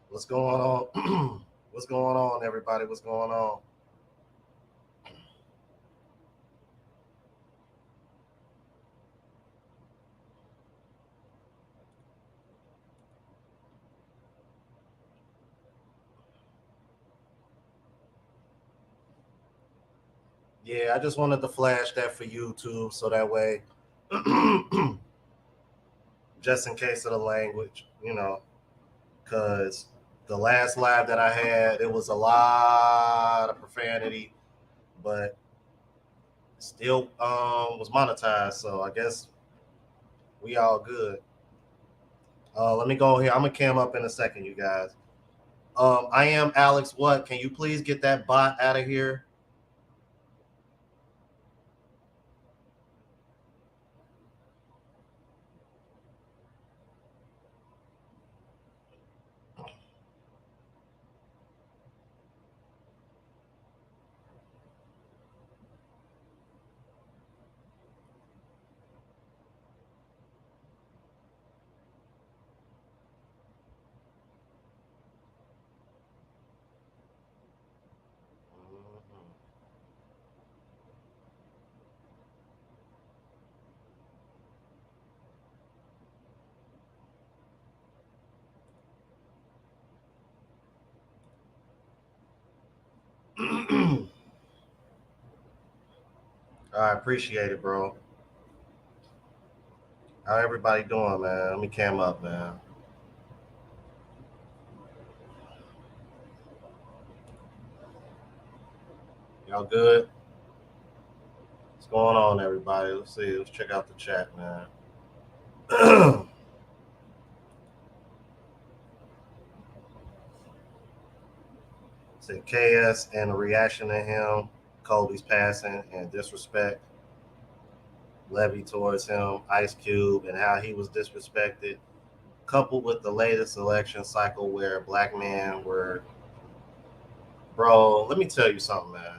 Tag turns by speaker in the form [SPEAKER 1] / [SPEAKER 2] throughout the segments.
[SPEAKER 1] What's going on? What's going on, everybody? What's going on? Yeah, I just wanted to flash that for YouTube so that way, just in case of the language, because the last live that I had, it was a lot of profanity, but still was monetized. So I guess we all good. Let me go here. I'm gonna cam up in a second, you guys. I am Alex. What? Can you please get that bot out of here? I appreciate it, bro. How everybody doing, man? Let me cam up, man. Y'all good? What's going on, everybody? Let's see. Let's check out the chat, man. Said KS and the reaction to him, Kobe's passing and disrespect Levy towards him, Ice Cube, and how he was disrespected, coupled with the latest election cycle where black men were. Bro, let me tell you something, man.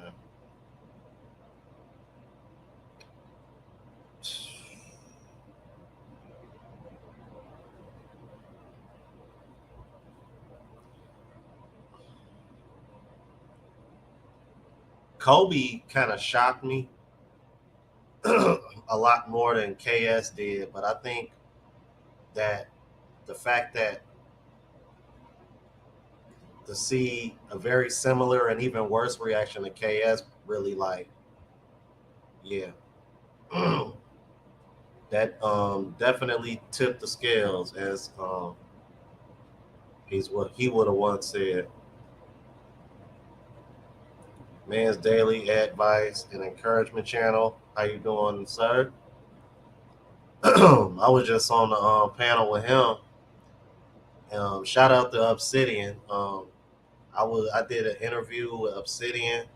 [SPEAKER 1] Kobe kind of shocked me a lot more than KS did, but I think that the fact that to see a very similar and even worse reaction to KS really like, yeah, that definitely tipped the scales as he's what he would have once said. Man's daily advice and encouragement channel. How you doing, sir? I was just on the panel with him. Shout out to Obsidian. I did an interview with Obsidian,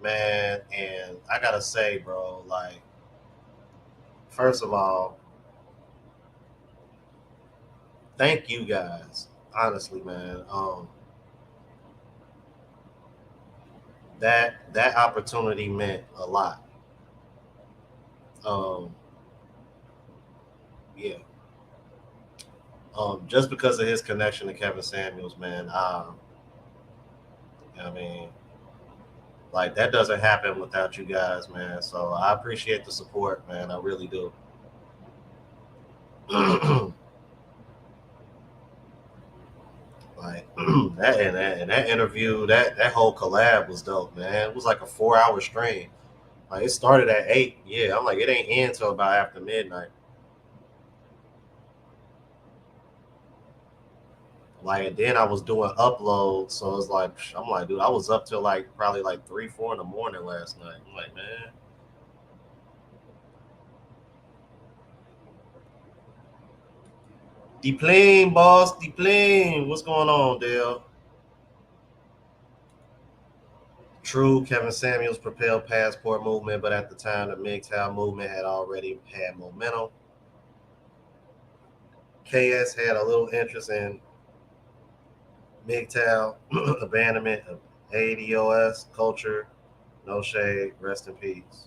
[SPEAKER 1] man, and I gotta say, bro, like first of all, thank you guys. Honestly, man, that opportunity meant a lot. Um, yeah, just because of his connection to Kevin Samuels, man. I mean, like that doesn't happen without you guys, man. So I appreciate the support, man. I really do. Like that interview, that whole collab was dope, man. It was like a 4 hour stream. Like it started at 8. Yeah, I'm like it ain't end till about after midnight. Like and then I was doing uploads, so it's like I'm like, dude, I was up till like probably like 3, 4 in the morning last night. I'm like, man, deplane, boss, deplane. What's going on, Dale? True, Kevin Samuels propelled passport movement, but at the time the MGTOW movement had already had momentum. KS had a little interest in MGTOW, abandonment of ADOS culture. No shade, rest in peace.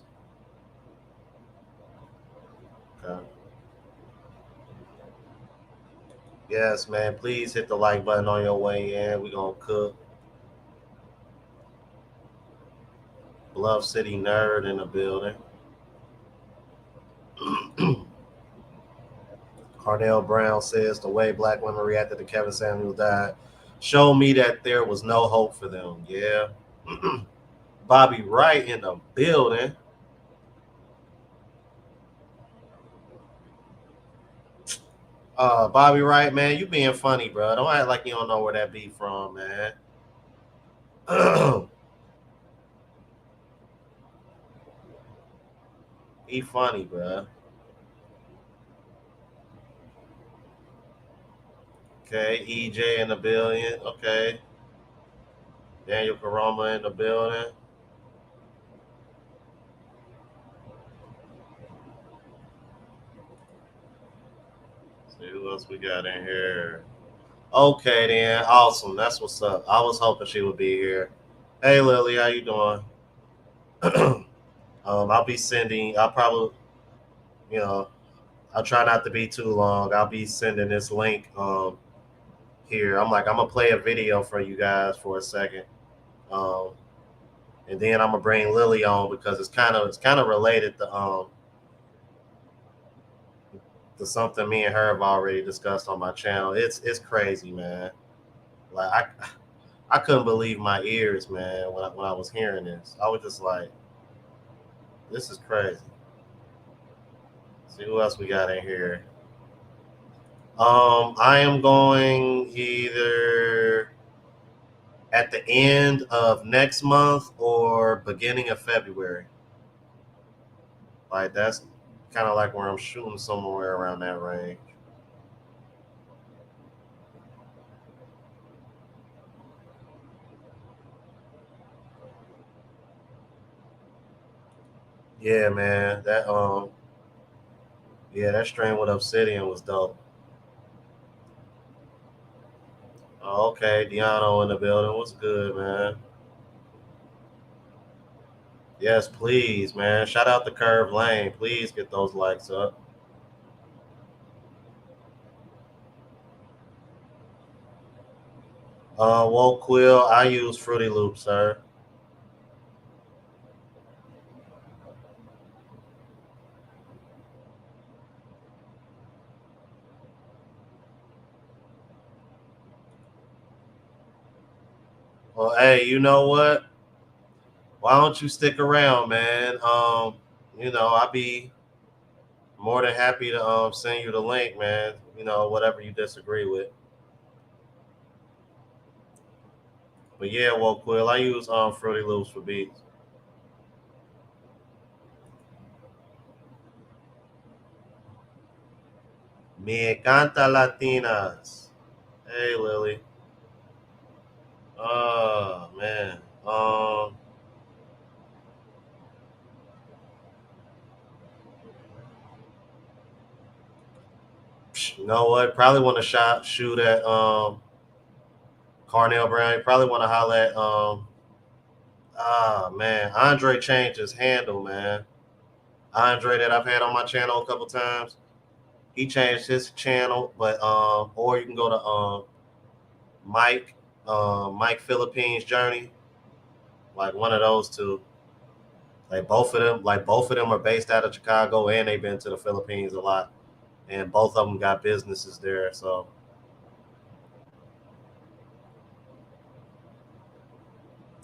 [SPEAKER 1] Okay. Yes, man. Please hit the like button on your way in. We're gonna cook. Bluff City Nerd in the building. Carnell Brown says the way black women reacted to Kevin Samuels died showed me that there was no hope for them. Yeah. Bobby Wright in the building. Bobby Wright, man, you being funny, bro. Don't act like you don't know where that be from, man. He funny, bro. Okay, EJ in the building. Okay, Daniel Caroma in the building. Let's see who else we got in here. Okay, then, awesome. That's what's up. I was hoping she would be here. Hey, Lily, how you doing? I'll be sending. I'll probably, you know, I'll try not to be too long. I'll be sending this link here. I'm gonna play a video for you guys for a second. Um, and then I'm gonna bring Lily on because it's kind of related to something me and her have already discussed on my channel. It's crazy, man. Like I couldn't believe my ears, man, when I was hearing this. I was just like, This is crazy. See who else we got in here. I am going either at the end of next month or beginning of February. Like that's kind of like where I'm shooting somewhere around that range. Yeah, man. That strain with Obsidian was dope. Oh, okay, Deano in the building. What's good, man? Yes, please, man. Shout out to Curve Lane. Please get those likes up. Woke Quill, I use Fruity Loops, sir. Well, hey, you know what? Why don't you stick around, man? I'd be more than happy to send you the link, man. Whatever you disagree with. But yeah, well, Quill, I use Fruity Loops for beats. Me encanta Latinas. Hey, Lily. Oh man. Um, you know what? Probably want to shoot at Carnell Brown. You probably want to holler at man, Andre changed his handle, man. Andre that I've had on my channel a couple times. He changed his channel, but or you can go to Mike, Mike Philippines Journey, like one of those two. Like both of them are based out of Chicago, and they've been to the Philippines a lot, and both of them got businesses there. So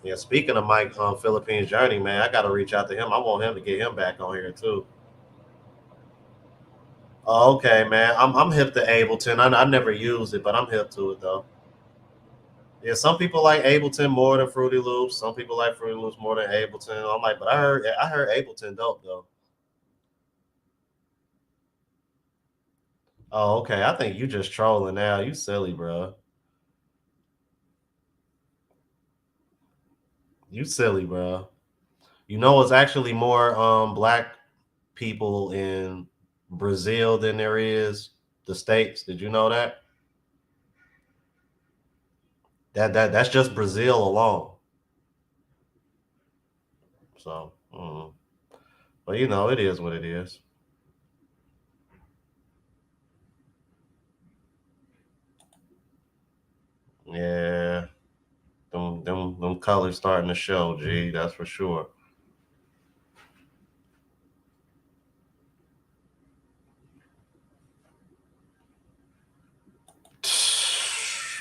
[SPEAKER 1] yeah, speaking of Mike Philippines Journey, man, I got to reach out to him. I want him to get him back on here too. Oh, okay, man. I'm hip to Ableton. I never used it, but I'm hip to it though. Yeah, some people like Ableton more than Fruity Loops. Some people like Fruity Loops more than Ableton. I'm like, but I heard Ableton dope though. Oh, okay. I think you just trolling now. You silly, bro. You silly, bro. It's actually more black people in Brazil than there is the states. Did you know that? That's just Brazil alone. So, but it is what it is. Yeah, them colors starting to show. G, that's for sure.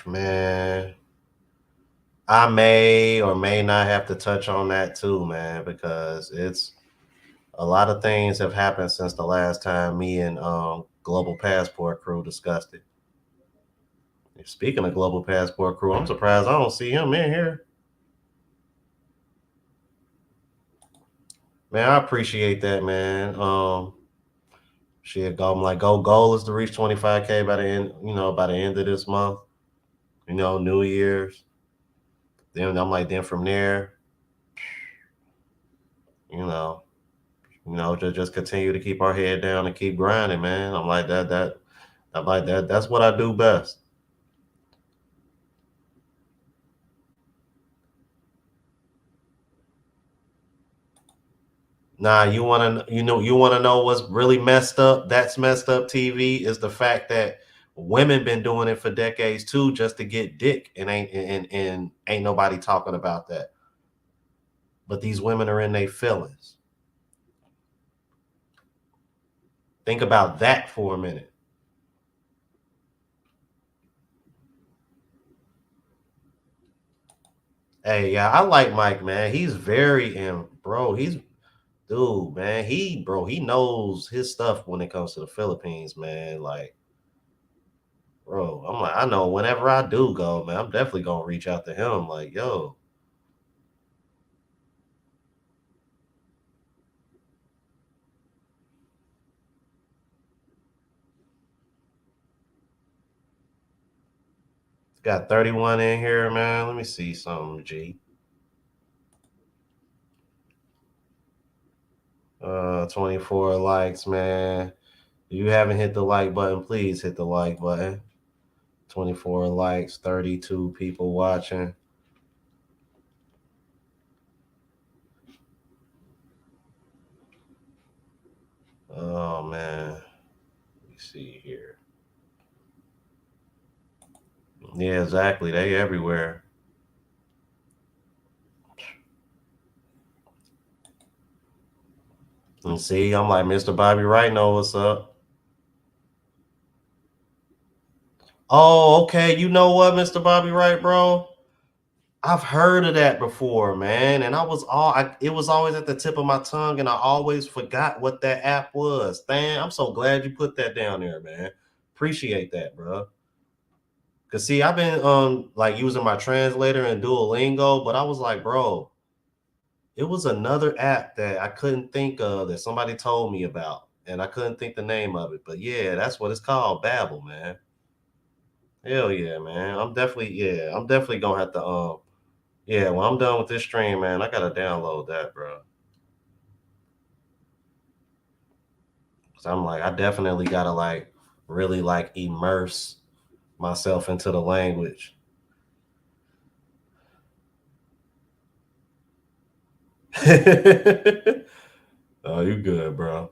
[SPEAKER 1] Man, I may or may not have to touch on that too, man, because it's a lot of things have happened since the last time me and Global Passport Crew discussed it. Speaking of Global Passport Crew, I'm surprised I don't see him in here. Man, I appreciate that, man. Shit, go. I'm like, goal is to reach 25K by the end, by the end of this month. New Year's. Then I'm like, then from there, you know, just continue to keep our head down and keep grinding, man. I'm like that. I'm like that. That's what I do best. Nah, you wanna know what's really messed up? That's messed up. TV is the fact that women been doing it for decades too, just to get dick, and ain't nobody talking about that. But these women are in their feelings. Think about that for a minute. Hey, yeah, I like Mike, man. He's very in, bro. dude, man, he knows his stuff when it comes to the Philippines, man. Like, bro, I'm like, I know whenever I do go, man, I'm definitely gonna reach out to him. Like, yo, got 31 in here, man. Let me see something, G. 24 likes, man. If you haven't hit the like button, please hit the like button. 24 likes, 32 people watching. Oh man. Let me see here. Yeah, exactly. They everywhere. And see, I'm like, Mr. Bobby Wright know what's up. Oh, okay. You know what, Mr. Bobby Wright, bro? I've heard of that before, man. And it was always at the tip of my tongue, and I always forgot what that app was. Damn, I'm so glad you put that down there, man. Appreciate that, bro. Cause see, I've been like using my translator and Duolingo, but I was like, bro, it was another app that I couldn't think of that somebody told me about, and I couldn't think the name of it. But yeah, that's what it's called, Babbel, man. Hell yeah, man. I'm definitely gonna have to yeah, when I'm done with this stream, man, I gotta download that, bro. Cause I'm like, I definitely gotta like really like immerse myself into the language. Oh, you good, bro.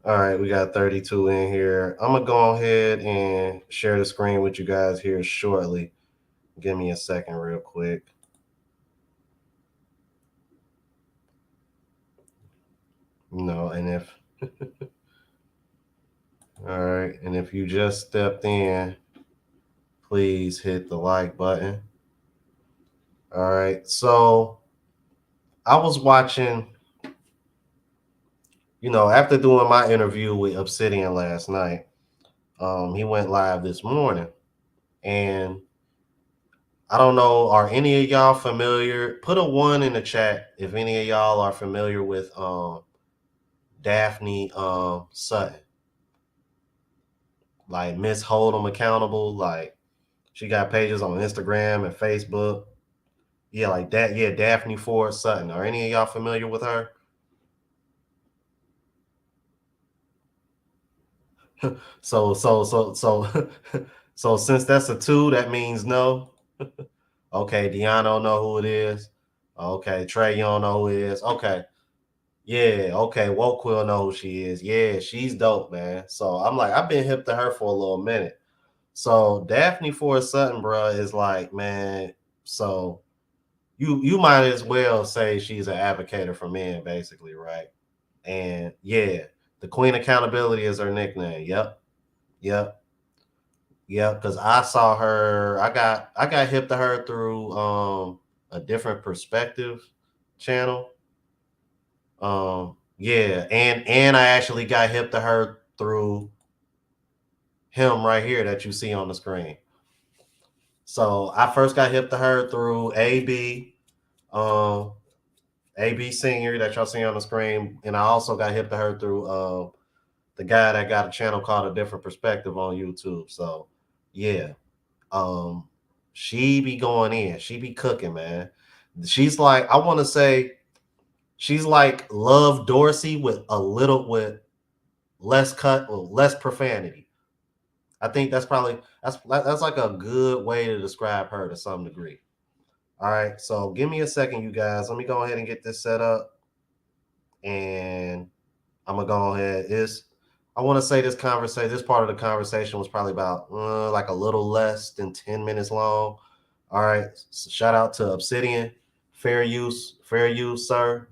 [SPEAKER 1] All right, we got 32 in here. I'm gonna go ahead and share the screen with you guys here shortly. Give me a second, real quick. No, and if all right, and if you just stepped in, please hit the like button. All right, so I was watching, after doing my interview with Obsidian last night, he went live this morning, and I don't know, are any of y'all familiar? Put a one in the chat if any of y'all are familiar with Daphne Sutton, like Miss Hold 'em Accountable. Like she got pages on Instagram and Facebook. Yeah, like that. Yeah, Daphne Ford Sutton. Are any of y'all familiar with her? So so since that's a two, that means no. Okay, Deanna don't know who it is. Okay, Trey, you don't know who it is. Okay. Yeah, okay. Woke will know who she is. Yeah, she's dope, man. So I'm like, I've been hip to her for a little minute. So Daphne Ford Sutton, bro, is like, man. So you might as well say she's an advocate for men, basically, right? And yeah, the Queen Accountability is her nickname. Yep, yep, yep. Because I saw her, I got hip to her through a different perspective channel. Yeah, and I actually got hip to her through him right here that you see on the screen. So I first got hip to her through um, AB Senior that y'all see on the screen, and I also got hip to her through the guy that got a channel called A Different Perspective on YouTube. So yeah, um, she be going in, she be cooking, man. She's like, I want to say, she's like Love Dorsey with a little with less cut or less profanity. I think that's like a good way to describe her to some degree. All right, so give me a second, you guys. Let me go ahead and get this set up, and I'm gonna go ahead. I want to say this part of the conversation was probably about like a little less than 10 minutes long. All right, so shout out to Obsidian, fair use, sir.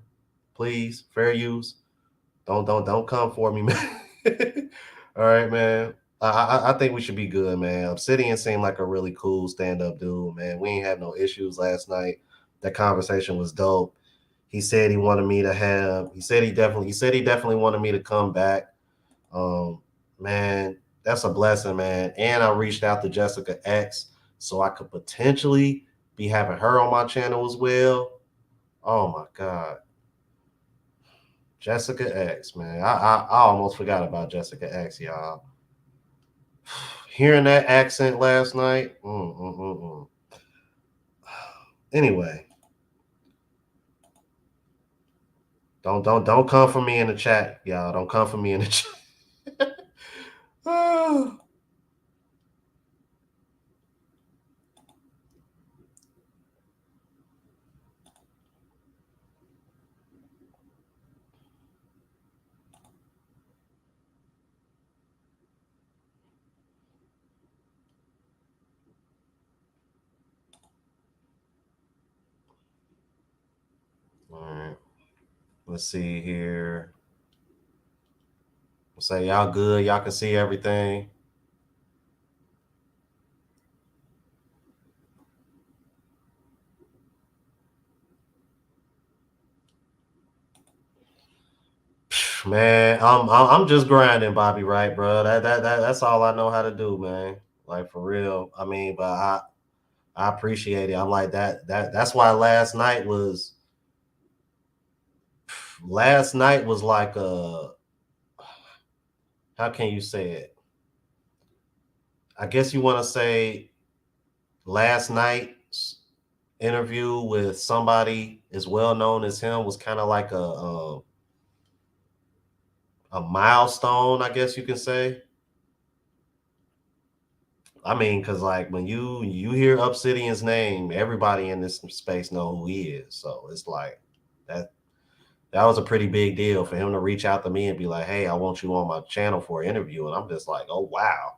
[SPEAKER 1] Please, fair use. Don't come for me, man. All right, man. I think we should be good, man. Obsidian seemed like a really cool stand up dude, man. We ain't have no issues last night. That conversation was dope. he said he wanted me to have. He said he definitely wanted me to come back. Man, that's a blessing, man. And I reached out to Jessica X so I could potentially be having her on my channel as well. Oh my God. Jessica X, man. I almost forgot about Jessica X, y'all. Hearing that accent last night. Anyway. Don't come for me in the chat, y'all. Don't come for me in the chat. All right. Let's see here. Say y'all good. Y'all can see everything. Man, I'm just grinding, Bobby. Right, bro. That's all I know how to do, man. Like for real. I mean, but I appreciate it. I'm like that's why last night was like how can you say it? I guess you want to say last night's interview with somebody as well known as him was kind of like a milestone, I guess you can say. I mean, because like when you hear Obsidian's name, everybody in this space know who he is. So it's like that was a pretty big deal for him to reach out to me and be like, "Hey, I want you on my channel for an interview." And I'm just like, "Oh wow."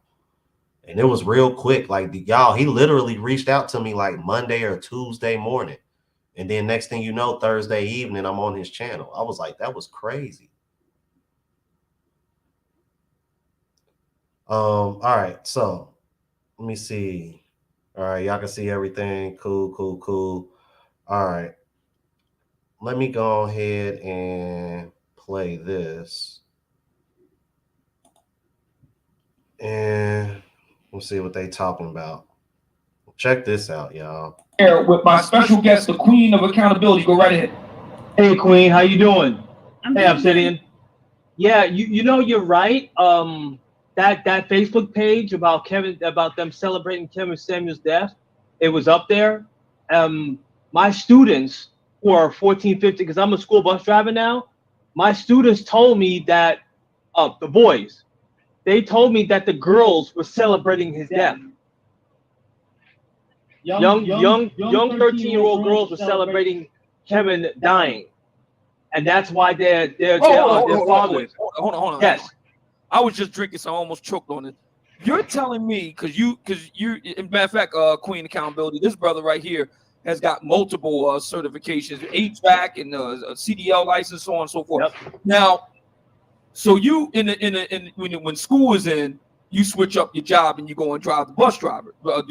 [SPEAKER 1] And it was real quick. Like y'all, he literally reached out to me like Monday or Tuesday morning. And then next thing you know, Thursday evening, I'm on his channel. I was like, that was crazy. All right, so let me see. All right, y'all can see everything. Cool. All right. Let me go ahead and play this. And we'll see what they talking about. Check this out, y'all.
[SPEAKER 2] Here with my special guest, the Queen of Accountability. Go right ahead.
[SPEAKER 3] Hey, Queen, how you doing? Hey, Obsidian. Yeah, you know you're right. That Facebook page about them celebrating Kevin Samuel's death, it was up there. My students who are 14, 15, because I'm a school bus driver now. My students told me that the boys, they told me that the girls were celebrating his death. Young 13-year-old girls were celebrating Kevin dying, and that's why their fathers.
[SPEAKER 2] Hold on.
[SPEAKER 3] Yes.
[SPEAKER 2] I was just drinking, so I almost choked on it. You're telling me because you, in matter of fact, Queen Accountability, this brother right here has got multiple certifications, HVAC and CDL license, so on and so forth.
[SPEAKER 3] Yep.
[SPEAKER 2] Now, so you when school is in, you switch up your job and you go and drive the bus driver.
[SPEAKER 3] A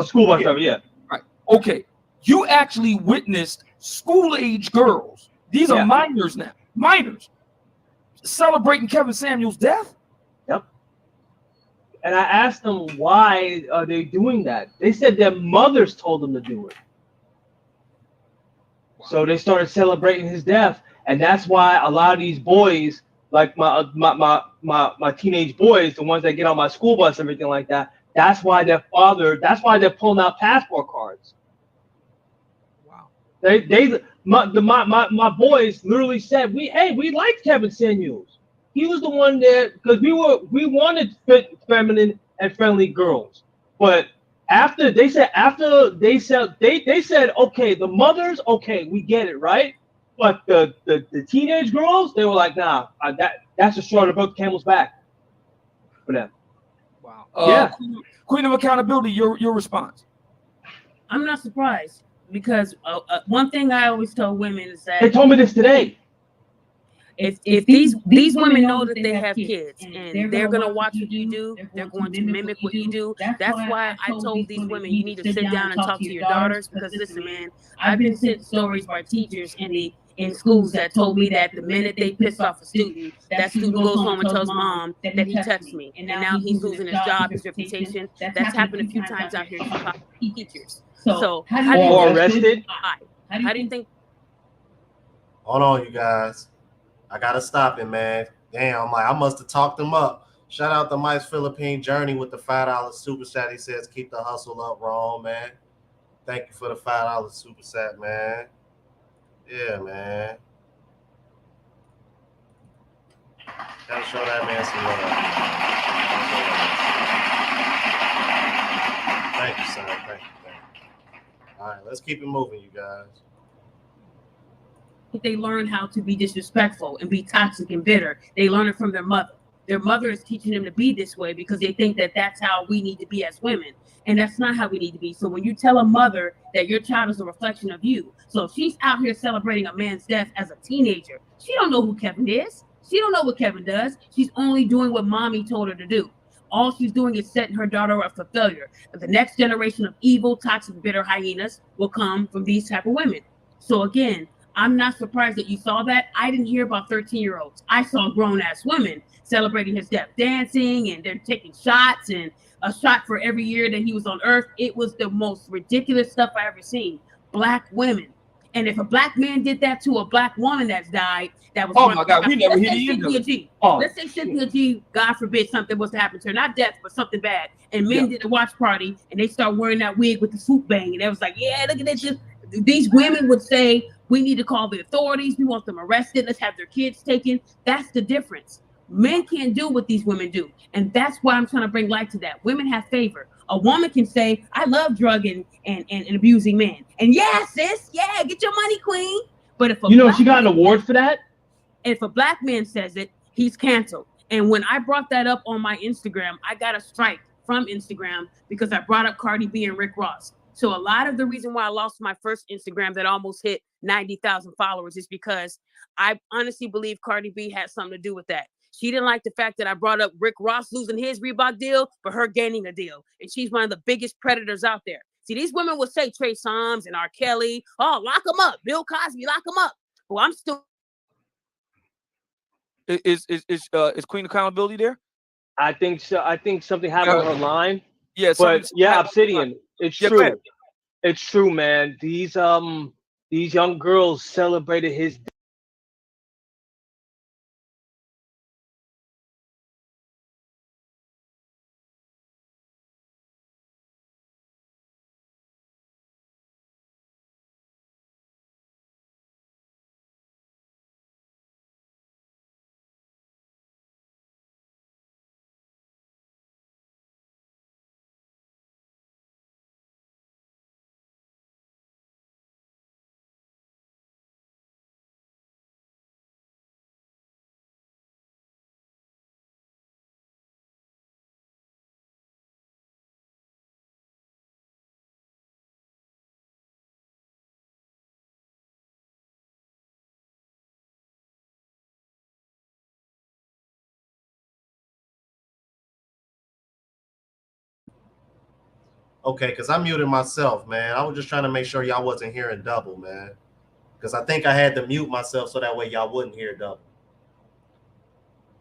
[SPEAKER 3] school bus driver. Yeah.
[SPEAKER 2] Right. Okay. You actually witnessed school-age girls. These are minors now. Minors celebrating Kevin Samuel's death.
[SPEAKER 3] Yep. And I asked them why are they doing that. They said their mothers told them to do it. Wow. So they started celebrating his death, and that's why a lot of these boys, like my teenage boys, the ones that get on my school bus, everything like that. That's why they're pulling out passport cards.
[SPEAKER 2] Wow.
[SPEAKER 3] My boys literally said, we liked Kevin Samuels. He was the one that, because we wanted fit, feminine and friendly girls. But after they said, okay, the mothers, okay, we get it, right? But the teenage girls, they were like, nah, that's a straw that broke the camel's back for them.
[SPEAKER 2] Wow. Yeah. Queen of Accountability, your response.
[SPEAKER 4] I'm not surprised, because one thing I always tell women is that
[SPEAKER 3] they told me this today.
[SPEAKER 4] If these women know that they have kids and they're gonna watch what you do, they're going to mimic what you do. That's why I told these women you need to sit down and talk to your daughters, because listen, man, I've been sent stories by teachers in in schools that told me that the minute they piss off a student, that student goes home and tells mom that he touched me. And now he's losing his job, his reputation. That's happened a few times out here in Chicago with teachers. So how do you
[SPEAKER 3] Or
[SPEAKER 4] think
[SPEAKER 3] arrested?
[SPEAKER 4] how do you think?
[SPEAKER 1] Hold on, you guys. I gotta stop it, man. Damn, I'm like, I must have talked him up. Shout out to Mike's Philippine Journey with the $5 super chat. He says, keep the hustle up, wrong, man. Thank you for the $5 super chat, man. Yeah, man. Gotta show that man some love. Thank you, son. Thank you. All right, let's keep it moving, you guys.
[SPEAKER 4] They learn how to be disrespectful and be toxic and bitter. They learn it from their mother. Their mother is teaching them to be this way because they think that that's how we need to be as women. And that's not how we need to be. So when you tell a mother that your child is a reflection of you, so if she's out here celebrating a man's death as a teenager, she don't know who Kevin is. She don't know what Kevin does. She's only doing what mommy told her to do. All she's doing is setting her daughter up for failure. The next generation of evil, toxic, bitter hyenas will come from these type of women. So again, I'm not surprised that you saw that. I didn't hear about 13-year-olds. I saw grown-ass women celebrating his death, dancing, and they're taking shots, and a shot for every year that he was on Earth. It was the most ridiculous stuff I ever seen. Black women. And if a black man did that to a black woman that's died, that was
[SPEAKER 2] my God, we never hit the end of it.
[SPEAKER 4] Let's say Cynthia G, God forbid something was to happen to her, not death, but something bad. And men did a watch party, and they start wearing that wig with the swoop bang, and it was like, yeah, look at this. These women would say, we need to call the authorities. We want them arrested. Let's have their kids taken. That's the difference. Men can't do what these women do. And that's why I'm trying to bring light to that. Women have favor. A woman can say, I love drugging and abusing men. And yeah, sis, yeah, get your money, queen. But if
[SPEAKER 3] she got an award for that?
[SPEAKER 4] If a black man says it, he's canceled. And when I brought that up on my Instagram, I got a strike from Instagram because I brought up Cardi B and Rick Ross. So a lot of the reason why I lost my first Instagram that almost hit 90,000 followers is because I honestly believe Cardi B had something to do with that. She didn't like the fact that I brought up Rick Ross losing his Reebok deal, but her gaining a deal. And she's one of the biggest predators out there. See, these women would say Trey Songz and R. Kelly, oh, lock them up. Bill Cosby, lock them up. Well, I'm still.
[SPEAKER 2] Is Queen Accountability there?
[SPEAKER 3] I think so. I think something happened with her line.
[SPEAKER 2] Yeah,
[SPEAKER 3] but yeah, Obsidian. It's true. It's true, man. These young girls celebrated his
[SPEAKER 1] Okay, because I muted myself, man. I was just trying to make sure y'all wasn't hearing double, man. Because I think I had to mute myself so that way y'all wouldn't hear double.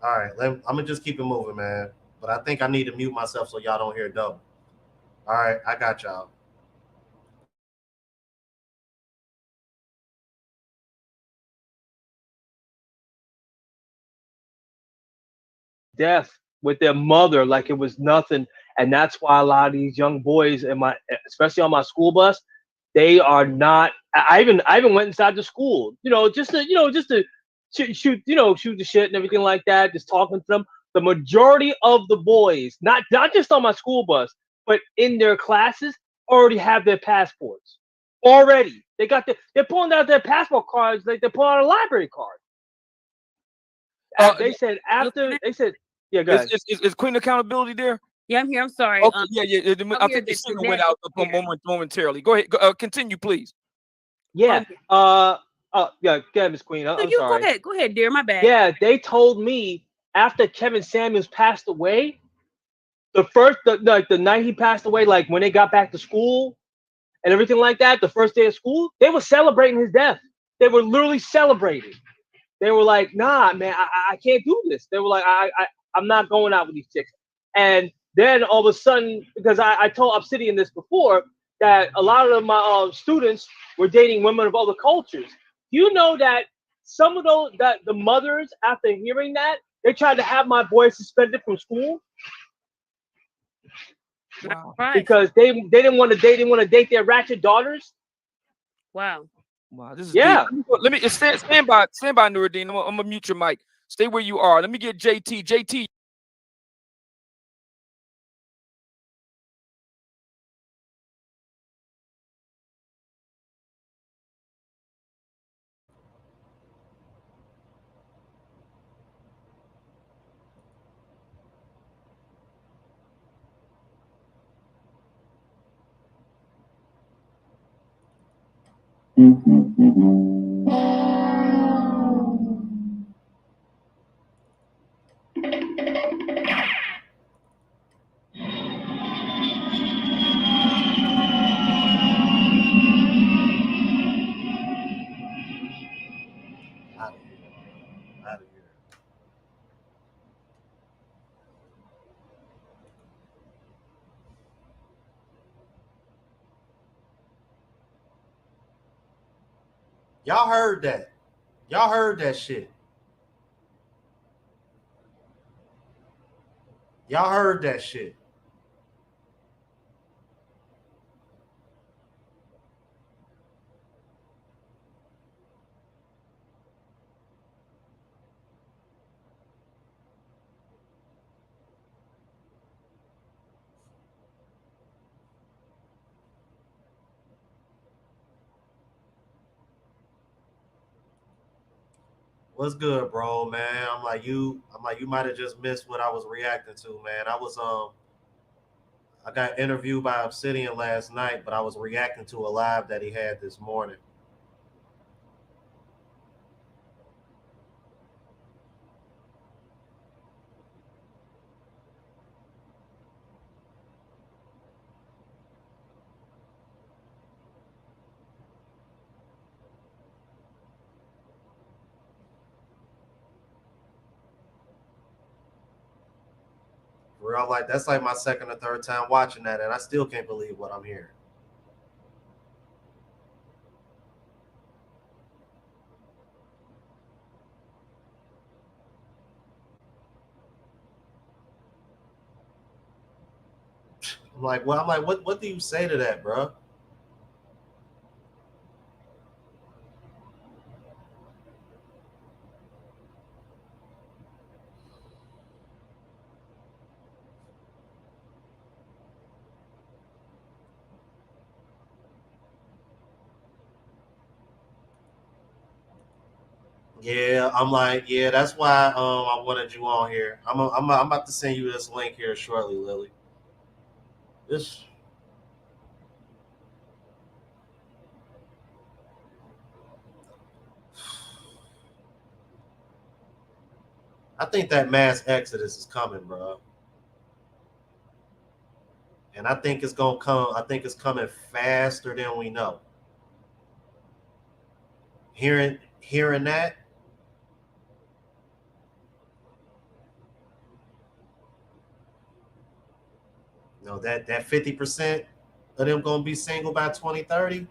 [SPEAKER 1] All right, I'm going to just keep it moving, man. But I think I need to mute myself so y'all don't hear double. All right, I got y'all.
[SPEAKER 3] death with their mother like it was nothing. And that's why a lot of these young boys especially on my school bus, they are not. I even went inside the school, just to shoot the shit and everything like that, just talking to them. The majority of the boys, not just on my school bus, but in their classes, already have their passports. Already, they're pulling out their passport cards like they're pulling out a library card. They said, yeah, guys.
[SPEAKER 2] Is Queen Accountability there?
[SPEAKER 4] Yeah, I'm here. I'm sorry.
[SPEAKER 2] Okay, I think the signal went out momentarily. Go ahead. Continue, please.
[SPEAKER 3] Yeah. Yeah. Go ahead, Miss Queen. I'm sorry.
[SPEAKER 4] Go ahead, dear. My bad.
[SPEAKER 3] Yeah, they told me after Kevin Samuels passed away, the night he passed away, like when they got back to school and everything like that, the first day of school, they were celebrating his death. They were literally celebrating. They were like, "Nah, man, I can't do this." They were like, I'm not going out with these chicks." And then all of a sudden, because I told Obsidian this before, that a lot of my students were dating women of other cultures. Do you know that some of those, that the mothers, after hearing that, they tried to have my boy suspended from school
[SPEAKER 2] Wow.
[SPEAKER 3] because they didn't want to date. They didn't want to date their ratchet daughters.
[SPEAKER 4] Wow.
[SPEAKER 2] Wow, this is
[SPEAKER 3] Yeah.
[SPEAKER 2] deep. Let me stand by, Nuruddin. I'm gonna mute your mic. Stay where you are. Let me get JT. JT.
[SPEAKER 1] Out of here. Out of here. Y'all heard that. Y'all heard that shit. Y'all heard that shit. What's good, bro, man? you might have just missed what I was reacting to, man. I got interviewed by Obsidian last night, but I was reacting to a live that he had this morning. For real, like that's like my second or third time watching that, and I still can't believe what I'm hearing. I'm like, what do you say to that, bro? Yeah, I'm like, yeah, that's why I wanted you on here. I'm about to send you this link here shortly, Lily. This I think that mass exodus is coming, bro. And I think it's gonna come. I think it's coming faster than we know. Hearing that, that 50% of them gonna be single by 2030.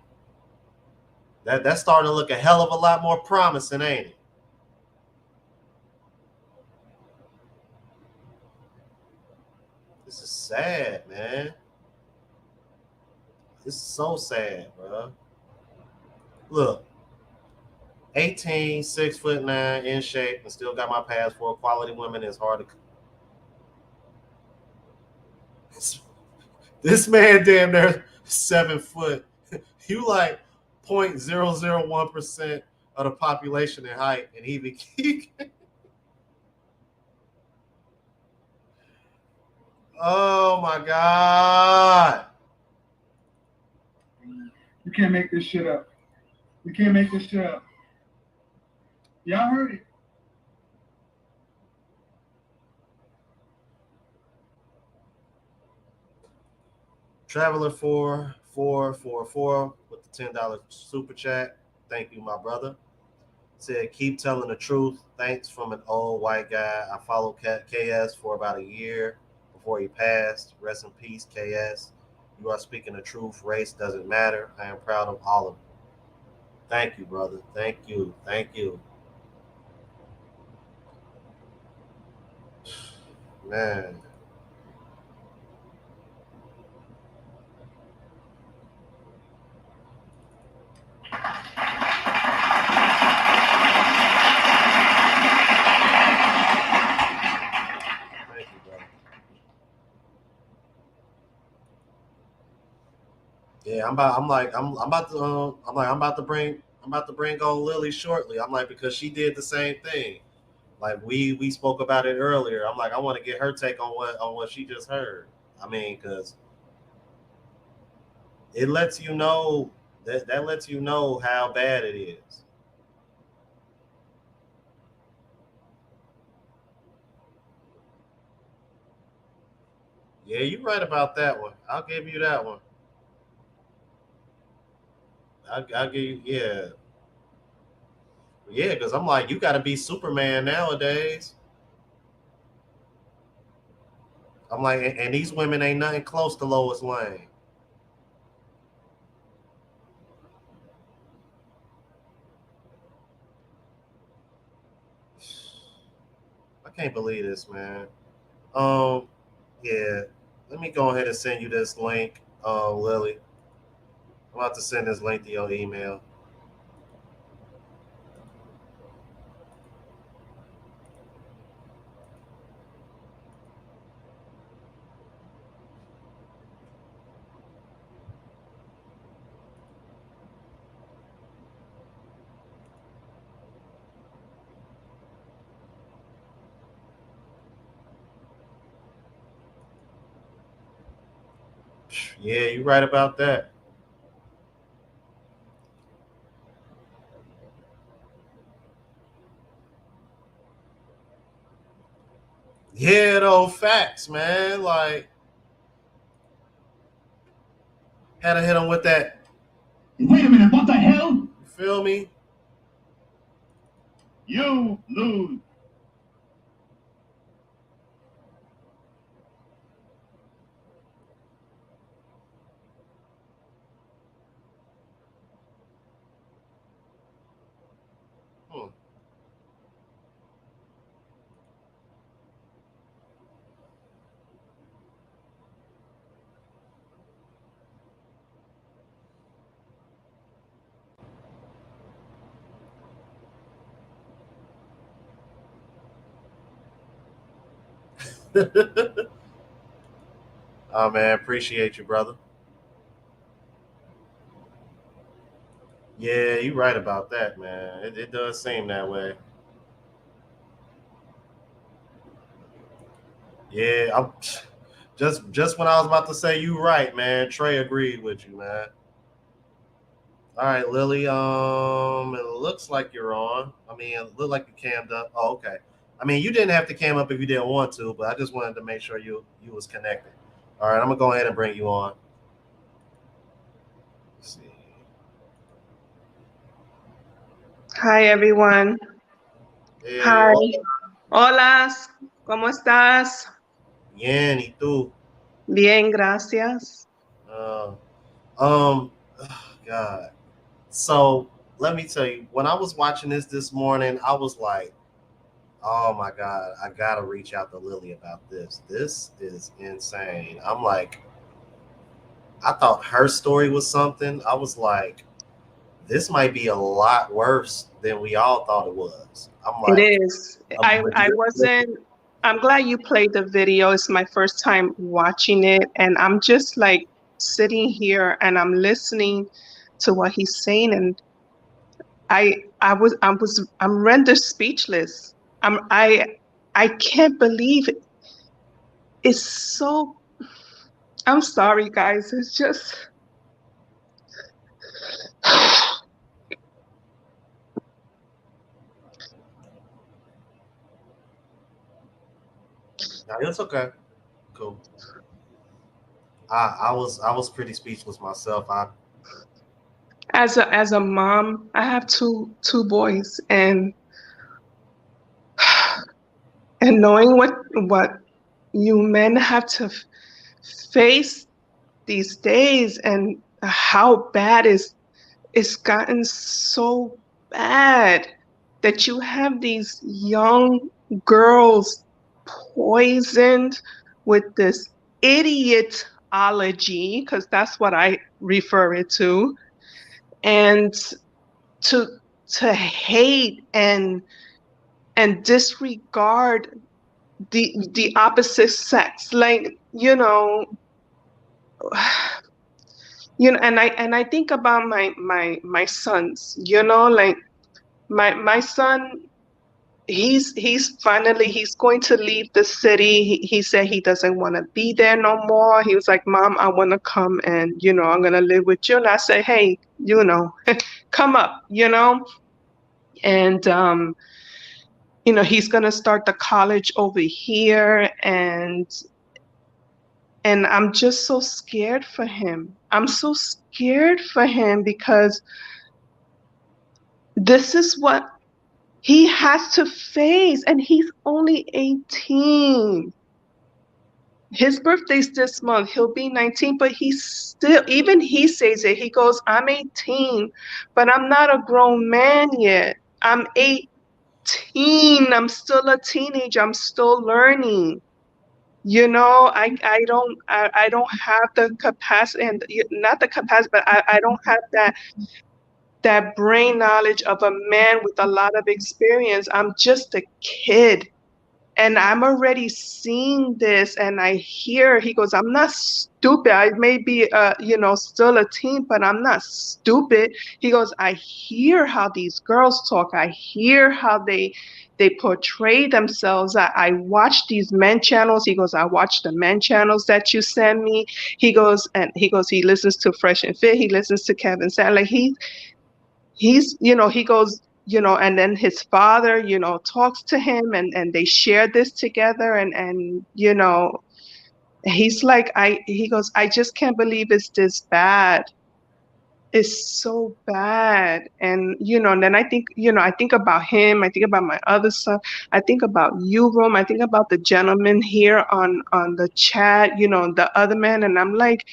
[SPEAKER 1] That's starting to look a hell of a lot more promising, ain't it? This is sad, man. This is so sad, bro. Look, 18, 6'9", in shape, and still got my passport. Quality women is hard to. This man damn near 7 foot. You like 0.001% of the population in height, and he oh my god.
[SPEAKER 5] You can't make this shit up. You can't make this shit up. Y'all heard it.
[SPEAKER 1] Traveler 4444 with the $10 super chat. Thank you, my brother. Said, keep telling the truth. Thanks from an old white guy. I followed KS for about a year before he passed. Rest in peace, KS. You are speaking the truth. Race doesn't matter. I am proud of all of you. Thank you, brother. Thank you. Thank you. Man. Thank you, brother. Yeah, I'm about to bring on Lily shortly. I'm like, because she did the same thing. Like we spoke about it earlier. I'm like, I want to get her take on what she just heard. I mean, because it lets you know that lets you know how bad it is. Yeah, you're right about that one. I'll give you that one. I'll give you, yeah, because I'm like, you got to be Superman nowadays. I'm like, and these women ain't nothing close to Lois Lane. I can't believe this, man. Um, yeah. Let me go ahead and send you this link, Lily. I'm about to send this link to your email. Yeah, you're right about that. Yeah, though, facts, man. Like, had to hit him with that.
[SPEAKER 6] Wait a minute, what the hell?
[SPEAKER 1] You feel me?
[SPEAKER 6] You lose.
[SPEAKER 1] Hmm. Oh man, appreciate you, brother. Yeah, you're right about that, man. It does seem that way. Yeah, I'm just when I was about to say you right, man. Trey agreed with you, man. All right, Lily. It looks like you're on. I mean, it looked like you cammed up. Oh, okay. I mean, you didn't have to cam up if you didn't want to, but I just wanted to make sure you was connected. All right, I'm gonna go ahead and bring you on. Let's see.
[SPEAKER 7] Hi, everyone.
[SPEAKER 1] Hey,
[SPEAKER 7] Hi. Hola, ¿cómo estás?
[SPEAKER 1] bien, y tú?
[SPEAKER 7] Bien, gracias.
[SPEAKER 1] Uh, oh, God. So let me tell you, when I was watching this morning, I was like, oh my God, I gotta reach out to Lily about this. This is insane. I'm like, I thought her story was something. I was like, this might be a lot worse than we all thought it was. I'm
[SPEAKER 7] It
[SPEAKER 1] like,
[SPEAKER 7] is. I wasn't, I'm glad you played the video. It's my first time watching it, and I'm just like sitting here and I'm listening to what he's saying, and I'm rendered speechless. I can't believe it. It's so, I'm sorry, guys. It's just
[SPEAKER 1] no, it's okay. Cool. I was pretty speechless myself.
[SPEAKER 7] as a mom, I have two boys, and knowing what you men have to face these days, and how bad it's gotten so bad that you have these young girls poisoned with this idiotology, because that's what I refer it to, and to hate and disregard the opposite sex, like, and I think about my sons, like my son, he's going to leave the city. He said he doesn't want to be there no more. He was like, Mom, I want to come, and I'm gonna live with you. And I said, hey, come up, and he's gonna start the college over here, and I'm just so scared for him. I'm so scared for him because this is what he has to face, and he's only 18. His birthday's this month. He'll be 19, but he's still, even he says it. He goes, I'm 18, but I'm not a grown man yet. I'm 18. I'm still a teenager. I'm still learning. I don't have the capacity, and not the capacity, but I don't have that brain knowledge of a man with a lot of experience. I'm just a kid. And I'm already seeing this, and I hear, he goes, I'm not stupid. I may be, still a teen, but I'm not stupid. He goes, I hear how these girls talk. I hear how they portray themselves. I watch these men channels. He goes, I watch the men channels that you send me. He goes, he listens to Fresh and Fit. He listens to Kevin Samuels. Like he goes, and then his father, talks to him, and they share this together, and he's like, he goes, I just can't believe it's this bad. It's so bad. And and then I think about him, I think about my other son, I think about you, Rome, I think about the gentleman here on the chat, the other man, and I'm like,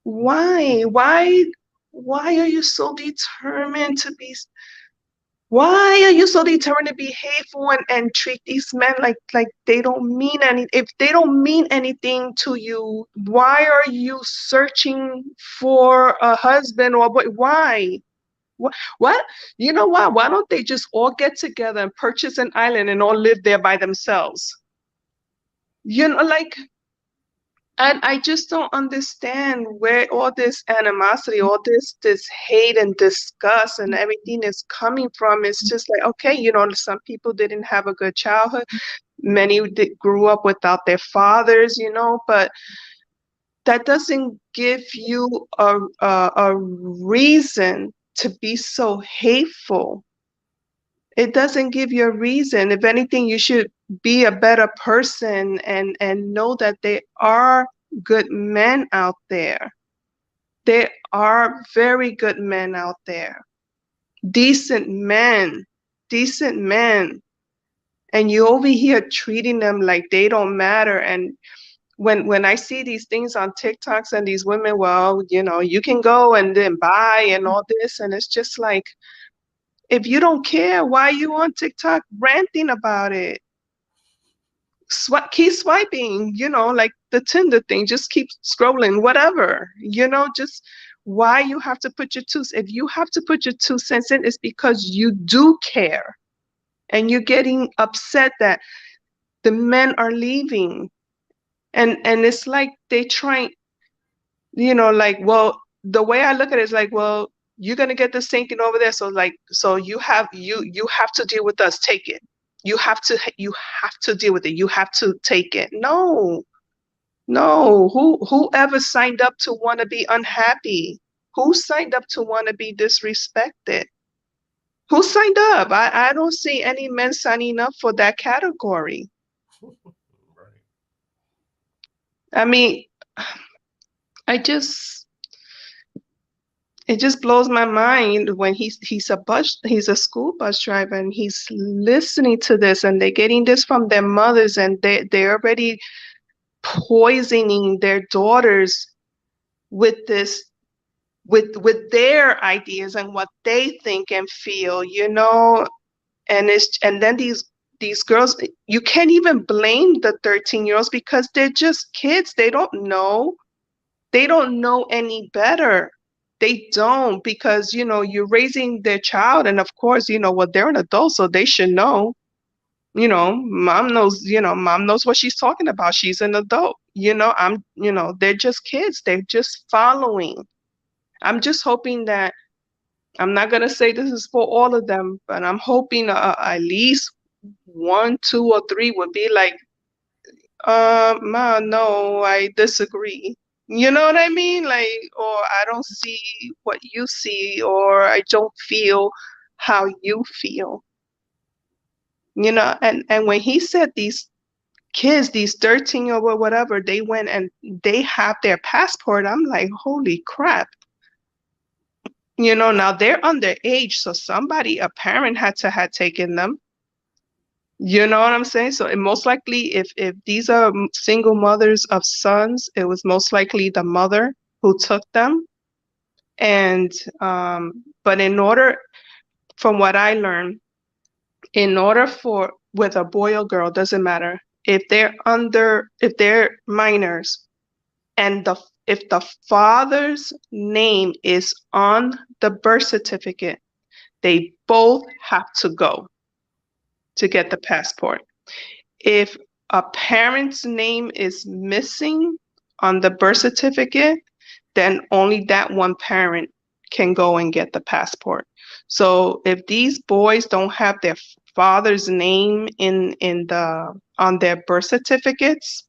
[SPEAKER 7] why are you so determined to be why are you so determined to be hateful and treat these men like they don't mean any, if they don't mean anything to you, why are you searching for a husband, or why? What? You know what? Why don't they just all get together and purchase an island and all live there by themselves? Like, and I just don't understand where all this animosity, all this hate and disgust and everything is coming from. It's just like, okay, some people didn't have a good childhood. Many grew up without their fathers, but that doesn't give you a reason to be so hateful. It doesn't give you a reason. If anything, you should be a better person and know that there are good men out there. There are very good men out there. Decent men. Decent men. And you over here treating them like they don't matter. And when I see these things on TikToks and these women, well, you can go and then buy and all this, and it's just like, if you don't care, why are you on TikTok ranting about it? Keep swiping, like the Tinder thing, just keep scrolling, whatever, just why you have to put your if you have to put your 2 cents in, it's because you do care and you're getting upset that the men are leaving. And it's like they trying, like, well, the way I look at it is like, well, you're gonna get the same thing over there, so like, so you have to deal with us, take it. You have to deal with it. You have to take it. No. Whoever signed up to want to be unhappy? Who signed up to want to be disrespected? Who signed up? I don't see any men signing up for that category.
[SPEAKER 1] Right.
[SPEAKER 7] I mean, I just, it just blows my mind when he's a school bus driver and he's listening to this and they're getting this from their mothers and they're already poisoning their daughters with this with their ideas and what they think and feel, you know. And then these girls, you can't even blame the 13-year-olds because they're just kids. They don't know any better. They don't, because you know you're raising their child, and of course, you know, well, they're an adult, so they should know. You know, mom knows what she's talking about. She's an adult. They're just kids. They're just following. I'm just hoping that, I'm not gonna say this is for all of them, but I'm hoping at least one, two, or three would be like, Ma, no, I disagree. You know what I mean? Like, or I don't see what you see, or I don't feel how you feel. You know, and when he said these kids, these 13 or whatever, they went and they have their passport, I'm like, holy crap. You know, now they're underage, so somebody, a parent had to have taken them. You know what I'm saying? So it most likely, if these are single mothers of sons, it was most likely the mother who took them. And but in order, from what I learned, in order for, with a boy or girl, doesn't matter, if they're minors, and if the father's name is on the birth certificate, they both have to go to get the passport. If a parent's name is missing on the birth certificate, then only that one parent can go and get the passport. So if these boys don't have their father's name on their birth certificates,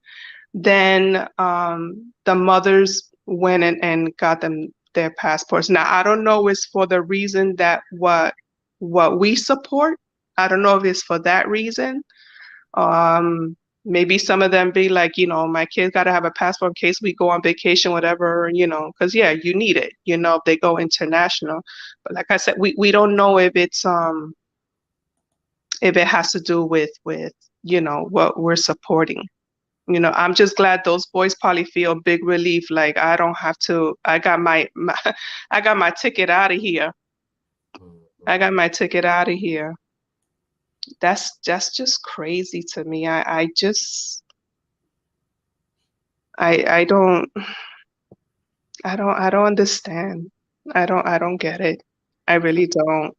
[SPEAKER 7] then the mothers went and got them their passports. Now I don't know if it's for the reason that what we support. I don't know if it's for that reason. Um, Maybe some of them be like, you know, my kids got to have a passport in case we go on vacation, whatever, you know, because yeah, you need it, you know, if they go international. But like I said, we don't know if it has to do with you know what we're supporting. You know, I'm just glad those boys probably feel big relief. Like I don't have to. I got my I got my ticket out of here. I got my ticket out of here. That's just crazy to me. I don't understand. I don't get it. I really don't.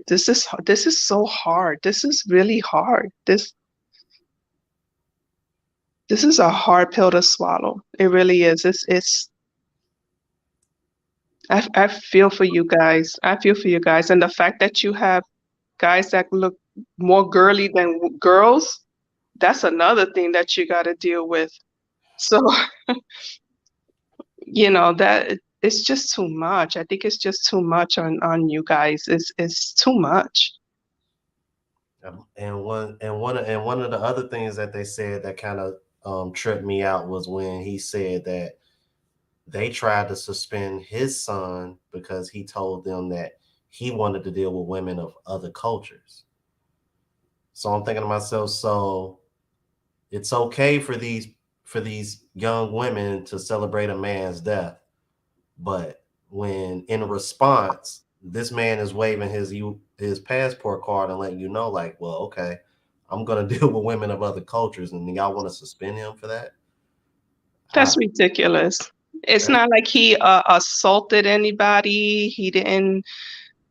[SPEAKER 7] This is so hard. This is really hard. This is a hard pill to swallow. It really is. I feel for you guys. I feel for you guys. And the fact that you have guys that look more girly than girls, that's another thing that you got to deal with. So, you know, that it's just too much. I think it's just too much on you guys. It's too much.
[SPEAKER 1] And one of the other things that they said that kind of tripped me out was when he said that they tried to suspend his son because he told them that he wanted to deal with women of other cultures. So I'm thinking to myself, so it's okay for these young women to celebrate a man's death, but when in response, this man is waving his passport card and letting you know, like, well, okay, I'm gonna deal with women of other cultures, and y'all want to suspend him for that?
[SPEAKER 7] That's
[SPEAKER 1] I,
[SPEAKER 7] ridiculous. It's
[SPEAKER 1] that
[SPEAKER 7] not like he assaulted anybody. He didn't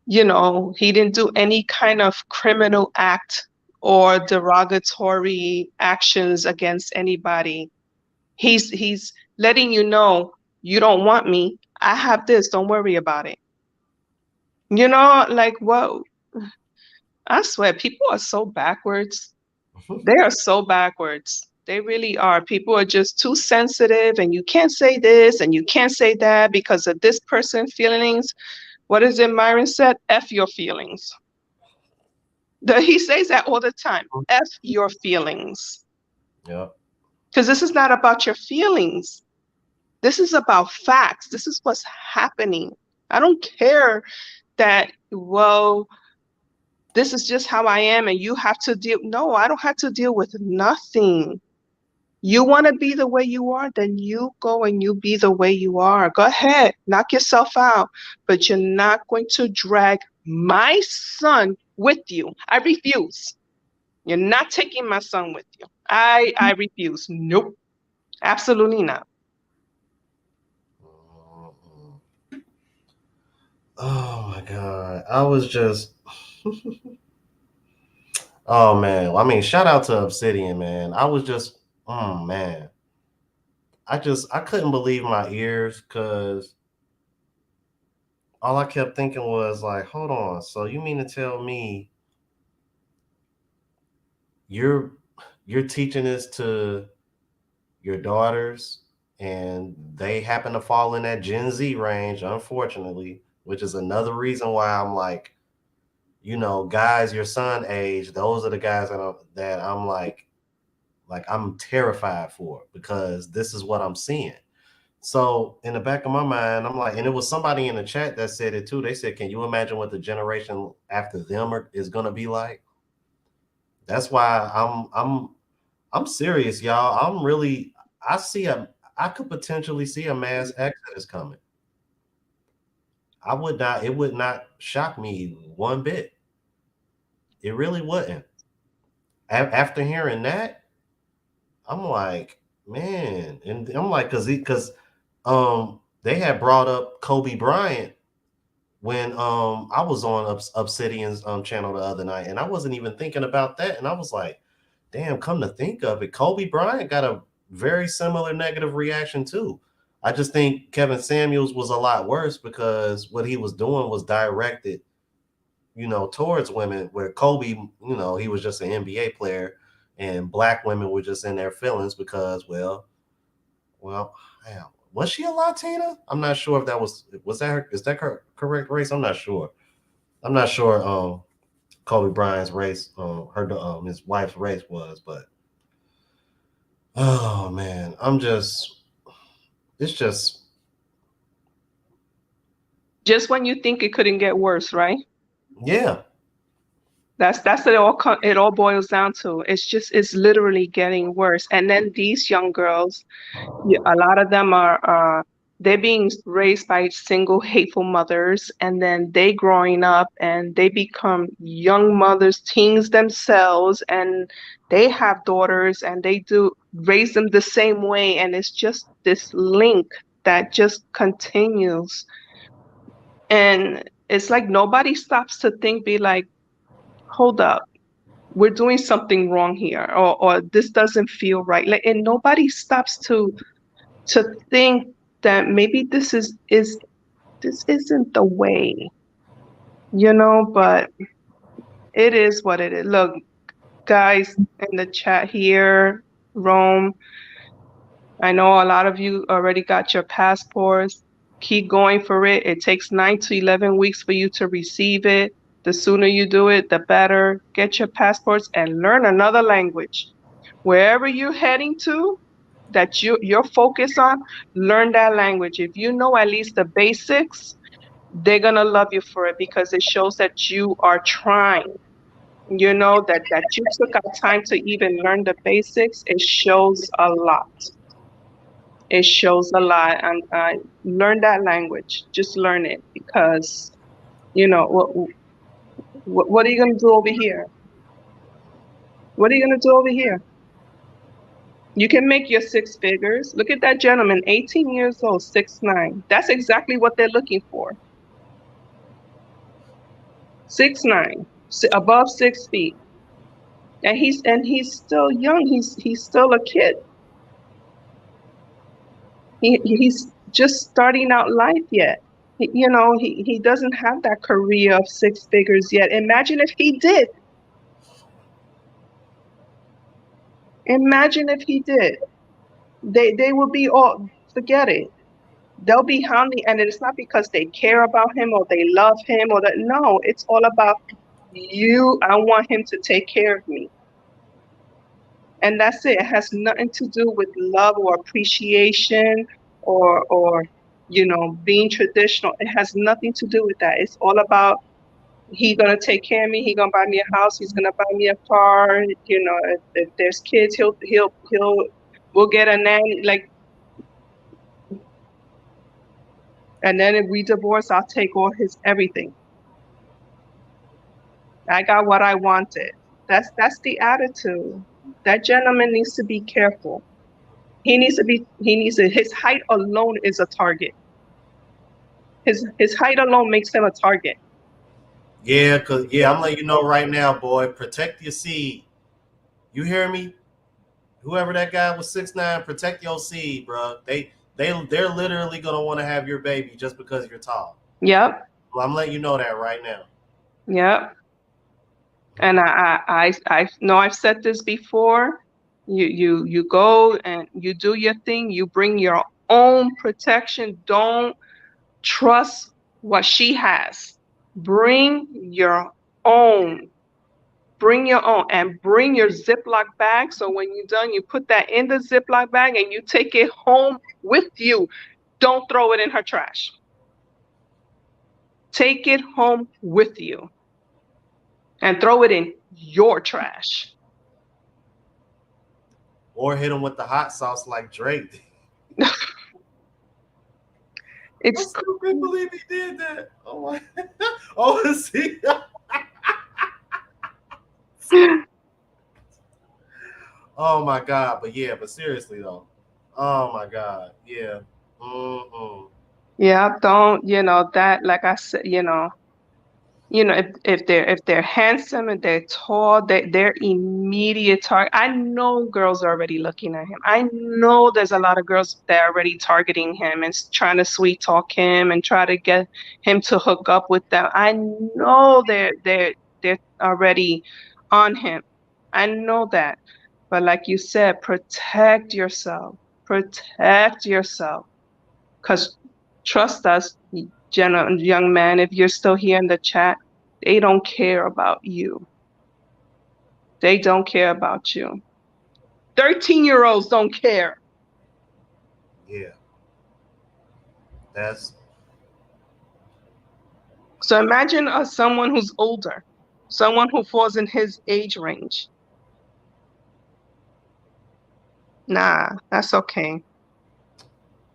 [SPEAKER 7] do any kind of criminal act or derogatory actions against anybody. He's letting you know, you don't want me. I have this. Don't worry about it. You know, like what? I swear, people are so backwards. They are so backwards. They really are. People are just too sensitive, and you can't say this and you can't say that because of this person's feelings. What is it Myron said? F your feelings. He says that all the time. F your feelings.
[SPEAKER 1] yeah.
[SPEAKER 7] Because this is not about your feelings. This is about facts. This is what's happening. I don't care that, well, this is just how I am and you have to deal. No, I don't have to deal with nothing. You want to be the way you are, then you go and you be the way you are. Go ahead, knock yourself out. But you're not going to drag my son with you. I refuse. You're not taking my son with you. I refuse. Nope. Absolutely not.
[SPEAKER 1] Oh my God. I was just oh man. I mean, shout out to Obsidian, man. I was just oh man. I couldn't believe my ears because all I kept thinking was like, hold on, so you mean to tell me you're you're teaching this to your daughters and they happen to fall in that Gen Z range, unfortunately, which is another reason why I'm like, guys your son age, those are the guys that I'm like I'm terrified for because this is what I'm seeing. So in the back of my mind, I'm like, and it was somebody in the chat that said it too. They said, "Can you imagine what the generation after them is going to be like?" That's why I'm serious, y'all. I see I could potentially see a mass exodus coming. It would not shock me one bit. It really wouldn't. After hearing that, I'm like, man, and I'm like, they had brought up Kobe Bryant when I was on Obsidian's channel the other night, and I wasn't even thinking about that, and I was like, damn, come to think of it, Kobe Bryant got a very similar negative reaction too. I just think Kevin Samuels was a lot worse because what he was doing was directed, towards women, where Kobe, he was just an NBA player, and black women were just in their feelings because, well, damn. Was she a Latina? I'm not sure if is that her correct race? I'm not sure. I'm not sure Kobe Bryant's race, his wife's race was, but oh man, it's just
[SPEAKER 7] Just when you think it couldn't get worse, right?
[SPEAKER 1] yeah.
[SPEAKER 7] That's it all boils down to. It's literally getting worse. And then these young girls, a lot of them are they're being raised by single hateful mothers, and then they growing up and they become young mothers, teens themselves, and they have daughters and they do raise them the same way, and it's just this link that just continues. And it's like nobody stops to think, be like, hold up, we're doing something wrong here, or this doesn't feel right. Like, and nobody stops to think that maybe this isn't the way, but it is what it is. Look, guys in the chat here, Rome, I know a lot of you already got your passports. Keep going for it. It takes 9 to 11 weeks for you to receive it. The sooner you do it, the better. Get your passports and learn another language. Wherever you're heading to, that you're focused on, learn that language. If you know at least the basics, they're gonna love you for it because it shows that you are trying. That you took out time to even learn the basics. It shows a lot. It shows a lot, and learn that language. Just learn it because what are you gonna do over here? What are you gonna do over here? You can make your six figures. Look at that gentleman, 18 years old, 6'9". That's exactly what they're looking for. 6'9", above 6 feet, and he's still young. He's still a kid. He's just starting out life yet. He doesn't have that career of six figures yet. Imagine if he did. Imagine if he did. They will be all, forget it. They'll be hounding, and it's not because they care about him or they love him or that. No, it's all about you. I want him to take care of me. And that's it. It has nothing to do with love or appreciation or being traditional. It has nothing to do with that. It's all about he gonna take care of me. He gonna buy me a house. He's gonna buy me a car. If there's kids, we'll get a nanny. Like, and then if we divorce, I'll take all his everything. I got what I wanted. That's the attitude. That gentleman needs to be careful. His height alone is a target. His height alone makes him a target.
[SPEAKER 1] Yeah, I'm letting you know right now, boy. Protect your seed. You hear me? Whoever that guy was 6'9", protect your seed, bro. They're literally gonna want to have your baby just because you're tall.
[SPEAKER 7] Yep.
[SPEAKER 1] Well, I'm letting you know that right now.
[SPEAKER 7] Yep. And I know I've said this before. You go and you do your thing. You bring your own protection. Don't trust what she has. Bring your own. Bring your own, and bring your Ziploc bag. So when you're done, you put that in the Ziploc bag and you take it home with you. Don't throw it in her trash. Take it home with you and throw it in your trash.
[SPEAKER 1] Or hit him with the hot sauce like Drake.
[SPEAKER 7] It's
[SPEAKER 1] I still can't believe he did that. Oh my! Oh, see. Oh my God! But yeah, but seriously though, oh my God, yeah.
[SPEAKER 7] Yeah, don't that, like I said, if they're handsome and they're tall, they're immediate target. I know girls are already looking at him. I know there's a lot of girls that are already targeting him and trying to sweet talk him and try to get him to hook up with them. I know they're already on him. I know that. But like you said, protect yourself. Protect yourself. Because trust us, young man, if you're still here in the chat, they don't care about you. They don't care about you. 13-year-olds don't care.
[SPEAKER 1] Yeah. That's.
[SPEAKER 7] So imagine someone who's older, someone who falls in his age range. Nah, that's okay.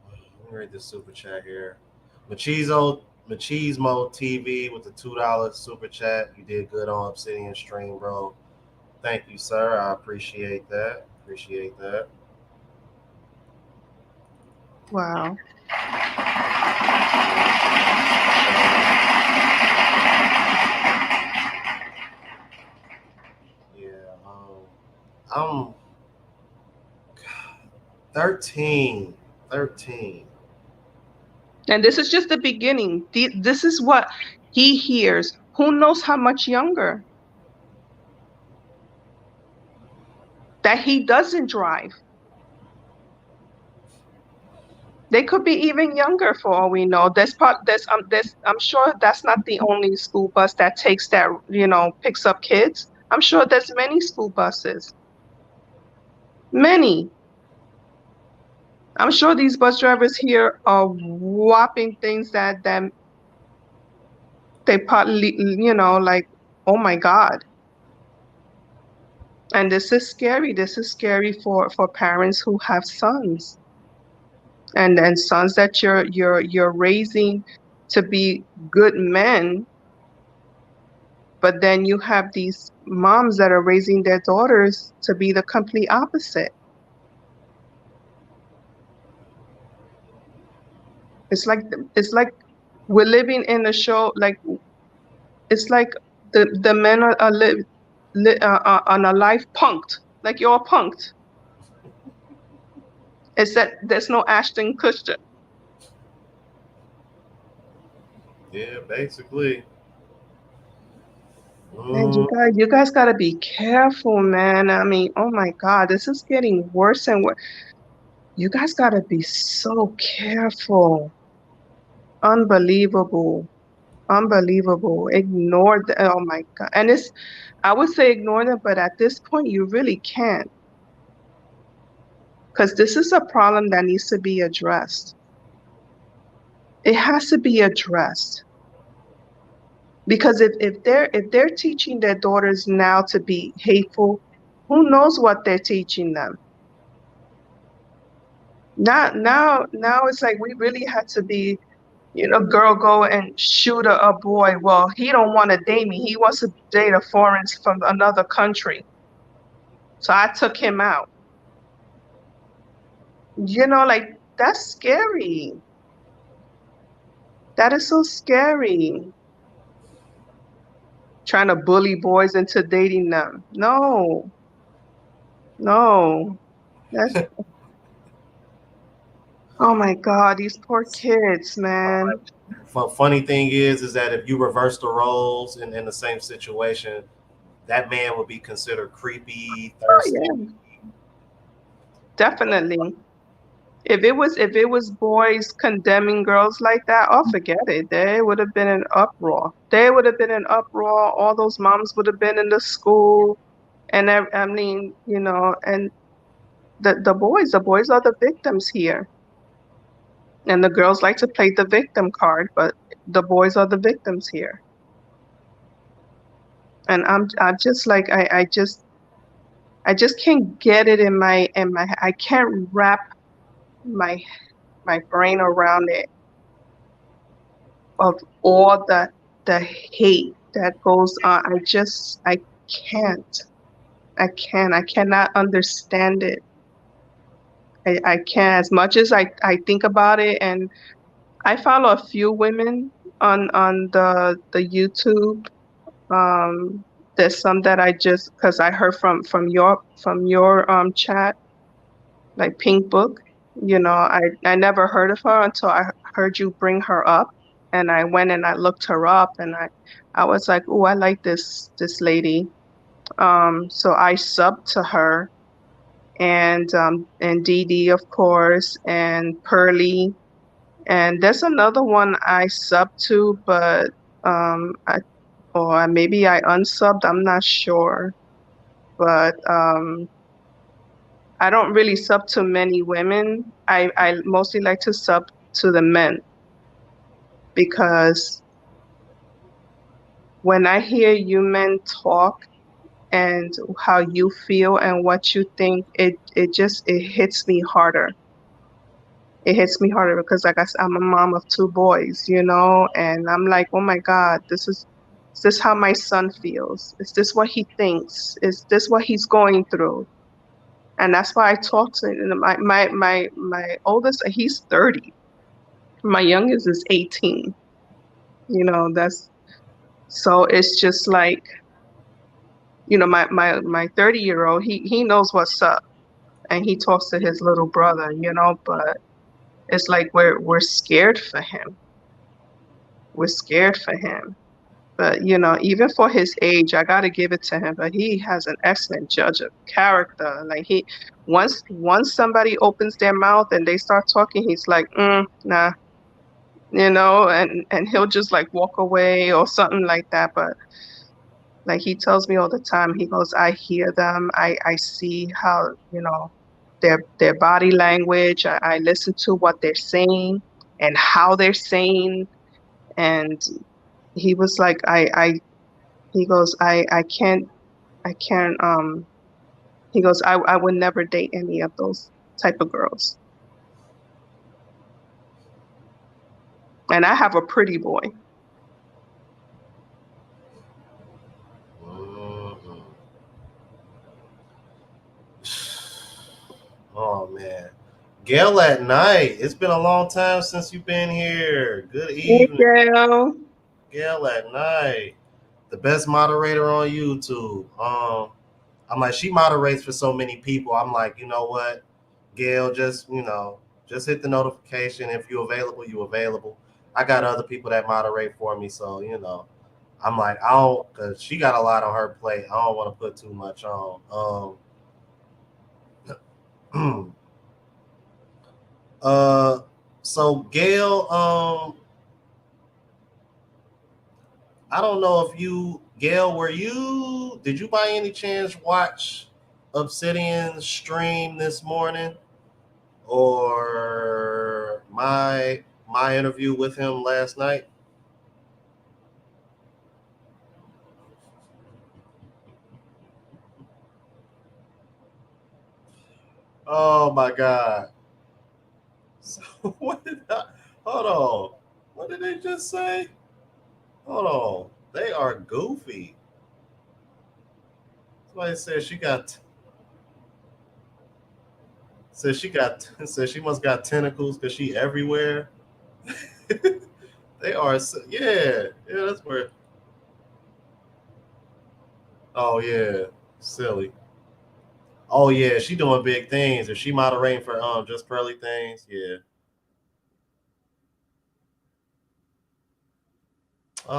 [SPEAKER 1] Let me read this super chat here. Machismo TV with the $2 super chat. You did good on Obsidian Stream, bro. Thank you, sir. I appreciate that. Appreciate that.
[SPEAKER 7] Wow.
[SPEAKER 1] Yeah. I'm 13.
[SPEAKER 7] And this is just the beginning. This is what he hears. Who knows how much younger? That he doesn't drive. They could be even younger for all we know. I'm sure that's not the only school bus that takes that, picks up kids. I'm sure there's many school buses. Many. I'm sure these bus drivers here are whopping things that they partly, like, oh my God. And this is scary. This is scary for parents who have sons. And sons that you're raising to be good men, but then you have these moms that are raising their daughters to be the complete opposite. It's like we're living in a show. Like, it's like the men are on a life punked. Like, you're punked. It's that there's no Ashton Kutcher.
[SPEAKER 1] Yeah, basically.
[SPEAKER 7] And you guys gotta be careful, man. I mean, oh my God, this is getting worse and worse. You guys gotta be so careful. Unbelievable. Ignore the, oh my God. And I would say ignore them, but at this point, you really can't. Because this is a problem that needs to be addressed. It has to be addressed. Because if they're teaching their daughters now to be hateful, who knows what they're teaching them? Now it's like we really had to be, girl go and shoot a boy. Well, he don't want to date me. He wants to date a foreign from another country. So I took him out. Like that's scary. That is so scary. Trying to bully boys into dating them. No. That's oh my God, these poor kids, man.
[SPEAKER 1] Funny thing is that if you reverse the roles in the same situation, that man would be considered creepy, thirsty.
[SPEAKER 7] Yeah, definitely. If it was boys condemning girls like that, oh forget it. They would have been an uproar. They would have been an uproar. All those moms would have been in the school, and I mean, and the boys are the victims here, and the girls like to play the victim card, but the boys are the victims here. And I'm just like I just can't get it in my I can't wrap my brain around it of all the hate that goes on. I can't. I cannot understand it. I can't. As much as I think about it, and I follow a few women on the YouTube. There's some that I just because I heard from your chat, like Pink Book. I never heard of her until I heard you bring her up, and I went and I looked her up, and I was like, oh, I like this lady. So I subbed to her, and Dee Dee, of course, and Pearly, and there's another one I subbed to, but or maybe I unsubbed. I'm not sure, but I don't really sub to many women. I mostly like to sub to the men because when I hear you men talk and how you feel and what you think, it hits me harder. It hits me harder because like I said, I'm a mom of two boys, and I'm like, oh my God, is this how my son feels? Is this what he thinks? Is this what he's going through? And that's why I talk to him. My oldest, he's 30. My youngest is 18. That's so it's just like, my 30-year-old, he knows what's up and he talks to his little brother, but it's like we're scared for him. We're scared for him. But even for his age, I gotta give it to him. But he has an excellent judge of character. Like once somebody opens their mouth and they start talking, he's like, nah, and he'll just like walk away or something like that. But like he tells me all the time, he goes, I hear them, I see how their body language. I listen to what they're saying and how they're saying, and he was like, he goes, I can't he goes, I would never date any of those type of girls. And I have a pretty boy.
[SPEAKER 1] Mhm. Oh man, Gail at night. It's been a long time since you've been here. Good
[SPEAKER 7] Hey,
[SPEAKER 1] evening,
[SPEAKER 7] girl.
[SPEAKER 1] Gail at night. The best moderator on YouTube. I'm like, she moderates for so many people. I'm like, you know what, Gail, just hit the notification. If you're available, you available. I got other people that moderate for me, so I'm like, I don't, cause she got a lot on her plate. I don't want to put too much on. Uh, so Gail, I don't know if Gail, did you by any chance watch Obsidian's stream this morning? Or my interview with him last night? Oh my God. So what did I, hold on. What did they just say? Hold on. They are goofy. Somebody said she must got tentacles because she everywhere. They are yeah, that's where. Oh yeah, silly. Oh yeah, she doing big things. Is she moderating for just pearly things? Yeah.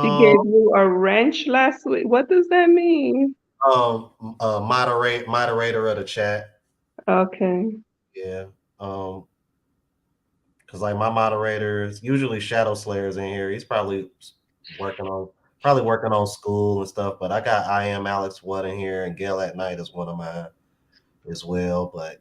[SPEAKER 7] She gave
[SPEAKER 1] Um
[SPEAKER 7] you a wrench last week. What does that mean?
[SPEAKER 1] moderator of the chat.
[SPEAKER 7] Okay.
[SPEAKER 1] Yeah. Um because like my moderators, usually Shadow Slayer's in here. He's working on working on school and stuff. But I got I am Alex Wood in here, and Gail at Night is one of mine as well. But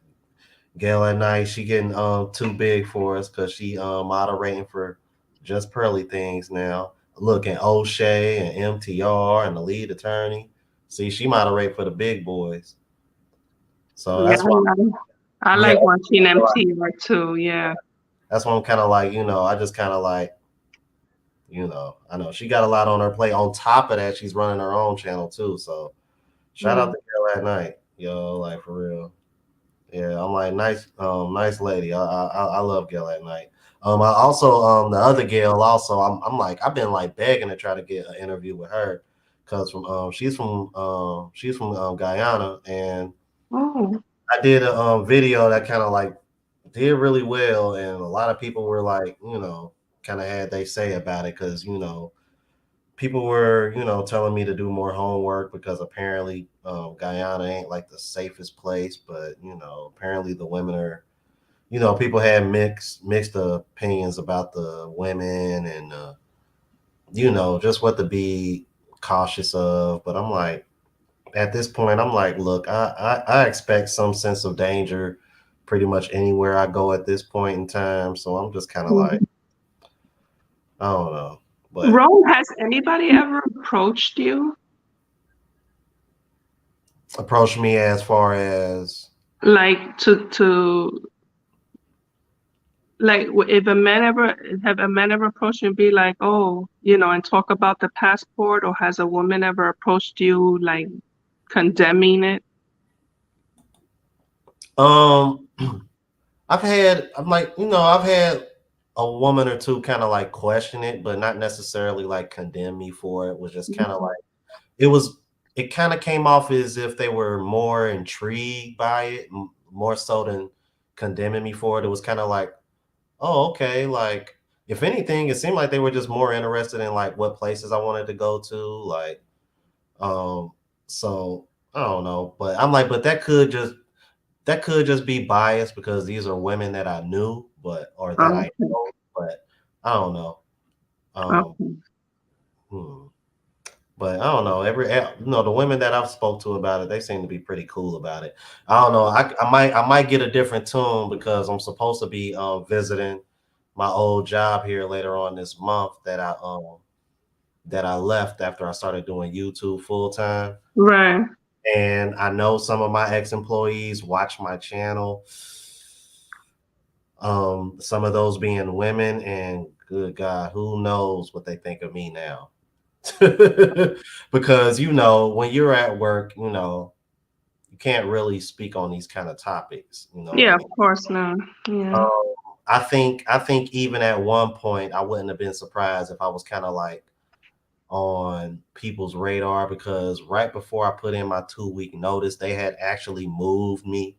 [SPEAKER 1] Gail at Night, she getting too big for us because she moderating for just pearly things now. Look at O'Shea and MTR and the lead attorney. See, she moderate for the big boys. So
[SPEAKER 7] Yeah,
[SPEAKER 1] that's why
[SPEAKER 7] I
[SPEAKER 1] yeah,
[SPEAKER 7] like watching MTR too. Yeah.
[SPEAKER 1] that's why I'm kind of like, I just kind of like, I know she got a lot on her plate. On top of that, she's running her own channel too. So shout out to Gail at Night, like for real. Yeah, I'm like nice lady. I love Gail at Night. I also the other Gail also. I'm like I've been like begging to try to get an interview with her because she's from Guyana, and
[SPEAKER 7] Oh.
[SPEAKER 1] I did a video that kind of like did really well, and a lot of people were like kind of had they say about it because people were, telling me to do more homework because apparently Guyana ain't like the safest place, but apparently the women are, people had mixed opinions about the women and just what to be cautious of. But I'm like, at this point, I'm like, look, I expect some sense of danger pretty much anywhere I go at this point in time. So I'm just kind of like, I don't know, but.
[SPEAKER 7] Ron, has anybody ever approached you?
[SPEAKER 1] Approach me as far as
[SPEAKER 7] Like like if a man ever have a man ever approached you and be like, oh, and talk about the passport, or has a woman ever approached you like condemning it?
[SPEAKER 1] um I've had a woman or two kind of like question it, but not necessarily like condemn me for it. It was just kind of like it was it kind of came off as if they were more intrigued by it, more so than condemning me for it. It was kind of like, oh, okay, like if anything, it seemed like they were just more interested in like what places I wanted to go to, like um so I don't know, but I'm like, but that could just be biased because these are women that I knew, or that I
[SPEAKER 7] Okay.
[SPEAKER 1] know, but I don't know. Um,
[SPEAKER 7] Okay.
[SPEAKER 1] hmm. But I don't know. The women that I've spoke to about it, they seem to be pretty cool about it. I don't know. I might get a different tune because I'm supposed to be visiting my old job here later on this month that I left after I started doing YouTube full time.
[SPEAKER 7] Right.
[SPEAKER 1] And I know some of my ex-employees watch my channel. Some of those being women, and good God, who knows what they think of me now? Because when you're at work, you can't really speak on these kind of topics. You know what I
[SPEAKER 7] Yeah, of
[SPEAKER 1] mean?
[SPEAKER 7] course not. Yeah.
[SPEAKER 1] I think even at one point I wouldn't have been surprised if I was kind of like on people's radar because right before I put in my 2-week notice, they had actually moved me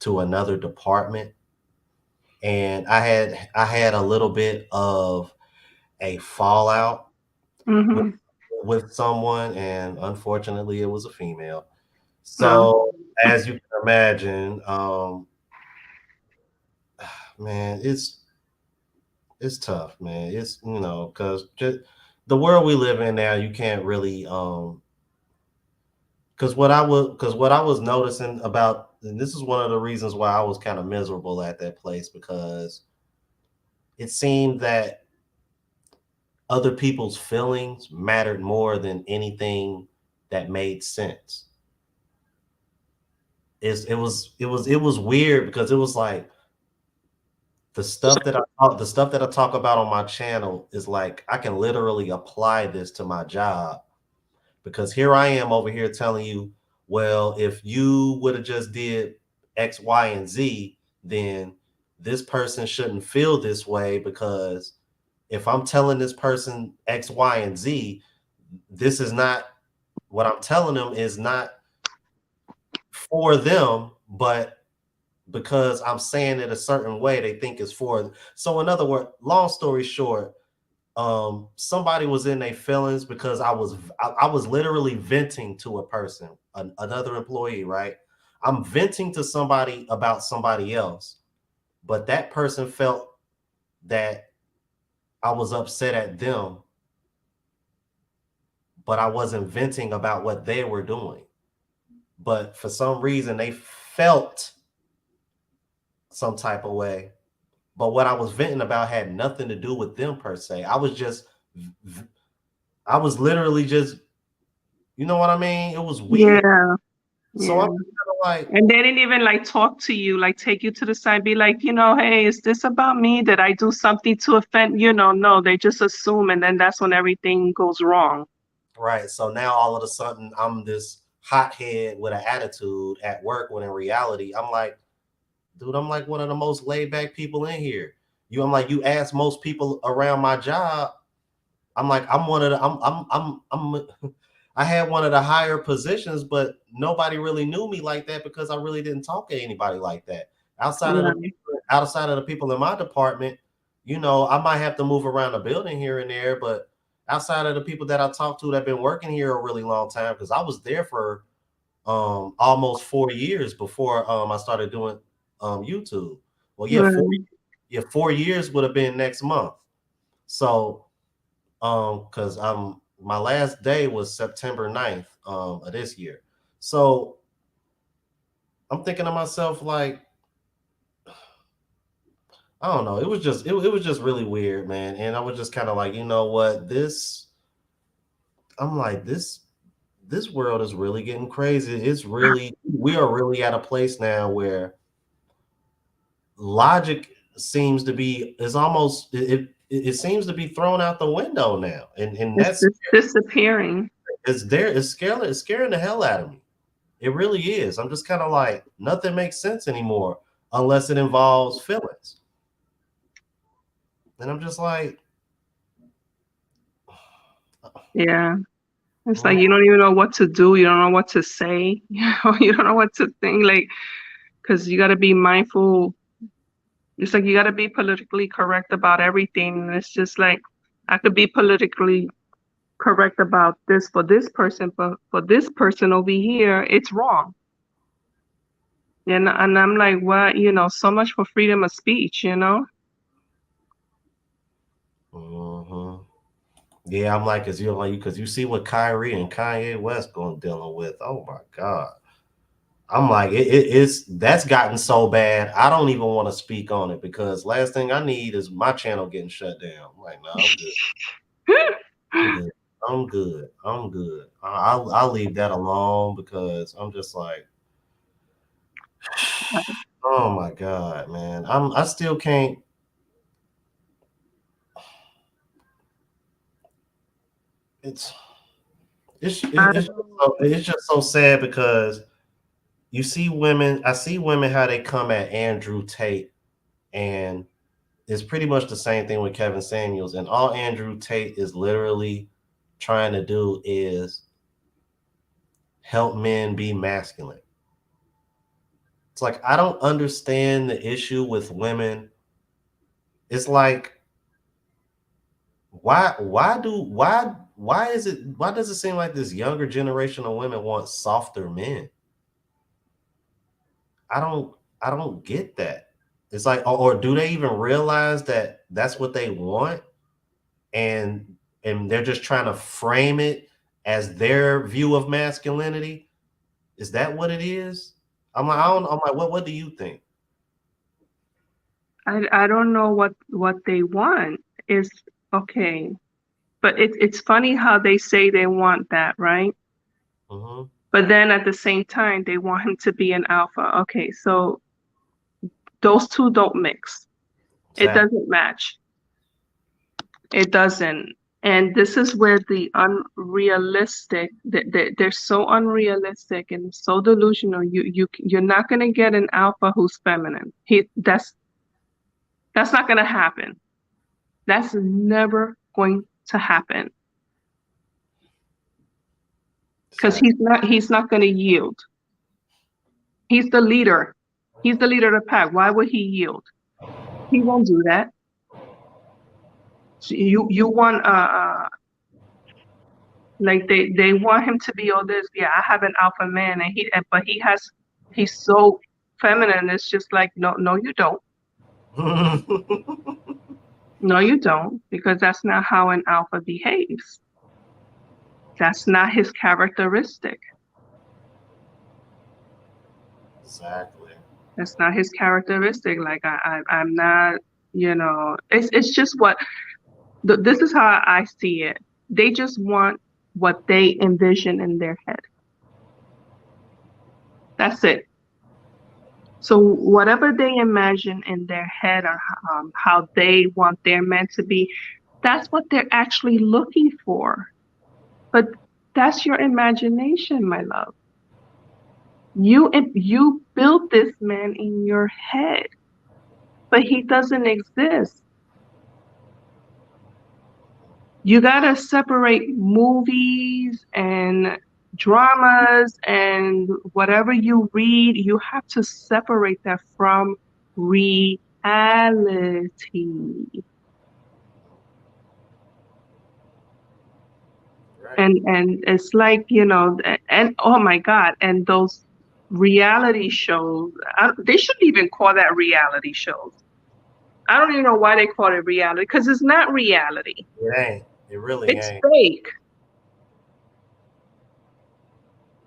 [SPEAKER 1] to another department, and I had a little bit of a fallout with,
[SPEAKER 7] Mm-hmm.
[SPEAKER 1] with someone, and unfortunately, it was a female.
[SPEAKER 7] No.
[SPEAKER 1] So, as you can imagine, man, it's tough, man. It's because just the world we live in now, you can't really because what I was noticing about, and this is one of the reasons why I was kind of miserable at that place because it seemed that other people's feelings mattered more than anything that made sense. It was weird because it was like the stuff that I talk about on my channel is like I can literally apply this to my job, because here I am over here telling you, well, if you would have just did X, Y, and Z, then this person shouldn't feel this way, because if I'm telling this person X, Y, and Z, this is not what I'm telling them is not for them, but because I'm saying it a certain way, they think it's for. So in other words, long story short, somebody was in their feelings because I was literally venting to a person, another employee, right? I'm venting to somebody about somebody else, but that person felt that I was upset at them, but I wasn't venting about what they were doing. But for some reason, they felt some type of way. But what I was venting about had nothing to do with them per se. I was literally just, you know what I mean? It was weird.
[SPEAKER 7] Yeah.
[SPEAKER 1] So
[SPEAKER 7] Yeah.
[SPEAKER 1] I'm kind of like,
[SPEAKER 7] And they didn't even like talk to you, like take you to the side, be like, hey, is this about me? Did I do something to offend? No, they just assume, and then that's when everything goes wrong.
[SPEAKER 1] right. So now all of a sudden I'm this hothead with an attitude at work, when in reality, I'm like, dude, I'm like one of the most laid back people in here. I'm like, you ask most people around my job, I'm like, I'm one of the, I'm I had one of the higher positions, but nobody really knew me like that because I really didn't talk to anybody like that. Outside of the people in my department, I might have to move around the building here and there, but outside of the people that I talked to that have been working here a really long time, because I was there for almost 4 years before I started doing YouTube. Well, yeah,
[SPEAKER 7] Right.
[SPEAKER 1] 4 years would have been next month. So because my last day was September 9th of this year. So I'm thinking to myself, like, I don't know, it was just really weird, man. And I was just kind of like, you know what, I'm like, this world is really getting crazy. We are really at a place now where logic seems to be is almost it seems to be thrown out the window now, and
[SPEAKER 7] It's
[SPEAKER 1] that's
[SPEAKER 7] just disappearing.
[SPEAKER 1] it's scaring the hell out of me. It really is. I'm just kind of like, nothing makes sense anymore unless it involves feelings, and I'm just like,
[SPEAKER 7] Yeah. It's like you don't even know what to do. You don't know what to say. You don't know what to think. Like, because you got to be mindful. It's like you got to be politically correct about everything. And it's just like, I could be politically correct about this for this person, but for this person over here, it's wrong. And I'm like, what? So much for freedom of speech,
[SPEAKER 1] yeah, I'm like, because you see what Kyrie and Kanye West dealing with. Oh my God. I'm like, it's that's gotten so bad. I don't even want to speak on it, because last thing I need is my channel getting shut down. I'm like, no, I'm good. I'm good. I'm good. I'm good. I'll leave that alone, because I'm just like, oh my God, man. I still can't. It's it's just so sad, because you see women. I see women how they come at Andrew Tate, and it's pretty much the same thing with Kevin Samuels. And all Andrew Tate is literally trying to do is help men be masculine. It's like, I don't understand the issue with women. It's like, why does it seem like this younger generation of women want softer men? I don't get that. It's like, or do they even realize that that's what they want, and they're just trying to frame it as their view of masculinity? Is that what it is? I'm like, what do you think?
[SPEAKER 7] I don't know what they want. Is okay, but it's funny how they say they want that, right?
[SPEAKER 1] Mm-hmm.
[SPEAKER 7] But then at the same time, they want him to be an alpha. Okay, so those two don't mix. It
[SPEAKER 1] Exactly.
[SPEAKER 7] doesn't match. It doesn't. And this is where the unrealistic, they're so unrealistic and so delusional. You're not gonna get an alpha who's feminine. That's not gonna happen. That's never going to happen. Because he's not gonna yield. He's the leader. He's the leader of the pack. Why would he yield? He won't do that. So you want like they want him to be all this. Yeah, I have an alpha man, but he's so feminine. It's just like no you don't. No you don't, because that's not how an alpha behaves. That's not his characteristic.
[SPEAKER 1] Exactly.
[SPEAKER 7] That's not his characteristic. Like I'm not. It's just what. This is how I see it. They just want what they envision in their head. That's it. So whatever they imagine in their head, or how they want their men to be, that's what they're actually looking for. But that's your imagination, my love. You built this man in your head, but he doesn't exist. You gotta separate movies and dramas and whatever you read. You have to separate that from reality.
[SPEAKER 1] Right.
[SPEAKER 7] And it's like, and oh my God, and those reality shows, they shouldn't even call that reality shows. I don't even know why they call it reality, because it's not reality.
[SPEAKER 1] It ain't. It really
[SPEAKER 7] It's
[SPEAKER 1] ain't.
[SPEAKER 7] fake.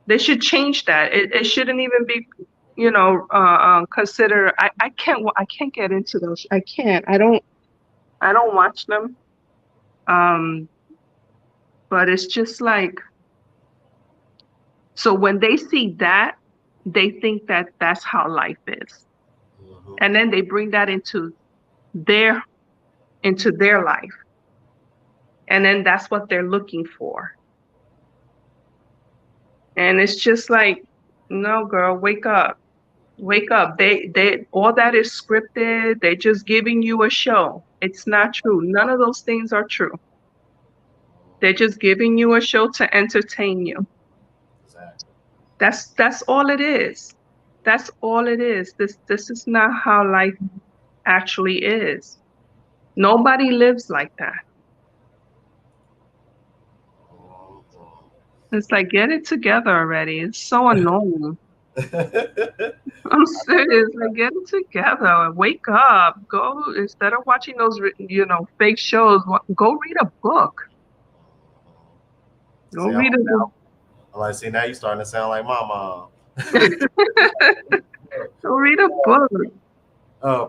[SPEAKER 7] They should change that. It shouldn't even be, consider. I can't get into those. I can't. I don't watch them. Um, but it's just like, so when they see that, they think that that's how life is,
[SPEAKER 1] Mm-hmm.
[SPEAKER 7] and then they bring that their into their life, and then that's what they're looking for. And it's just like, no, girl, wake up. Wake up. They all that is scripted. They're just giving you a show. It's not true. None of those things are true. They're just giving you a show to entertain you.
[SPEAKER 1] Exactly.
[SPEAKER 7] That's all it is. That's all it is. This is not how life actually is. Nobody lives like that. It's like, get it together already. It's so annoying. I'm serious. Like, get it together. Wake up. Go, instead of watching those, fake shows, go read a book. Go
[SPEAKER 1] See,
[SPEAKER 7] read a book.
[SPEAKER 1] I'm like, see, now you're starting to sound like my mom.
[SPEAKER 7] Go read a book.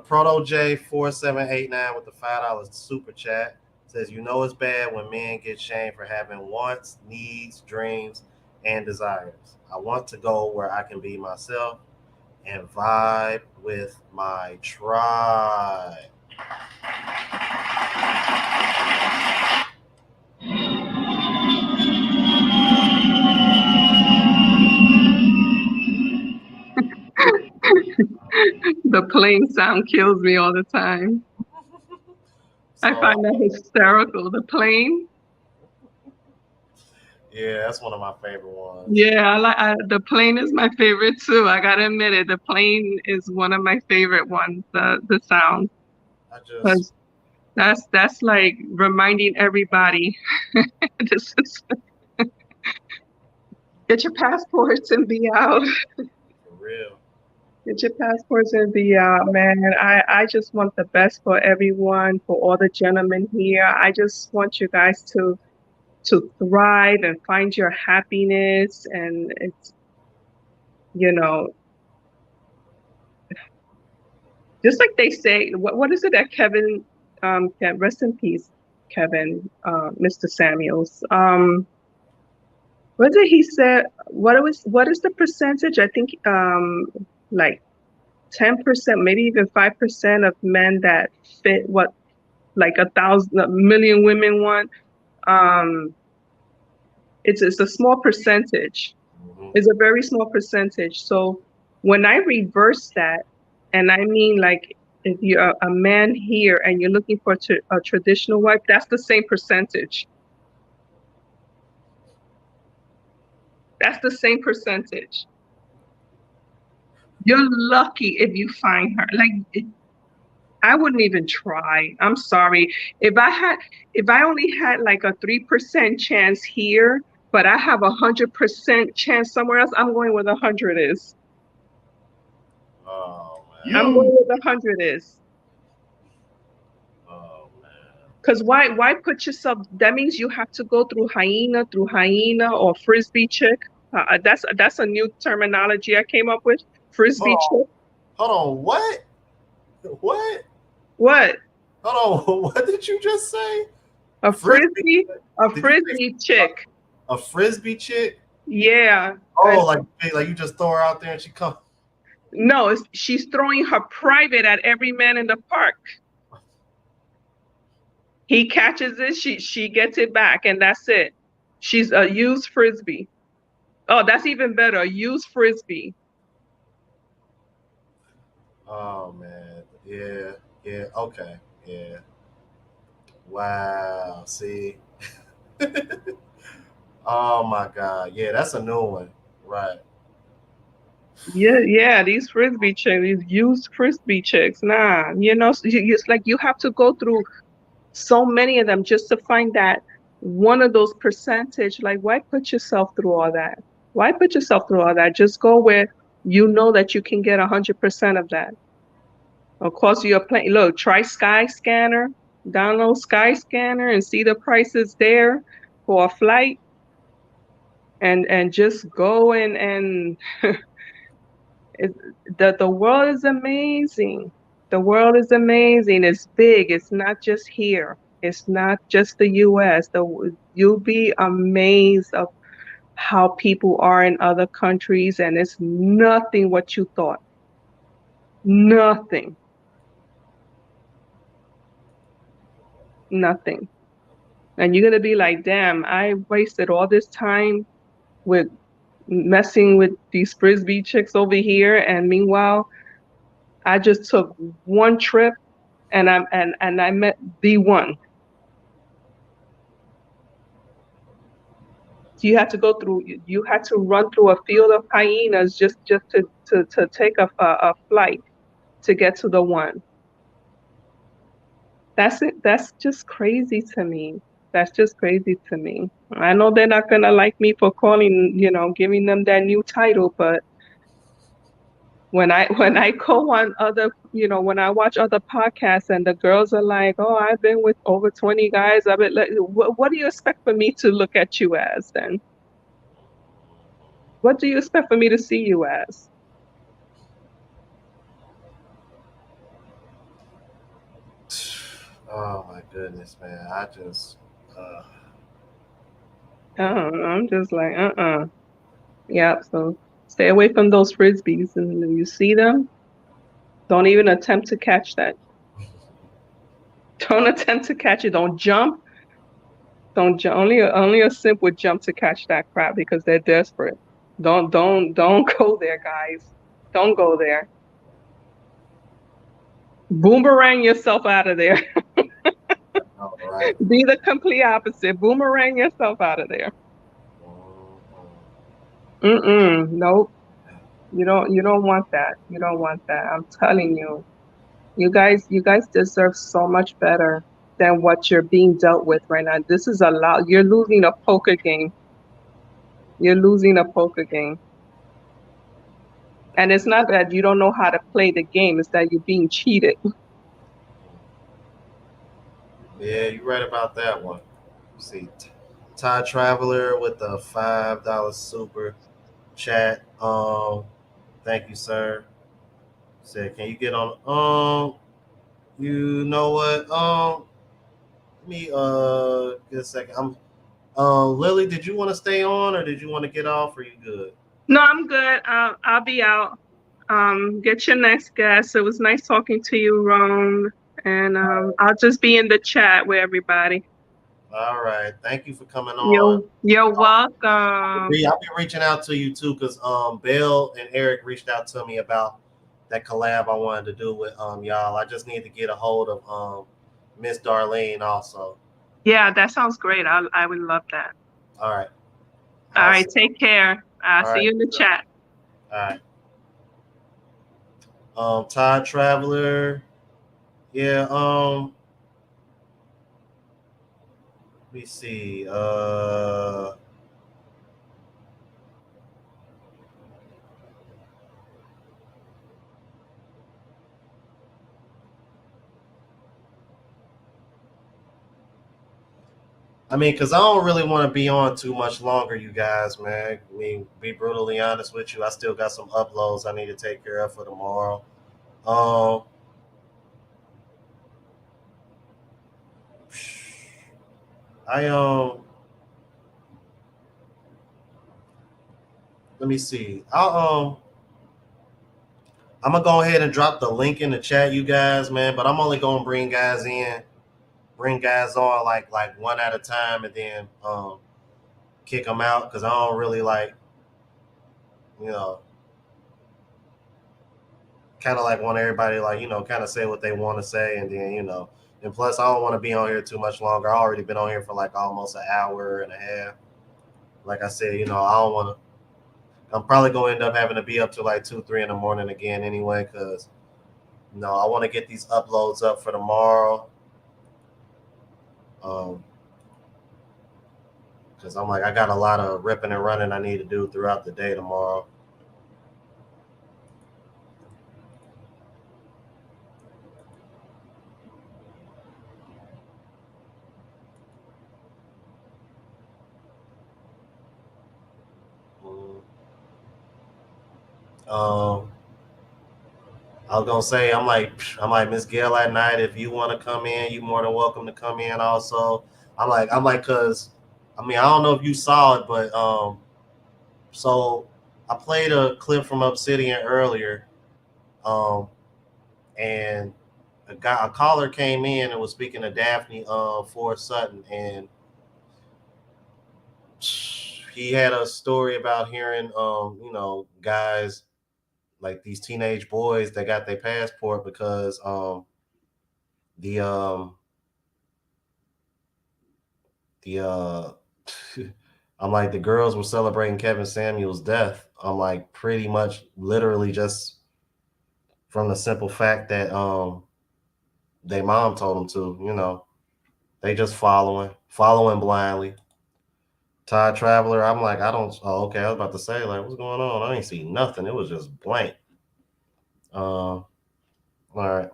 [SPEAKER 1] Proto J 4789 with the $5 super chat says, it's bad when men get shamed for having wants, needs, dreams, and desires. I want to go where I can be myself and vibe with my tribe.
[SPEAKER 7] The plane sound kills me all the time.
[SPEAKER 1] So,
[SPEAKER 7] I find that hysterical. The plane.
[SPEAKER 1] yeah, that's one of my favorite ones.
[SPEAKER 7] Yeah, the plane is my favorite too. I gotta admit it. The plane is one of my favorite ones. The sound. Because that's like reminding everybody. This is get your passports and be out.
[SPEAKER 1] For real.
[SPEAKER 7] Get your passports and be out, man. I just want the best for everyone, for all the gentlemen here. I just want you guys to thrive and find your happiness. And it's, Just like they say, what is it that Kevin, rest in peace, Kevin, Mr. Samuels. What did he say? What is the percentage? I think like 10%, maybe even 5% of men that fit what like a million women want. It's a small percentage.
[SPEAKER 1] Mhm.
[SPEAKER 7] It's a very small percentage. So when I reverse that, and I mean like if you're a man here and you're looking for a traditional wife, that's the same percentage. That's the same percentage. You're lucky if you find her. I wouldn't even try. I'm sorry. If I only had like a 3% chance here, but I have 100% chance somewhere else, I'm going where the 100 is.
[SPEAKER 1] Oh
[SPEAKER 6] You.
[SPEAKER 1] man.
[SPEAKER 7] I'm going where the 100 is.
[SPEAKER 1] Oh man.
[SPEAKER 7] Because why put yourself? That means you have to go through hyena or frisbee chick. That's a new terminology I came up with. Frisbee chick.
[SPEAKER 1] Hold on. What? What?
[SPEAKER 7] What?
[SPEAKER 1] Hold on. What did you just say?
[SPEAKER 7] A
[SPEAKER 1] Frisbee?
[SPEAKER 7] a
[SPEAKER 1] Did you say
[SPEAKER 7] frisbee chick.
[SPEAKER 1] a frisbee chick?
[SPEAKER 7] Yeah.
[SPEAKER 1] Oh, like you just throw her out there and she comes.
[SPEAKER 7] No, she's throwing her private at every man in the park. He catches it, she gets it back, and that's it. She's a used frisbee. Oh, that's even better. A used frisbee.
[SPEAKER 1] Oh man. Yeah. Yeah. Okay. Yeah. Wow. See. Oh my God. Yeah, that's a new one. Right.
[SPEAKER 7] Yeah, these frisbee chicks, these used frisbee chicks. Nah, it's like you have to go through so many of them just to find that one of those percentage. Like, why put yourself through all that? Why put yourself through all that? Just go where you know that you can get 100% of that. Of course, you're playing. Look, try Skyscanner. Download Skyscanner and see the prices there for a flight, and just go and it, the world is amazing. The world is amazing. It's big. It's not just here. It's not just the U.S. You'll be amazed of how people are in other countries, and it's nothing what you thought. Nothing. Nothing. And you're gonna be like, damn, I wasted all this time with messing with these frisbee chicks over here, and meanwhile, I just took one trip and I met the one. You had to go through. You had to run through a field of hyenas just to take a flight to get to the one. That's it. That's just crazy to me. That's just crazy to me. I know they're not gonna like me for giving them that new title, but when I go on when I watch other podcasts and the girls are like, "Oh, I've been with over 20 guys," I've been like, what do you expect for me to look at you as then? What do you expect for me to see you as?
[SPEAKER 1] Oh my goodness, man. I just
[SPEAKER 7] I'm just like, yeah. So stay away from those frisbees, and when you see them, don't even attempt to catch that. Don't attempt to catch it. Don't jump. Don't jump. Only a simp would jump to catch that crap because they're desperate. Don't go there, guys. Don't go there. Boomerang yourself out of there.
[SPEAKER 1] all right.
[SPEAKER 7] Be the complete opposite. Boomerang yourself out of there. Nope. You don't want that. You don't want that. I'm telling you. You guys deserve so much better than what you're being dealt with right now. This is a lot. You're losing a poker game. You're losing a poker game. And it's not that you don't know how to play the game, it's that you're being cheated.
[SPEAKER 1] Yeah, you're right about that one. See, Todd Traveler with the $5 super chat. Thank you, sir. Said, can you get on? You know what? Let me get a second. Lily, did you want to stay on or did you want to get off? Or you good?
[SPEAKER 7] No, I'm good. I'll be out. Get your next guest. It was nice talking to you, Rome. And I'll just be in the chat with everybody.
[SPEAKER 1] All right. Thank you for coming on.
[SPEAKER 7] You're welcome.
[SPEAKER 1] I'll be reaching out to you too, because Bill and Eric reached out to me about that collab I wanted to do with y'all. I just need to get a hold of Miss Darlene also.
[SPEAKER 7] Yeah, that sounds great. I would love that.
[SPEAKER 1] All right.
[SPEAKER 7] All right, take care. I'll see you in the chat.
[SPEAKER 1] All right. Todd Traveler. Yeah, let me see. I mean, because I don't really want to be on too much longer, you guys, man. I mean, be brutally honest with you. I still got some uploads I need to take care of for tomorrow. Let me see. I'm gonna go ahead and drop the link in the chat, you guys, man. But I'm only gonna bring guys on like one at a time, and then kick them out because I don't really like, you know, kind of like want everybody like, you know, kind of say what they want to say, and then, you know, and plus I don't want to be on here too much longer. I already been on here for like almost an hour and a half. Like I said, you know, I don't want to. I'm probably gonna end up having to be up to like 2, 3 in the morning again anyway, because you know I want to get these uploads up for tomorrow. Because I'm like, I got a lot of ripping and running I need to do throughout the day tomorrow. I was gonna say, I'm like Miss Gail at night. If you want to come in, you're more than welcome to come in. Also, I'm like, cause I mean, I don't know if you saw it, but so I played a clip from Obsidian earlier, and a caller came in and was speaking to Daphne Ford Sutton, and he had a story about hearing you know, guys like these teenage boys that got their passport because the I'm like, the girls were celebrating Kevin Samuel's death. I'm like, pretty much literally just from the simple fact that their mom told them to, you know, they just following blindly. Todd Traveler, I'm like, I don't. Oh, okay. I was about to say, like, what's going on? I ain't see nothing. It was just blank. All right.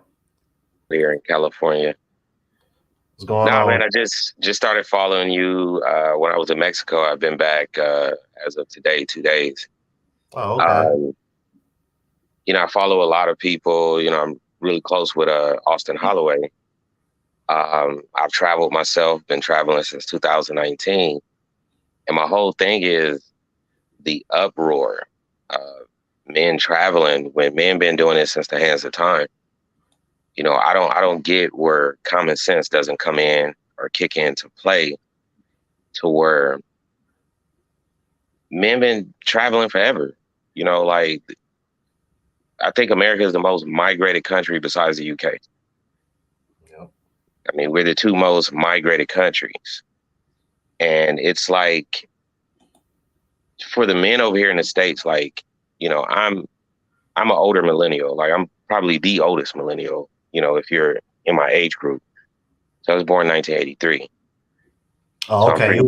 [SPEAKER 8] Here in California.
[SPEAKER 1] What's going on?
[SPEAKER 8] Man, I just started following you when I was in Mexico. I've been back as of today, 2 days.
[SPEAKER 1] Oh, okay.
[SPEAKER 8] You know, I follow a lot of people. You know, I'm really close with Austin Holloway. I've traveled myself, been traveling since 2019. And my whole thing is the uproar. Men traveling, when men been doing it since the hands of time. You know, I don't get where common sense doesn't come in or kick into play to where men been traveling forever. You know, like, I think America is the most migrated country besides the UK.
[SPEAKER 1] Yep.
[SPEAKER 8] I mean, we're the 2 most migrated countries. And it's like, for the men over here in the States, like, you know, I'm an older millennial. Like, I'm probably the oldest millennial, you know, if you're in my age group. So I was born in 1983.
[SPEAKER 1] Oh,
[SPEAKER 8] so
[SPEAKER 1] okay.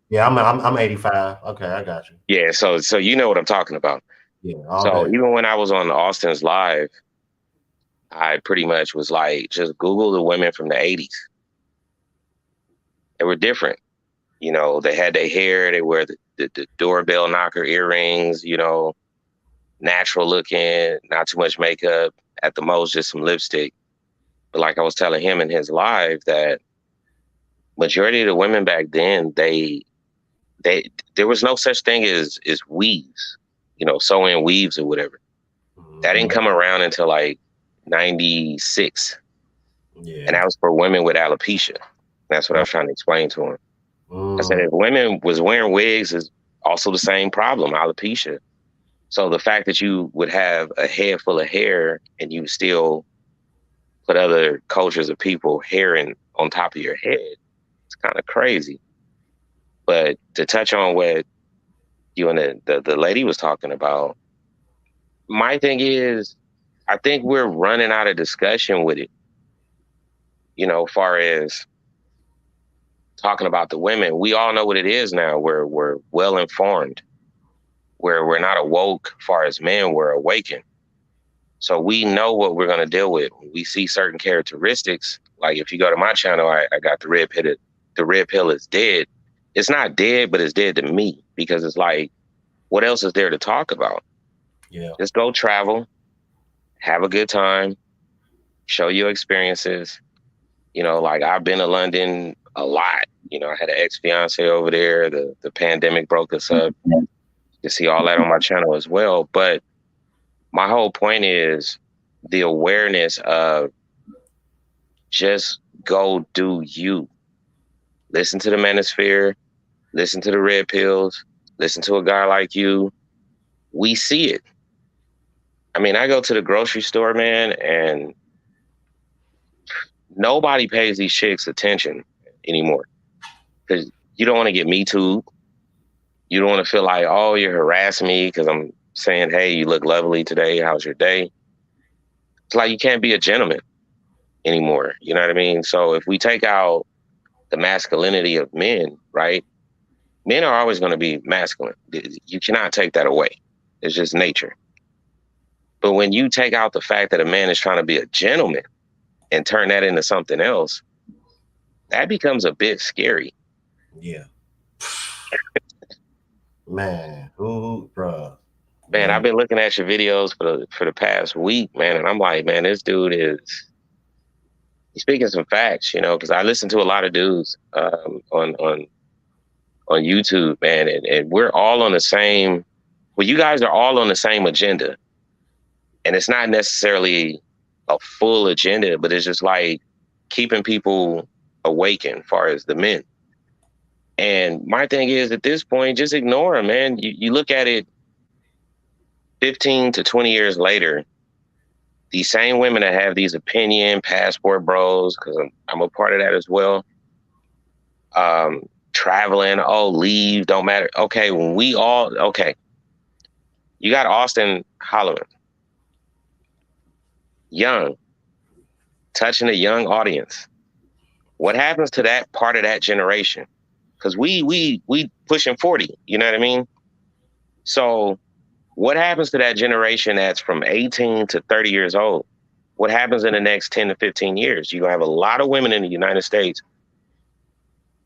[SPEAKER 1] Yeah, I'm 85. Okay, I got you.
[SPEAKER 8] Yeah, so you know what I'm talking about.
[SPEAKER 1] Yeah.
[SPEAKER 8] So even when I was on Austin's Live, I pretty much was like, just Google the women from the 80s. They were different. You know, they had their hair, they wear the doorbell knocker earrings, you know, natural looking, not too much makeup. at the most, just some lipstick. But like I was telling him in his live, that majority of the women back then, they there was no such thing as weaves, sew-in weaves or whatever. That didn't come around until like 96.
[SPEAKER 1] Yeah.
[SPEAKER 8] And that was for women with alopecia. That's what I was trying to explain to him. I said, if women was wearing wigs, is also the same problem, alopecia. So the fact that you would have a head full of hair and you still put other cultures of people hair on top of your head, it's kind of crazy. But to touch on what you and the lady was talking about, my thing is, I think we're running out of discussion with it. Far as talking about the women, we all know what it is now. We're well informed. We're not awoke. Far as men, we're awakened. So we know what we're going to deal with. When we see certain characteristics, like if you go to my channel, I got the red pill. The red pill is dead. It's not dead, but it's dead to me, because it's like, what else is there to talk about?
[SPEAKER 1] Yeah.
[SPEAKER 8] Just go travel, have a good time, show your experiences. Like I've been to London a lot. I had an ex-fiance over there. The pandemic broke us up. You can see all that on my channel as well. But my whole point is the awareness of just go do you. Listen to the manosphere, listen to the red pills, listen to a guy like you. We see it. I mean, I go to the grocery store, man, and nobody pays these chicks attention anymore, because you don't want to get Me Too. You don't want to feel like, oh, you're harassing me because I'm saying, hey, you look lovely today. How's your day? It's like you can't be a gentleman anymore. You know what I mean? So if we take out the masculinity of men, right? Men are always going to be masculine. You cannot take that away. It's just nature. But when you take out the fact that a man is trying to be a gentleman and turn that into something else, that becomes a bit scary.
[SPEAKER 1] Yeah. Man, bro.
[SPEAKER 8] Man, I've been looking at your videos for the past week, man, and I'm like, man, this dude he's speaking some facts, because I listen to a lot of dudes on YouTube, man, and we're all on the same. Well, you guys are all on the same agenda, and it's not necessarily a full agenda, but it's just like keeping people awakened, as far as the men. And my thing is, at this point, just ignore them, man. You look at it 15 to 20 years later, these same women that have these opinion passport bros, because I'm a part of that as well. Traveling, leave, don't matter. Okay, you got Austin Holloway, young, touching a young audience. What happens to that part of that generation? Because we pushing 40, you know what I mean? So what happens to that generation that's from 18 to 30 years old? What happens in the next 10 to 15 years? You're going to have a lot of women in the United States.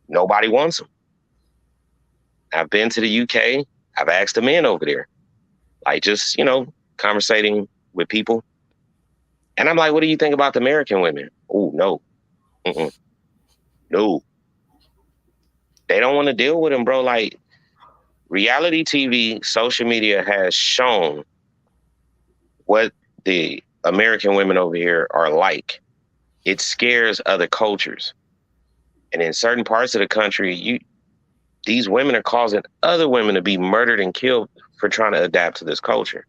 [SPEAKER 8] Nobody wants them. I've been to the UK. I've asked the men over there, like just, conversating with people. And I'm like, what do you think about the American women? Oh, no. Mm-mm. No. They don't want to deal with them, bro. Like, reality TV, social media has shown what the American women over here are like. It scares other cultures. And in certain parts of the country, these women are causing other women to be murdered and killed for trying to adapt to this culture.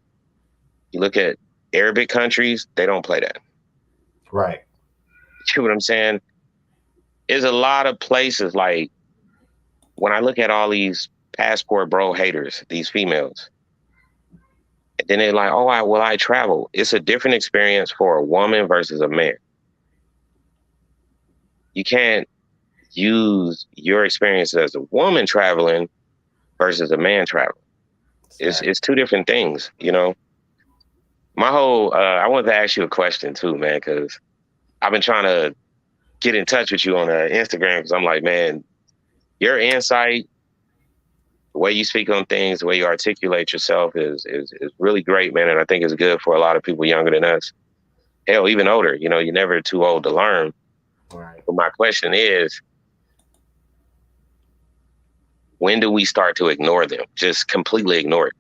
[SPEAKER 8] You look at Arabic countries, they don't play that.
[SPEAKER 1] Right.
[SPEAKER 8] You know what I'm saying? There's a lot of places, like, when I look at all these passport bro haters, these females, and then they're like, I travel. It's a different experience for a woman versus a man. You can't use your experience as a woman traveling versus a man traveling. It's two different things, My whole, I wanted to ask you a question too, man, because I've been trying to get in touch with you on Instagram, because I'm like, man, your insight, the way you speak on things, the way you articulate yourself is really great, man. And I think it's good for a lot of people younger than us. hell, even older. You know, you're never too old to learn.
[SPEAKER 1] Right.
[SPEAKER 8] But my question is, when do we start to ignore them? Just completely ignore it.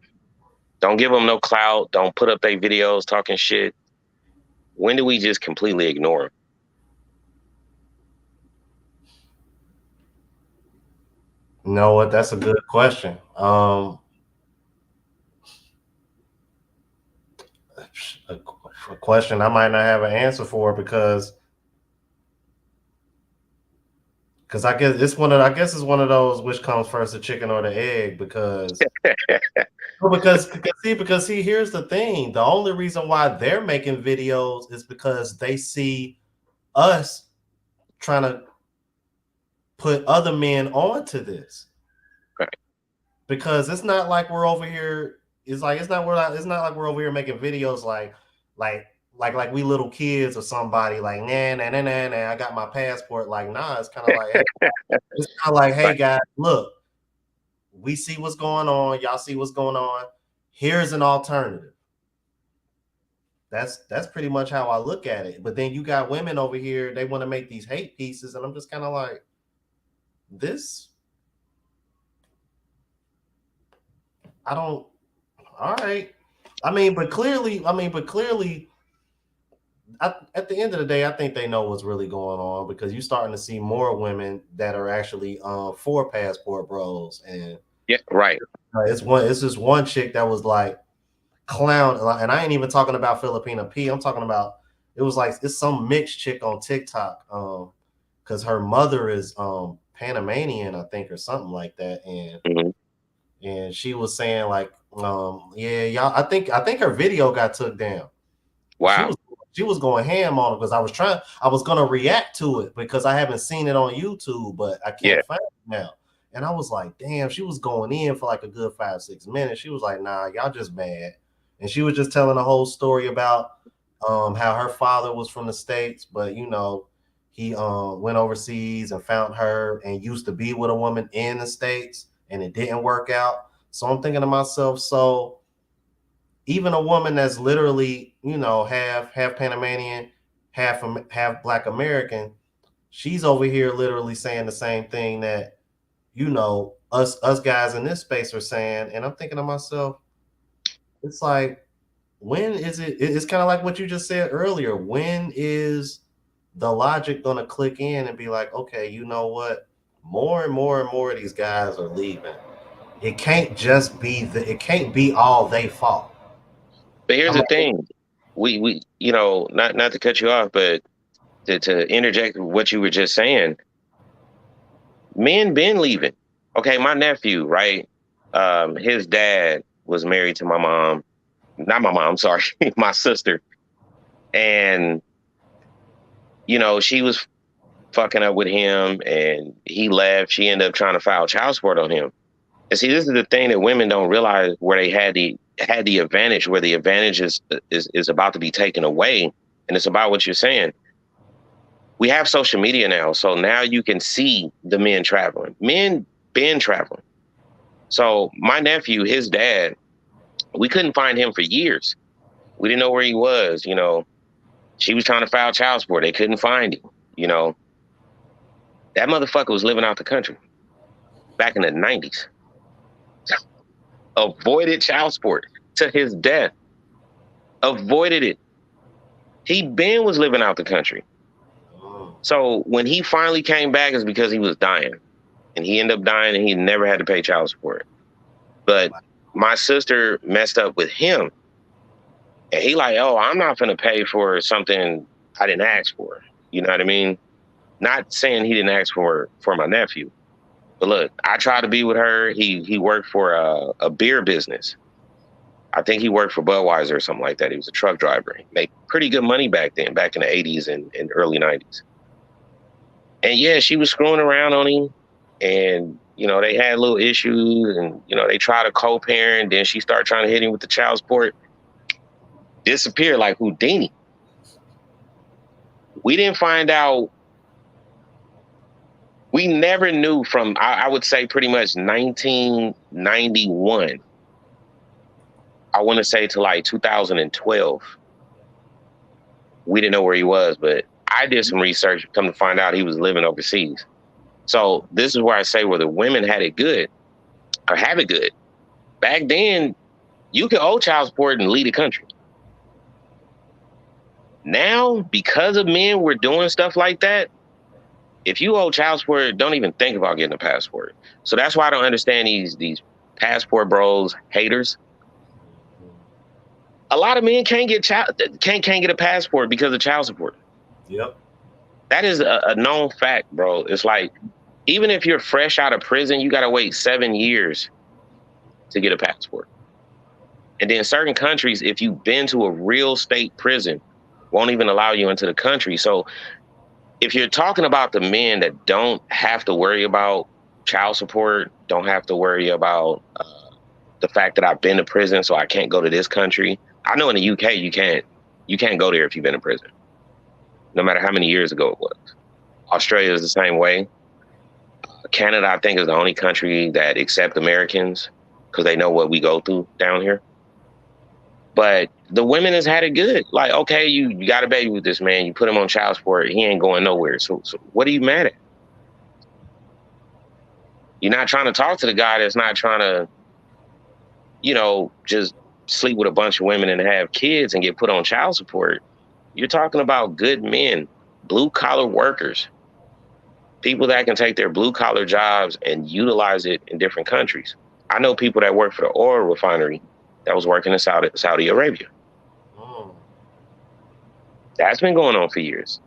[SPEAKER 8] Don't give them no clout. Don't put up their videos talking shit. When do we just completely ignore them?
[SPEAKER 1] You know what? That's a good question. A question I might not have an answer for because I guess it's one of those which comes first, the chicken or the egg, because because see, here's the thing. The only reason why they're making videos is because they see us trying to put other men onto this.
[SPEAKER 8] Right.
[SPEAKER 1] Because it's not like we're over here. It's not like we're over here making videos like we little kids or somebody like nah, I got my passport. Like, nah, it's kind of like hey guys, look, we see what's going on, y'all see what's going on. Here's an alternative. That's pretty much how I look at it. But then you got women over here, they want to make these hate pieces, and I'm just kind of like, this, I don't, all right. But clearly, at the end of the day, I think they know what's really going on, because you're starting to see more women that are actually for passport bros. And
[SPEAKER 8] yeah, right.
[SPEAKER 1] It's this one chick that was like clown, and I ain't even talking about Filipina P. I'm talking about, it's some mixed chick on TikTok, because her mother is Panamanian, I think, or something like that, and she was saying like, yeah, y'all, I think her video got took down.
[SPEAKER 8] Wow.
[SPEAKER 1] She was going ham on it, because I was gonna react to it because I haven't seen it on YouTube, but I can't find it now. And I was like, damn, she was going in for like a good 5-6 minutes. She was like, nah, y'all just mad. And she was just telling a whole story about how her father was from the States, but you know, he went overseas and found her and used to be with a woman in the States, and it didn't work out. So I'm thinking to myself, so even a woman that's literally, you know, half Panamanian, half Black American, she's over here literally saying the same thing that, you know, us guys in this space are saying. And I'm thinking to myself, it's like, when is it? It's kind of like what you just said earlier. When is the logic going to click in and be like, okay, you know what? More and more and more of these guys are leaving. It can't just be it can't be all they fault.
[SPEAKER 8] But here's the thing. We you know, not to cut you off, but to interject what you were just saying, men been leaving. Okay, my nephew, right? His dad was married to my mom. Not my mom, sorry, my sister. And, you know, she was fucking up with him and he left. She ended up trying to file child support on him. And see, this is the thing that women don't realize, where they had the advantage, where the advantage is about to be taken away. And it's about what you're saying. We have social media now. So now you can see the men traveling. Men been traveling. So my nephew, his dad, we couldn't find him for years. We didn't know where he was. You know, she was trying to file child support. They couldn't find him. You know, that motherfucker was living out the country back in the 90s. Avoided child support to his death. Avoided it. He was living out the country. So when he finally came back, it's because he was dying. And he ended up dying, and he never had to pay child support. But my sister messed up with him. And he like, oh, I'm not going to pay for something I didn't ask for. You know what I mean? Not saying he didn't ask for my nephew. But look, I tried to be with her. He worked for a beer business. I think he worked for Budweiser or something like that. He was a truck driver. He made pretty good money back then, back in the 80s and early 90s. And yeah, she was screwing around on him. And, you know, they had little issues, and, you know, they tried to co-parent. Then she started trying to hit him with the child support. Disappeared like Houdini. We didn't find out. We never knew from, I would say, pretty much 1991. I want to say to like 2012. we didn't know where he was, but I did some research. Come to find out, he was living overseas. So this is where I say where the women had it good or have it good. Back then, you could owe child support and leave the country. Now, because of men, we're doing stuff like that. If you owe child support, don't even think about getting a passport. So that's why I don't understand these passport bros, haters. A lot of men can't get a passport because of child support.
[SPEAKER 1] Yep.
[SPEAKER 8] That is a known fact, bro. It's like, even if you're fresh out of prison, you got to wait 7 years to get a passport. And then certain countries, if you've been to a real state prison, won't even allow you into the country. So if you're talking about the men that don't have to worry about child support, don't have to worry about the fact that I've been to prison, so I can't go to this country. I know in the UK, you can't go there if you've been in prison, no matter how many years ago it was. Australia is the same way. Canada, I think, is the only country that accepts Americans because they know what we go through down here. But the women has had it good. Like, okay, you got a baby with this man, you put him on child support, he ain't going nowhere. So what are you mad at? You're not trying to talk to the guy that's not trying to, just sleep with a bunch of women and have kids and get put on child support. You're talking about good men, blue collar workers, people that can take their blue collar jobs and utilize it in different countries. I know people that work for the oil refinery that was working in Saudi Arabia.
[SPEAKER 1] Oh.
[SPEAKER 8] That's been going on for years.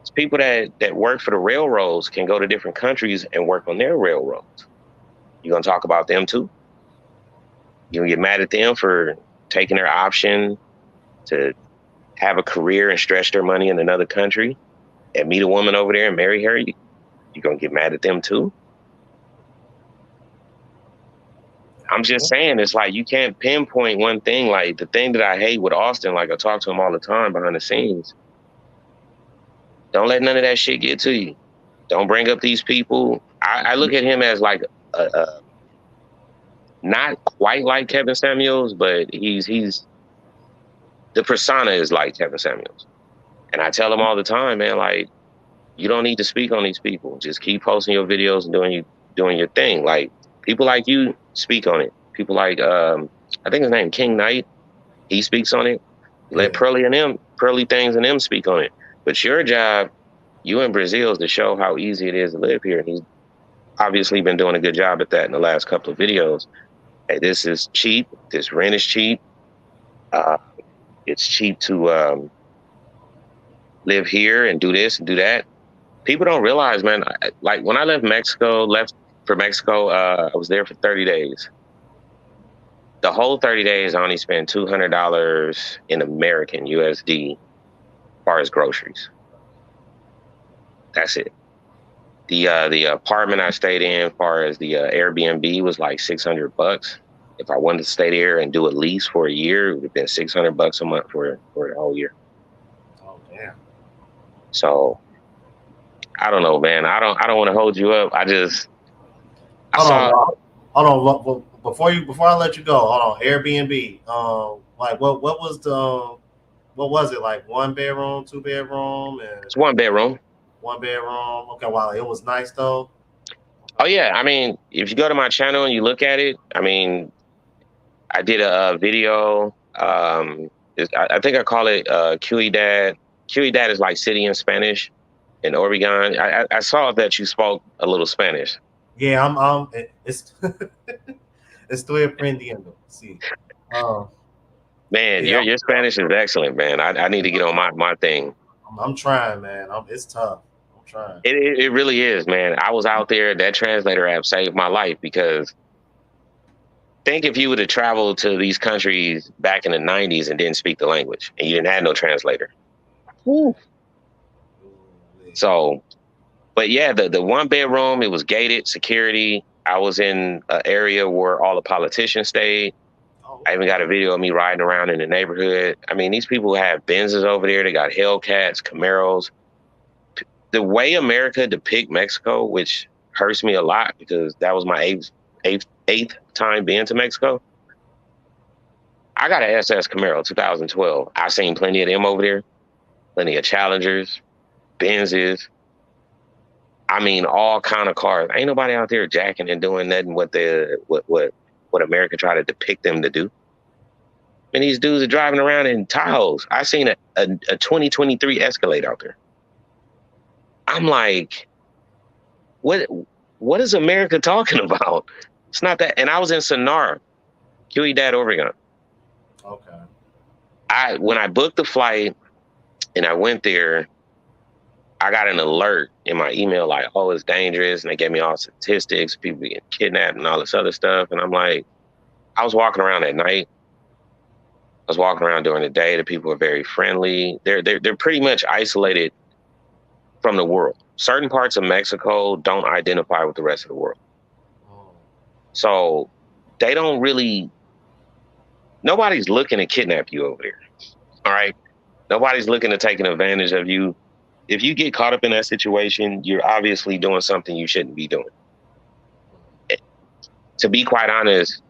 [SPEAKER 8] It's people that work for the railroads can go to different countries and work on their railroads. You gonna talk about them too? You gonna get mad at them for taking their option to have a career and stretch their money in another country and meet a woman over there and marry her? You gonna get mad at them too? I'm just saying, it's like you can't pinpoint one thing. Like the thing that I hate with Austin, like I talk to him all the time behind the scenes. Don't let none of that shit get to you. Don't bring up these people. I look at him as like not quite like Kevin Samuels, but he's the persona is like Kevin Samuels. And I tell him all the time, man, like, you don't need to speak on these people. Just keep posting your videos and doing your thing. Like, people like you speak on it. People like I think his name King Knight, he speaks on it. Let Pearly Things and them speak on it. But your job, you in Brazil, is to show how easy it is to live here. And he's obviously been doing a good job at that in the last couple of videos. Hey, this is cheap. This rent is cheap. It's cheap to live here and do this and do that. People don't realize, man, like when I left for Mexico, I was there for 30 days. The whole 30 days, I only spent $200 in American USD as far as groceries. That's it. The apartment I stayed in, as far as the Airbnb, was like $600. If I wanted to stay there and do a lease for a year, it would have been $600 a month for the whole year.
[SPEAKER 1] Oh damn.
[SPEAKER 8] So I don't know, man. I don't want to hold you up.
[SPEAKER 1] Hold on. Before I let you go, hold on. Airbnb. Like what was it, like 1 bedroom, 2 bedroom, and
[SPEAKER 8] it's 1 bedroom.
[SPEAKER 1] 1 bedroom. Okay, wow, it was nice though.
[SPEAKER 8] Oh yeah, I mean, if you go to my channel and you look at it, I mean, I did a video. I think I call it QE Dad. QE Dad is like city in Spanish in Oregon. I saw that you spoke a little Spanish.
[SPEAKER 1] Yeah, I'm it's estoy aprendiendo. Sí.
[SPEAKER 8] Man, yeah, your Spanish is excellent, man. I need to get on my thing.
[SPEAKER 1] I'm trying, man. It's tough. I'm trying.
[SPEAKER 8] It really is, man. I was out there. That translator app saved my life, because think if you would have traveled to these countries back in the 90s and didn't speak the language and you didn't have no translator. Woo. So, but yeah, the 1 bedroom, it was gated security. I was in an area where all the politicians stayed. I even got a video of me riding around in the neighborhood. I mean, these people have Benzes over there. They got Hellcats, Camaros. The way America depict Mexico, which hurts me a lot because that was my eighth time being to Mexico. I got an SS Camaro, 2012. I've seen plenty of them over there. plenty of Challengers, Benzes. I mean, all kind of cars. Ain't nobody out there jacking and doing nothing what America try to depict them to do. And these dudes are driving around in Tahoes. I seen a 2023 Escalade out there. I'm like, what is America talking about? It's not that. And I was in Sonora, Dad, Oregon.
[SPEAKER 1] Okay.
[SPEAKER 8] When I booked the flight and I went there, I got an alert in my email like, oh, it's dangerous. And they gave me all statistics, people getting kidnapped and all this other stuff. And I'm like, I was walking around at night. I was walking around during the day. The people are very friendly. They're pretty much isolated from the world. Certain parts of Mexico don't identify with the rest of the world. So they don't really, nobody's looking to kidnap you over there. All right. Nobody's looking to take an advantage of you. If you get caught up in that situation, you're obviously doing something you shouldn't be doing. To be quite honest,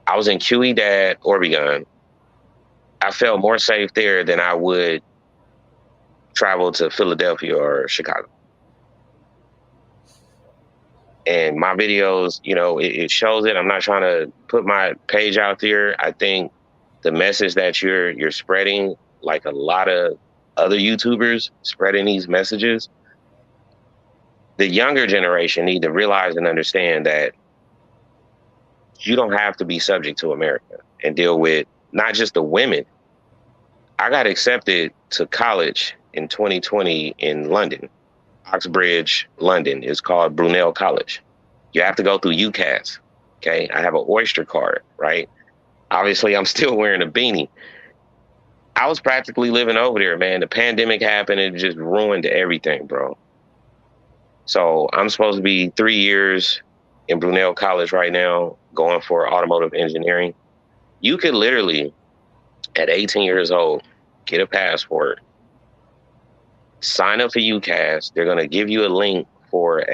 [SPEAKER 8] I was in Dad, Oregon. I felt more safe there than I would travel to Philadelphia or Chicago. And my videos, you know, it shows it. I'm not trying to put my page out there. I think the message that you're spreading, like a lot of other YouTubers spreading these messages, the younger generation need to realize and understand that you don't have to be subject to America and deal with not just the women. I got accepted to college in 2020 in London, Oxbridge, London. It's called Brunel College. You have to go through UCAS. Okay. I have an Oyster card, right? Obviously, I'm still wearing a beanie. I was practically living over there, man. The pandemic happened. It just ruined everything, bro. So I'm supposed to be 3 years in Brunel College right now, going for automotive engineering. You could literally, at 18 years old, get a passport, sign up for UCAS. They're going to give you a link for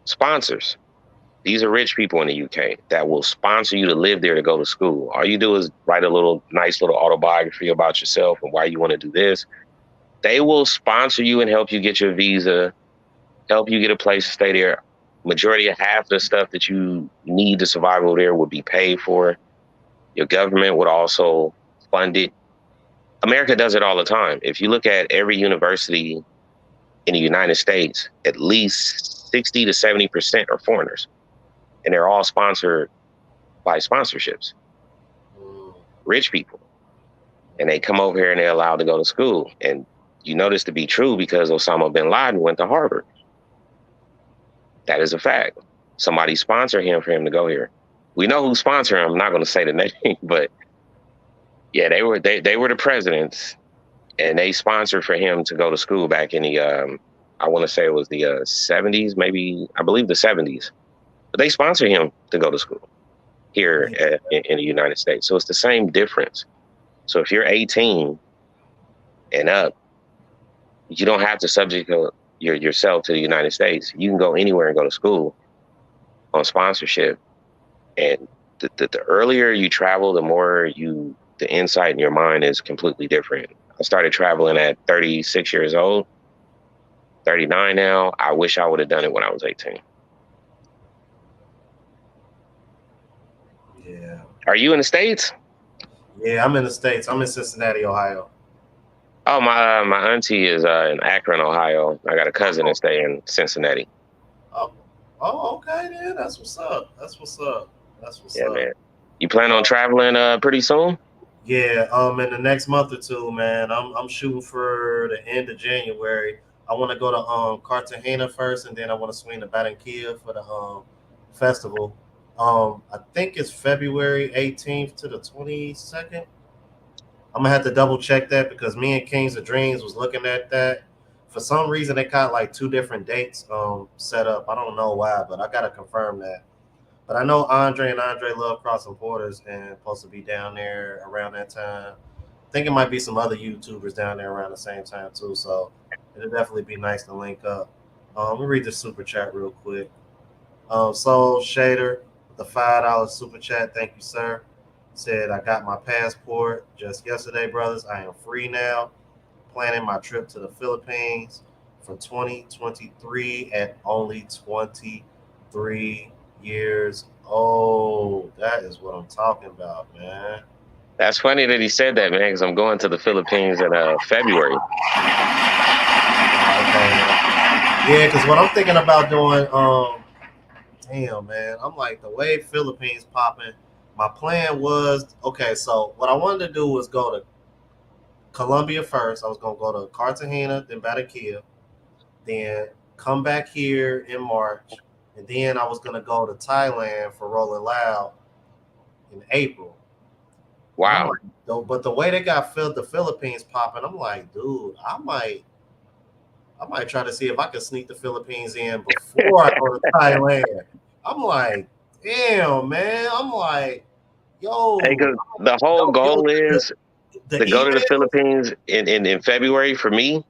[SPEAKER 8] sponsors. These are rich people in the UK that will sponsor you to live there to go to school. All you do is write a nice little autobiography about yourself and why you want to do this. They will sponsor you and help you get your visa, help you get a place to stay there. Majority of half the stuff that you need to survive over there would be paid for. Your government would also fund it. America does it all the time. If you look at every university in the United States, at least 60 to 70% are foreigners. And they're all sponsored by sponsorships. Rich people. And they come over here and they're allowed to go to school. And you know this to be true because Osama bin Laden went to Harvard. That is a fact. Somebody sponsored him for him to go here. We know who sponsored him. I'm not going to say the name, but yeah, they were the presidents, and they sponsored for him to go to school back in the I want to say it was the 70s, maybe I believe the 70s. But they sponsored him to go to school here in the United States. So it's the same difference. So if you're 18 and up, you don't have to subject yourself to the United States. You can go anywhere and go to school on sponsorship. And the earlier you travel, the more the insight in your mind is completely different. I started traveling at 36 years old, 39 now. I wish I would have done it when I was 18.
[SPEAKER 1] Yeah.
[SPEAKER 8] Are you in the States?
[SPEAKER 1] Yeah, I'm in the States. I'm in Cincinnati, Ohio.
[SPEAKER 8] Oh, my auntie is in Akron, Ohio. I got a cousin that stay in Cincinnati.
[SPEAKER 1] Oh, okay then. That's what's up. That's what's up.
[SPEAKER 8] Yeah, man. You plan on traveling pretty soon?
[SPEAKER 1] Yeah, in the next month or two, man. I'm shooting for the end of January. I want to go to Cartagena first, and then I want to swing to Barranquilla for the festival. I think it's February 18th to the 22nd. I'm gonna have to double check that because me and Kings of Dreams was looking at that. For some reason, they got like two different dates set up. I don't know why, but I gotta confirm that. But I know Andre love crossing borders and supposed to be down there around that time. I think it might be some other YouTubers down there around the same time too. So it'll definitely be nice to link up. Let me read the super chat real quick. Soul Shader, the $5 super chat. Thank you, sir. Said I got my passport just yesterday, brothers. I am free now. planning my trip to the Philippines for 2023 at only 23 years old. That is what I'm talking about, man.
[SPEAKER 8] That's funny that he said that, man, because I'm going to the Philippines in February.
[SPEAKER 1] Okay. Yeah, because what I'm thinking about doing, damn, man, I'm like the way Philippines popping. My plan was okay. So what I wanted to do was go to Colombia first. I was gonna go to Cartagena, then Barranquilla, then come back here in March, and then I was gonna go to Thailand for Rolling Loud in April. And I'm
[SPEAKER 8] Wow.
[SPEAKER 1] like, but the way they got the Philippines popping, I'm like, dude, I might try to see if I can sneak the Philippines in before I go to Thailand. I'm like, damn, man. I'm like, yo,
[SPEAKER 8] Hey, 'cause the whole
[SPEAKER 1] yo,
[SPEAKER 8] goal is
[SPEAKER 1] the
[SPEAKER 8] to go to the
[SPEAKER 1] email.
[SPEAKER 8] Philippines in February for me,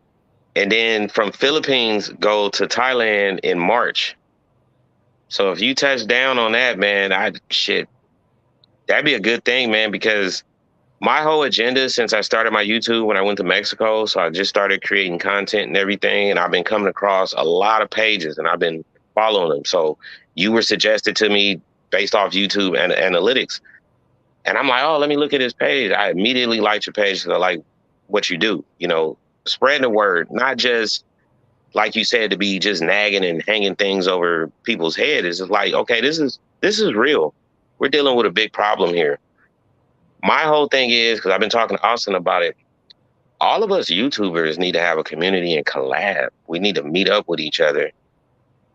[SPEAKER 8] and then from Philippines go to Thailand in March. So if you touch down on that, man, that'd be a good thing, man, because my whole agenda since I started my YouTube when I went to Mexico, so I just started creating content and everything, and I've been coming across a lot of pages and I've been following them. So you were suggested to me based off YouTube and analytics. And I'm like, oh, let me look at this page. I immediately liked your page because I like what you do, spreading the word, not just like you said, to be just nagging and hanging things over people's head. It's just like, okay, this is real. We're dealing with a big problem here. My whole thing is, because I've been talking to Austin about it, all of us YouTubers need to have a community and collab. We need to meet up with each other,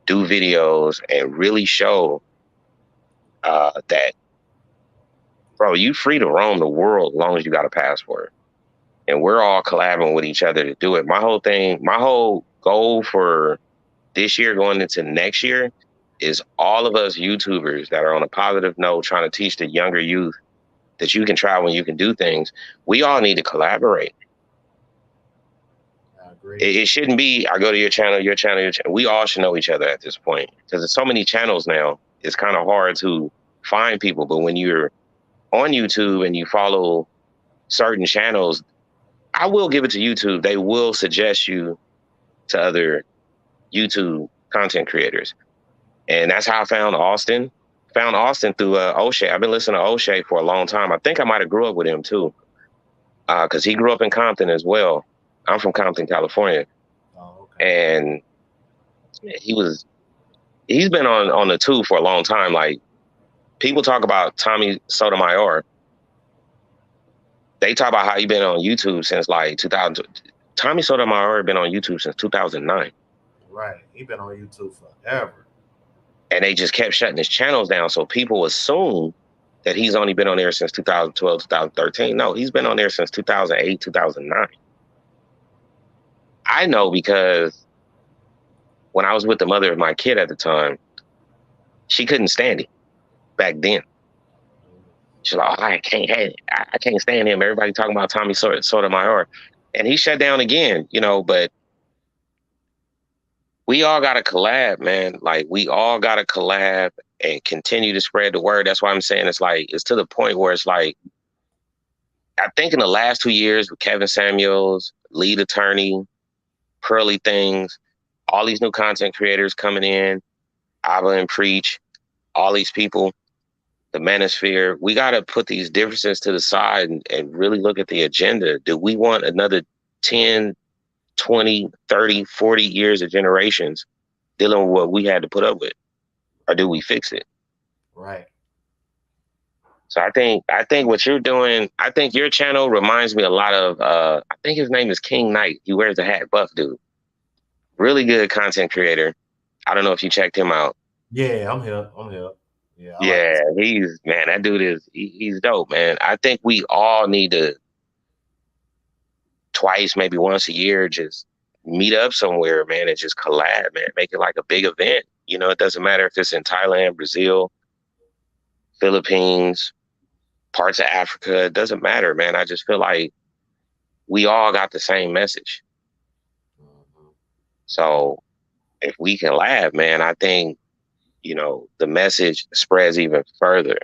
[SPEAKER 8] do videos, and really show that, bro, you free to roam the world as long as you got a passport. And we're all collabing with each other to do it. My whole goal for this year going into next year is all of us YouTubers that are on a positive note trying to teach the younger youth that you can travel and you can do things. We all need to collaborate.
[SPEAKER 1] I agree.
[SPEAKER 8] It shouldn't be, I go to your channel, your channel, your channel. We all should know each other at this point because there's so many channels now. It's kind of hard to find people. But when you're on YouTube and you follow certain channels, I will give it to YouTube. They will suggest you to other YouTube content creators. And that's how I found Austin. Found Austin through O'Shea. I've been listening to O'Shea for a long time. I think I might have grew up with him too, because he grew up in Compton as well. I'm from Compton, California.
[SPEAKER 1] Oh, okay.
[SPEAKER 8] And he's been on the tube for a long time. Like, people talk about Tommy Sotomayor. They talk about how he been on YouTube since like 2000. Tommy Sotomayor been on YouTube since 2009.
[SPEAKER 1] Right. He been on YouTube forever.
[SPEAKER 8] And they just kept shutting his channels down. So people assume that he's only been on there since 2012, 2013. No, he's been on there since 2008, 2009. I know because when I was with the mother of my kid at the time, she couldn't stand him back then. She's like, oh, I can't stand him. Everybody talking about Tommy Sotomayor. And he shut down again, but we all got to collab, man. Like, we all got to collab and continue to spread the word. That's why I'm saying it's to the point where it's like, I think in the last 2 years with Kevin Samuels, Lead Attorney, Pearly Things, all these new content creators coming in, Abba and Preach, all these people, the Manosphere, we got to put these differences to the side and really look at the agenda. Do we want another 10, 20, 30, 40 years of generations dealing with what we had to put up with? Or do we fix it?
[SPEAKER 1] Right.
[SPEAKER 8] So I think what you're doing, I think your channel reminds me a lot of, I think his name is King Knight. He wears the hat, buff dude. Really good content creator. I don't know if you checked him out.
[SPEAKER 1] Yeah, I'm here. Yeah, I like
[SPEAKER 8] Yeah,
[SPEAKER 1] this.
[SPEAKER 8] that dude he's dope, man. I think we all need to twice, maybe once a year, just meet up somewhere, man, and just collab, man. Make it like a big event. It doesn't matter if it's in Thailand, Brazil, Philippines, parts of Africa. It doesn't matter, man. I just feel like we all got the same message.
[SPEAKER 1] Mm-hmm.
[SPEAKER 8] So if we can laugh, man, I think, the message spreads even further.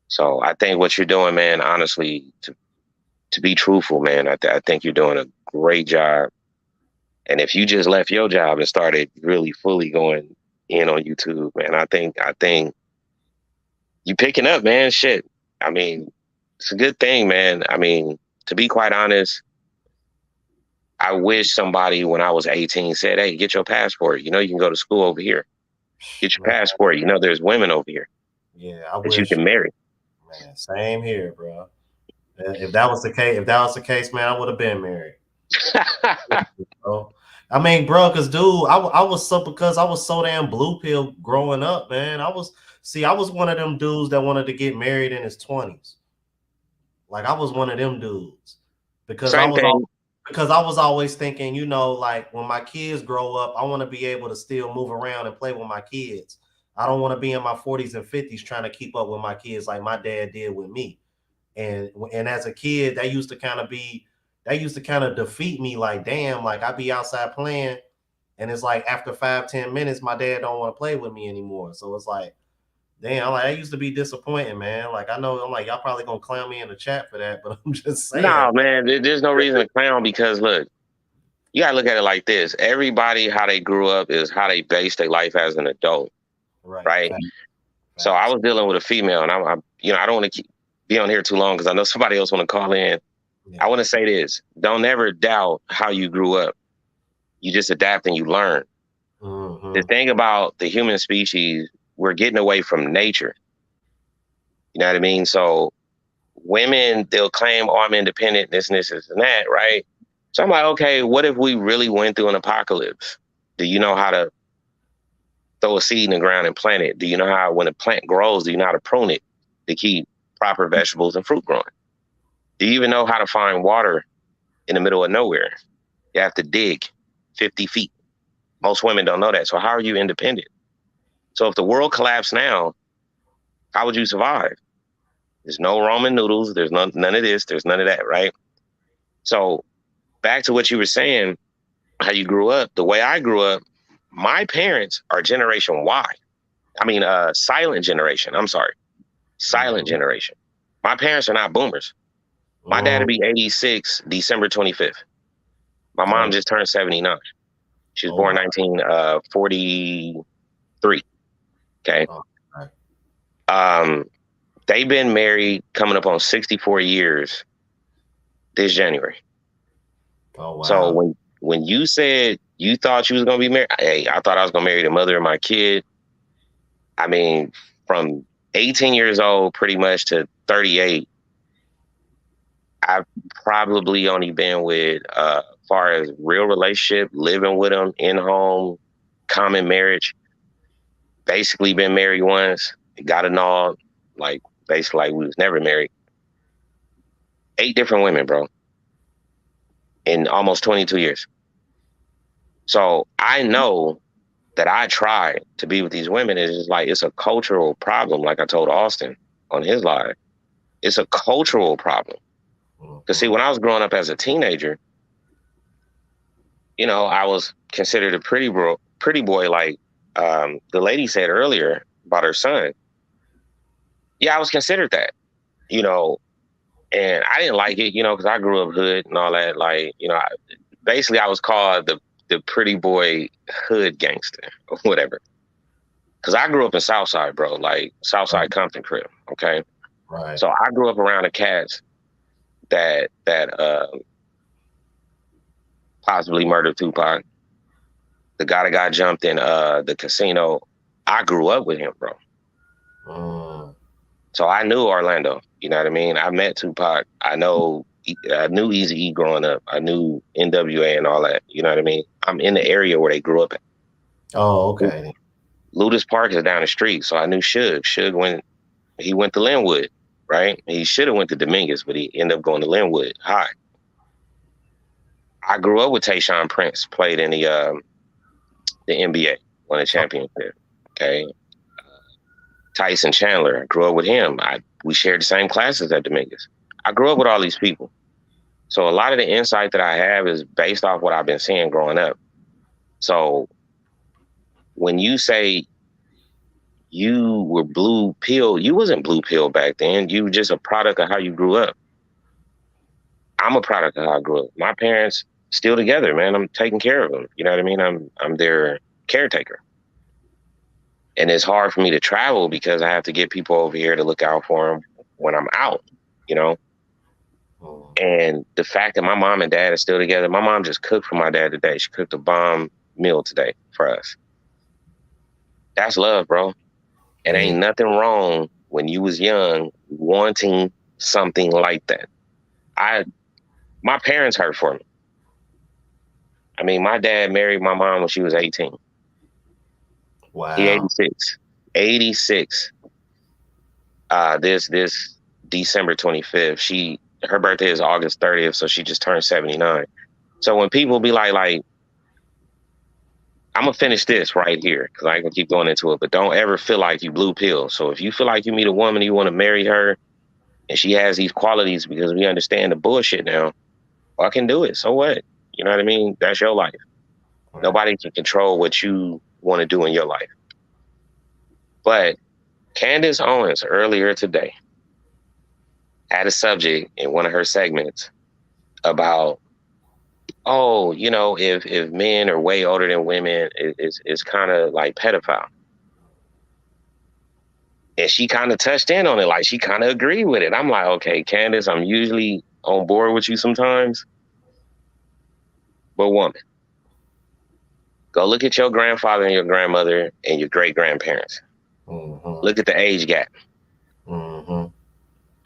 [SPEAKER 8] So I think what you're doing, man, honestly, to be truthful, man, I think you're doing a great job. And if you just left your job and started really fully going in on YouTube, man, I think you picking up, man. Shit. I mean, it's a good thing, man. I mean, to be quite honest, I wish somebody when I was 18 said, hey, get your passport. You know, you can go to school over here. Get your
[SPEAKER 1] Man,
[SPEAKER 8] passport. You know, there's women over here
[SPEAKER 1] yeah, I
[SPEAKER 8] that you
[SPEAKER 1] wish.
[SPEAKER 8] can marry.
[SPEAKER 1] Man, same here, bro. If that was the case, man, I would have been married. Bro. I mean, bro, because dude, I was so damn blue pill growing up, man. I was one of them dudes that wanted to get married in his 20s. Like I was one of them dudes because
[SPEAKER 8] Same thing.
[SPEAKER 1] I was always thinking, you know, like when my kids grow up, I want to be able to still move around and play with my kids. I don't want to be in my 40s and 50s trying to keep up with my kids like my dad did with me. And as a kid, that used to kind of defeat me. Like, damn, like I'd be outside playing, and it's like after 5-10 minutes, my dad don't want to play with me anymore. So it's like, damn, I'm like, that used to be disappointing, man. Like I know, I'm like, y'all probably gonna clown me in the chat for that, but I'm just saying.
[SPEAKER 8] No, man, there's no reason to clown because look, you gotta look at it like this. Everybody, how they grew up is how they base their life as an adult, right?
[SPEAKER 1] Facts.
[SPEAKER 8] So I was dealing with a female, and I'm you know, I don't want to be on here too long because I know somebody else want to call in.
[SPEAKER 1] Yeah.
[SPEAKER 8] I want to say this: don't ever doubt how you grew up. You just adapt and you learn.
[SPEAKER 1] Mm-hmm.
[SPEAKER 8] The thing about the human species, we're getting away from nature. You know what I mean? So women, they'll claim, oh, I'm independent, this and that, right? So I'm like, okay, what if we really went through an apocalypse? Do you know how to throw a seed in the ground and plant it? Do you know how, when a plant grows, do you know how to prune it to keep proper vegetables and fruit growing? Do you even know how to find water in the middle of nowhere? You have to dig 50 feet. Most women don't know that. So how are you independent? So if the world collapsed now, how would you survive? There's no ramen noodles. There's none of this. There's none of that, right? So back to what you were saying, how you grew up. The way I grew up, my parents are Generation Y. I mean, silent generation. I'm sorry. Silent generation. My parents are not boomers. My dad will be 86 December 25th. My mom just turned 79. She was born 1943. Okay. They've been married coming up on 64 years this January.
[SPEAKER 1] Oh wow.
[SPEAKER 8] So when you said you thought you was gonna be married, hey, I thought I was gonna marry the mother of my kid. I mean, from 18 years old pretty much to 38, I've probably only been with far as real relationship, living with them in home, common marriage, basically been married once, got annulled, like basically like we was never married. 8 different women, bro, in almost 22 years. So I know that I tried to be with these women. It's just like, it's a cultural problem. Like I told Austin on his live, it's a cultural problem. Because see, when I was growing up as a teenager, you know, I was considered a pretty boy, like the lady said earlier about her son. Yeah, I was considered that, you know, and I didn't like it, you know, because I grew up hood and all that. Like, you know, basically I was called the pretty boy hood gangster or whatever. Because I grew up in Southside, bro, like Southside Compton crib, okay?
[SPEAKER 1] Right.
[SPEAKER 8] So I grew up around the cats that possibly murdered Tupac. The guy that got jumped in the casino, I grew up with him, bro. So I knew Orlando, you know what I mean? I met Tupac. I knew Eazy-E growing up. I knew NWA and all that, you know what I mean? I'm in the area where they grew up at.
[SPEAKER 1] Oh, okay.
[SPEAKER 8] Ludus Park is down the street, so I knew Suge. Suge went to Linwood, right? He should have went to Dominguez, but he ended up going to Linwood High. I grew up with Tayshaun Prince, played in the NBA, won a championship. Okay, Tyson Chandler, I grew up with him. We shared the same classes at Dominguez. I grew up with all these people, so a lot of the insight that I have is based off what I've been seeing growing up. So when you say you were blue pill, you wasn't blue pill back then. You were just a product of how you grew up. I'm a product of how I grew up. My parents still together, man. I'm taking care of them. You know what I mean? I'm their caretaker. And it's hard for me to travel because I have to get people over here to look out for them when I'm out, you know? And the fact that my mom and dad are still together, my mom just cooked for my dad today. She cooked a bomb meal today for us. That's love, bro. And ain't nothing wrong when you was young wanting something like that. My parents hurt for me. I mean, my dad married my mom when she was 18.
[SPEAKER 1] Wow.
[SPEAKER 8] He 86. 86. This December 25th. Her birthday is August 30th, so she just turned 79. So when people be like, I'm gonna finish this right here because I can keep going into it, but don't ever feel like you blue pill. So if you feel like you meet a woman, you want to marry her, and she has these qualities because we understand the bullshit now, I can do it. So what? You know what I mean? That's your life. Right. Nobody can control what you want to do in your life. But Candace Owens earlier today had a subject in one of her segments about, oh, you know, if men are way older than women, it's kind of like pedophile. And she kind of touched in on it, like she kind of agreed with it. I'm like, okay, Candace, I'm usually on board with you sometimes. But woman, go look at your grandfather and your grandmother and your great-grandparents. Look at the age gap.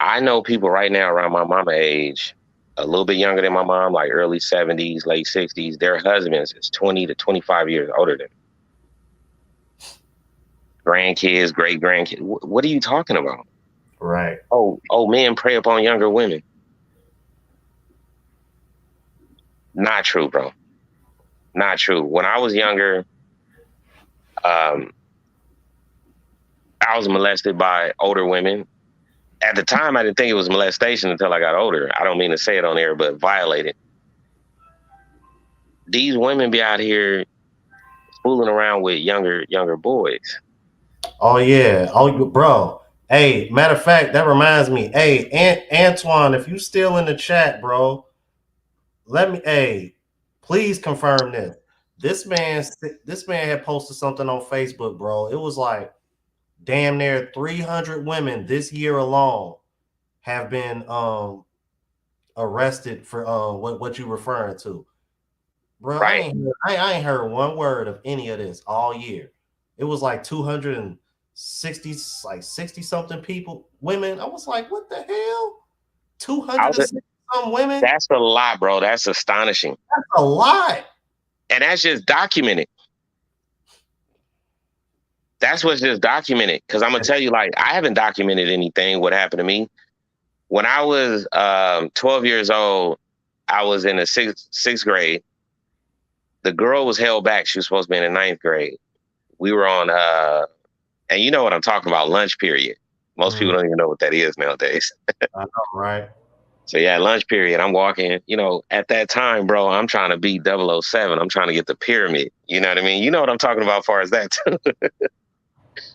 [SPEAKER 8] I know people right now around my mama age, a little bit younger than my mom, like early 70s, late 60s, their husbands is 20 to 25 years older than them. Grandkids, great-grandkids. What are you talking about?
[SPEAKER 1] Right.
[SPEAKER 8] Oh, men prey upon younger women. Not true, bro. Not true. When I was younger, I was molested by older women. At the time, I didn't think it was molestation until I got older. I don't mean to say it on air, but violated. These women be out here fooling around with younger boys.
[SPEAKER 1] Oh yeah. Oh, bro. Hey, matter of fact, that reminds me. Hey, Antoine, if you still in the chat, bro, please confirm this. This man had posted something on Facebook, bro. It was like damn near 300 women this year alone have been arrested for what you referring to, bro.
[SPEAKER 8] Right.
[SPEAKER 1] I ain't heard one word of any of this all year. It was like 260, like 60 something women. I was like, what the hell? 260 some women.
[SPEAKER 8] That's a lot, bro. That's astonishing.
[SPEAKER 1] That's a lot.
[SPEAKER 8] And that's just documented. That's what's just documented. Because I'm gonna tell you, like, I haven't documented anything what happened to me. When I was 12 years old, I was in the sixth grade. The girl was held back. She was supposed to be in the ninth grade. We were on, and you know what I'm talking about, lunch period. Most people don't even know what that is nowadays.
[SPEAKER 1] I know, right?
[SPEAKER 8] So yeah, lunch period. I'm walking, you know, at that time, bro, I'm trying to beat 007. I'm trying to get the pyramid. You know what I mean? You know what I'm talking about as far as that too.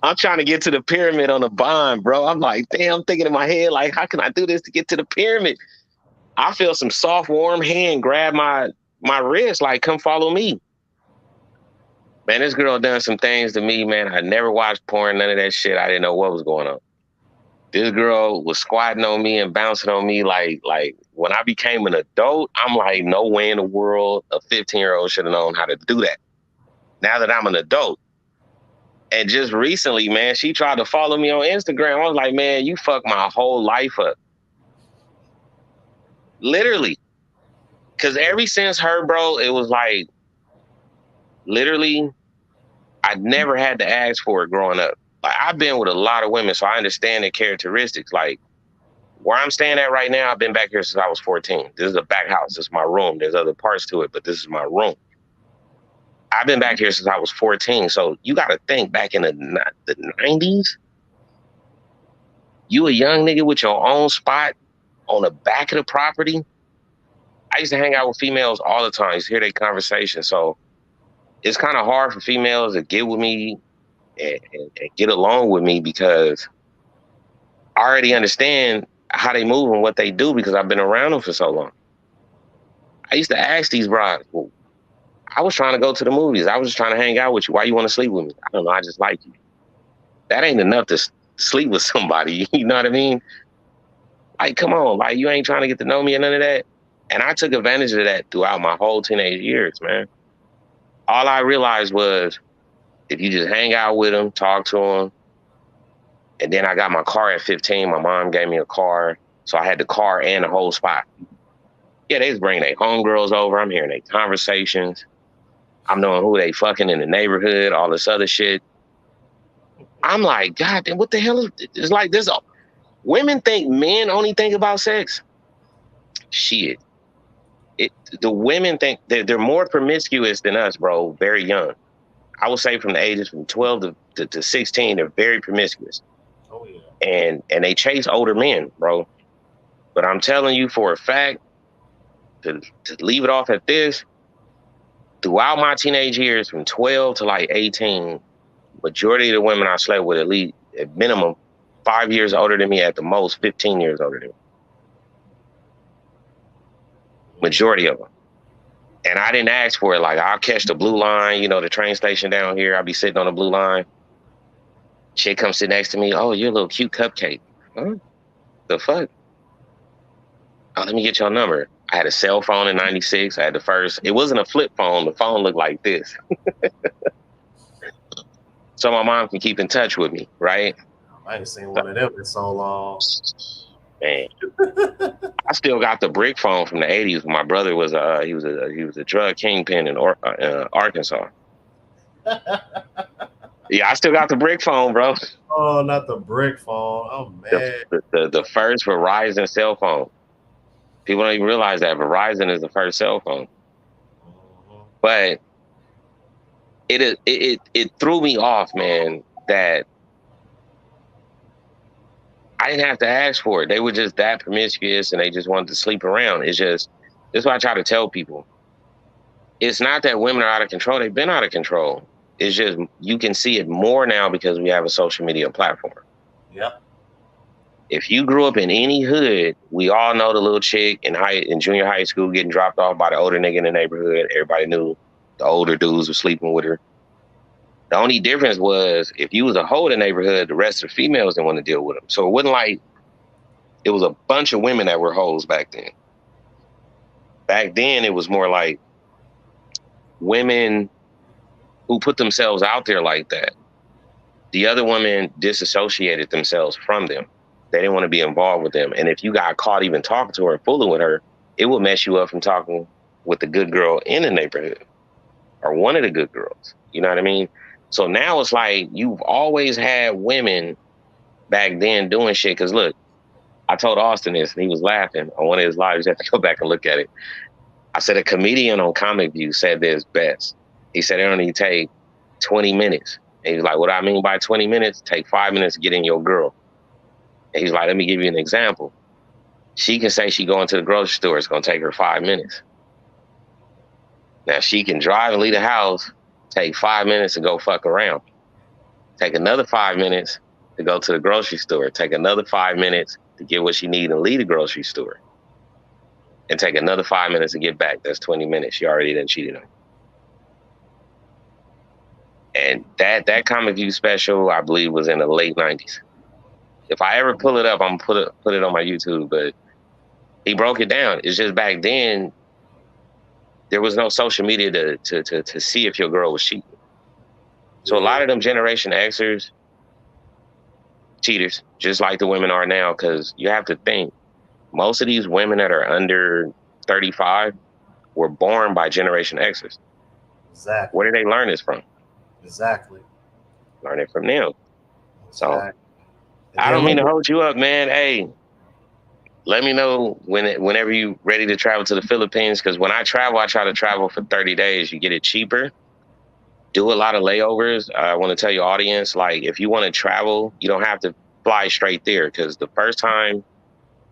[SPEAKER 8] I'm trying to get to the pyramid on the bond, bro. I'm like, damn, I'm thinking in my head, like, how can I do this to get to the pyramid? I feel some soft, warm hand grab my wrist, like, come follow me. Man, this girl done some things to me, man. I never watched porn, none of that shit. I didn't know what was going on. This girl was squatting on me and bouncing on me like when I became an adult, I'm like, no way in the world a 15-year-old should have known how to do that. Now that I'm an adult. And just recently, man, she tried to follow me on Instagram. I was like, man, you fucked my whole life up. Literally. Because ever since her, bro, it was like, literally, I never had to ask for it growing up. Like, I've been with a lot of women, so I understand their characteristics. Like, where I'm staying at right now, I've been back here since I was 14. This is a back house. This is my room. There's other parts to it, but this is my room. I've been back here since I was 14. So you got to think back in the 90s, you a young nigga with your own spot on the back of the property. I used to hang out with females all the time. I used to hear their conversation. So it's kind of hard for females to get with me and get along with me because I already understand how they move and what they do because I've been around them for so long. I used to ask these brides, well, I was trying to go to the movies. I was just trying to hang out with you. Why you want to sleep with me? I don't know. I just like you. That ain't enough to sleep with somebody. You know what I mean? Like, come on. Like, you ain't trying to get to know me or none of that. And I took advantage of that throughout my whole teenage years, man. All I realized was if you just hang out with them, talk to them, and then I got my car at 15. My mom gave me a car. So I had the car and the whole spot. Yeah, they was bringing their homegirls over. I'm hearing their conversations. I'm knowing who they fucking in the neighborhood, all this other shit. I'm like, God damn, what the hell is it's like this? Women think men only think about sex. Shit. The women think they're more promiscuous than us, bro, very young. I would say from the ages from 12 to 16, they're very promiscuous.
[SPEAKER 1] Oh, yeah.
[SPEAKER 8] And they chase older men, bro. But I'm telling you for a fact, to leave it off at this, throughout my teenage years from 12 to like 18, majority of the women I slept with at minimum 5 years older than me, at the most 15 years older than me. Majority of them. And I didn't ask for it. Like, I'll catch the blue line, the train station down here. I'll be sitting on the blue line. Chick comes sit next to me. Oh, you're a little cute cupcake. Huh? The fuck? Oh, let me get your number. I had a cell phone in 96. I had the first. It wasn't a flip phone. The phone looked like this. So my mom can keep in touch with me, right?
[SPEAKER 1] I ain't seen one of them in so long.
[SPEAKER 8] Man, I still got the brick phone from the 80s. My brother was he was a drug kingpin in Arkansas. Yeah, I still got the brick phone, bro.
[SPEAKER 1] Oh, not the brick phone. Oh man,
[SPEAKER 8] the first Verizon cell phone. People don't even realize that Verizon is the first cell phone.
[SPEAKER 1] Mm-hmm.
[SPEAKER 8] But it threw me off, man, that I didn't have to ask for it. They were just that promiscuous and they just wanted to sleep around. This is what I try to tell people. It's not that women are out of control. They've been out of control. It's just you can see it more now because we have a social media platform.
[SPEAKER 1] Yep.
[SPEAKER 8] If you grew up in any hood, we all know the little chick in junior high school getting dropped off by the older nigga in the neighborhood. Everybody knew the older dudes were sleeping with her. The only difference was if you was a hoe in the neighborhood, the rest of the females didn't want to deal with them. So it wasn't like it was a bunch of women that were hoes back then. Back then, it was more like women who put themselves out there like that. The other women disassociated themselves from them. They didn't want to be involved with them. And if you got caught even talking to her and fooling with her, it would mess you up from talking with the good girl in the neighborhood or one of the good girls. You know what I mean? So now it's like you've always had women back then doing shit. Because look, I told Austin this and he was laughing on one of his lives. You have to go back and look at it. I said a comedian on Comic View said this best. He said it only take 20 minutes. And he's like, what I mean by 20 minutes? Take 5 minutes to get in your girl. And he's like, let me give you an example. She can say she going to the grocery store. It's going to take her 5 minutes. Now she can drive and leave the house, take 5 minutes to go fuck around. Take another 5 minutes to go to the grocery store. Take another 5 minutes to get what she needs and leave the grocery store. And take another 5 minutes to get back. That's 20 minutes. She already done cheated on. And that Comic View special, I believe, was in the late 90s. If I ever pull it up, I'm gonna put it on my YouTube. But he broke it down. It's just back then, there was no social media to see if your girl was cheating. So a lot of them Generation Xers, cheaters, just like the women are now, because you have to think, most of these women that are under 35 were born by Generation Xers.
[SPEAKER 1] Exactly.
[SPEAKER 8] Where did they learn this from?
[SPEAKER 1] Exactly.
[SPEAKER 8] Learn it from them. So
[SPEAKER 1] Exactly.
[SPEAKER 8] I don't mean to hold you up, man. Hey, let me know whenever you ready to travel to the Philippines, because when I travel, I try to travel for 30 days. You get it cheaper. Do a lot of layovers. I want to tell your audience, like, if you want to travel, you don't have to fly straight there, because the first time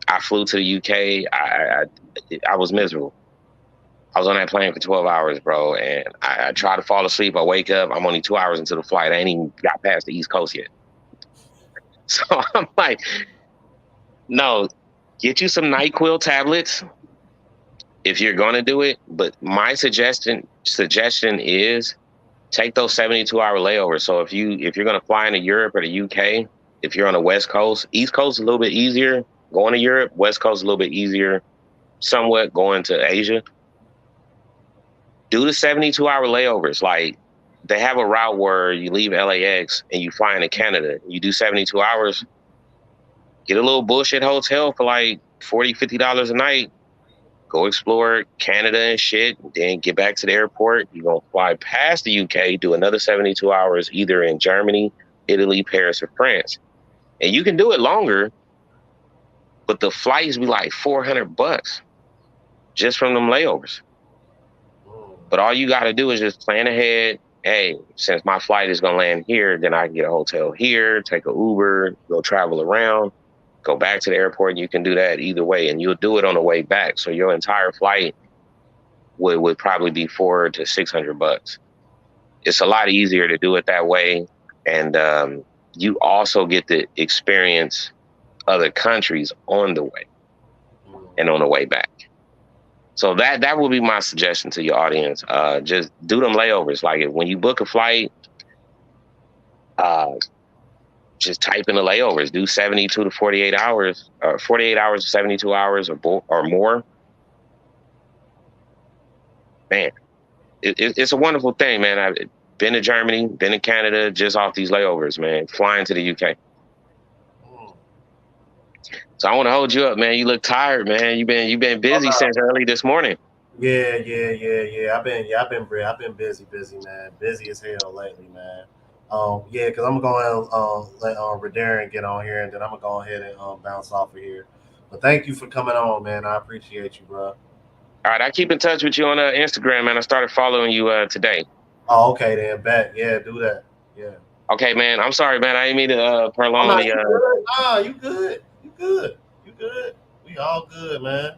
[SPEAKER 8] I flew to the UK, I was miserable. I was on that plane for 12 hours, bro, and I try to fall asleep. I wake up. I'm only 2 hours into the flight. I ain't even got past the East Coast yet. So I'm like, no, get you some NyQuil tablets. if you're gonna do it. But my suggestion is take those 72-hour layovers. So if you're gonna fly into Europe or the UK, if you're on the West Coast, East Coast is a little bit easier going to Europe. West Coast is a little bit easier, somewhat going to Asia. Do the 72-hour layovers. Like, they have a route where you leave LAX and you fly into Canada. You do 72 hours, get a little bullshit hotel for like $40, $50 a night. Go explore Canada and shit. Then get back to the airport. You're going to fly past the UK, do another 72 hours, either in Germany, Italy, Paris, or France. And you can do it longer, but the flights be like $400 just from them layovers. But all you got to do is just plan ahead. Hey, since my flight is going to land here, then I can get a hotel here, take an Uber, go travel around, go back to the airport, and you can do that either way. And you'll do it on the way back. So your entire flight would probably be $400 to $600. It's a lot easier to do it that way. And you also get to experience other countries on the way and on the way back. So that will be my suggestion to your audience. Just do them layovers. Like, when you book a flight, just type in the layovers. Do 72 to 48 hours, or 48 hours to 72 hours or more. Man, it's a wonderful thing, man. I've been to Germany, been to Canada, just off these layovers, man. Flying to the UK. So I want to hold you up, man. You look tired, man. You've been busy since early this morning.
[SPEAKER 1] Yeah. I've been busy, man. Busy as hell lately, man. Yeah, because I'm going to let Radarian get on here, and then I'm gonna go ahead and bounce off of here. But thank you for coming on, man. I appreciate you, bro.
[SPEAKER 8] All right, I keep in touch with you on Instagram, man. I started following you today.
[SPEAKER 1] Oh, okay, then. Bet. Yeah, do that. Yeah.
[SPEAKER 8] Okay, man. I'm sorry, man. I didn't mean to prolong the.
[SPEAKER 1] You good. You good. We all good, man.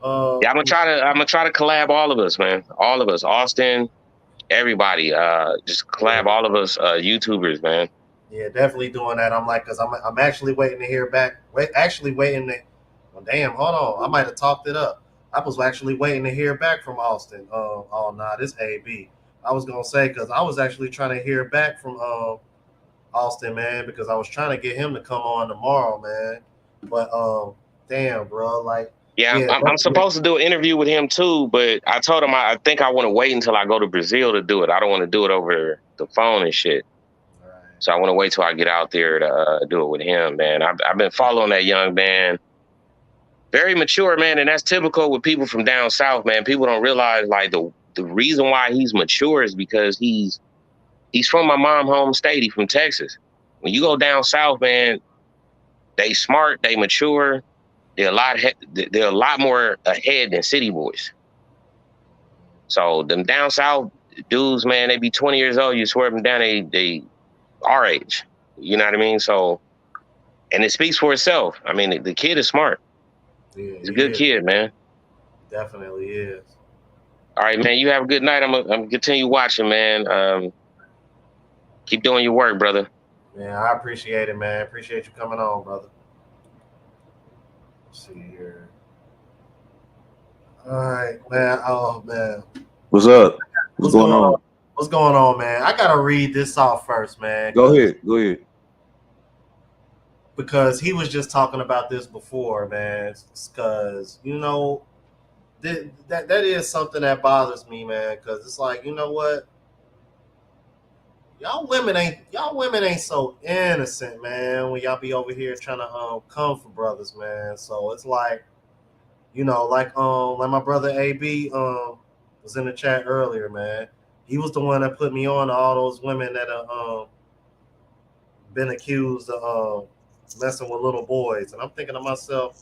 [SPEAKER 8] Yeah, I'm gonna try to collab all of us, man. All of us, Austin, everybody. Just collab all of us, YouTubers, man.
[SPEAKER 1] Yeah, definitely doing that. Cause I'm actually waiting to hear back. Well, damn, hold on. I might have talked it up. I was actually waiting to hear back from Austin. This AB. I was gonna say, cause I was actually trying to hear back from Austin, man, because I was trying to get him to come on tomorrow, man. But damn, bro, like.
[SPEAKER 8] Yeah, I'm supposed to do an interview with him too, but I told him I think I want to wait until I go to Brazil to do it. I don't want to do it over the phone and shit. Right. So I want to wait till I get out there to do it with him, man. I've been following that young man. Very mature, man, and that's typical with people from down south, man. People don't realize, like, the reason why he's mature is because he's from my mom's home state. He's from Texas. When you go down south, man, they smart, they mature. They're a lot more ahead than city boys. So them down south dudes, man, they be 20 years old. You swear them down, they our age. You know what I mean? So, and it speaks for itself. I mean, the kid is smart. Yeah, he's a good kid, man.
[SPEAKER 1] Definitely is.
[SPEAKER 8] All right, man. You have a good night. I'm gonna continue watching, man. Keep doing your work, brother.
[SPEAKER 1] Man, I appreciate it, man. Appreciate you coming on, brother. See here. All right, man. Oh, man.
[SPEAKER 9] What's up? What's going on?
[SPEAKER 1] What's going on, man? I gotta read this off first, man.
[SPEAKER 9] Go ahead.
[SPEAKER 1] Because he was just talking about this before, man. Because that is something that bothers me, man. Because it's like, you know what? Y'all women ain't so innocent, man, when y'all be over here trying to come for brothers, man. So it's like, like my brother AB was in the chat earlier, man. He was the one that put me on to all those women that been accused of messing with little boys. And I'm thinking to myself,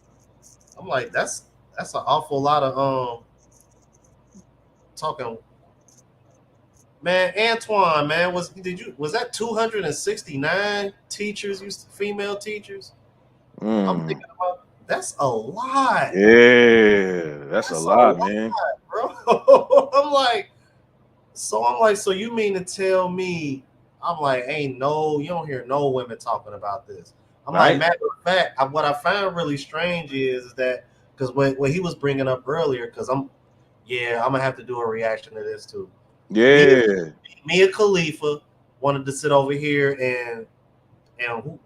[SPEAKER 1] I'm like, that's an awful lot of talking. Man, Antoine, man, was that 269 teachers, female teachers? I'm thinking about, that's a lot.
[SPEAKER 9] Yeah, that's a lot, man.
[SPEAKER 1] Bro. I'm like, so you mean to tell me, I'm like, you don't hear no women talking about this. I'm right. Like, matter of fact, what I find really strange is that, because what he was bringing up earlier, because I'm gonna have to do a reaction to this too.
[SPEAKER 9] Yeah.
[SPEAKER 1] Me and Khalifa wanted to sit over here and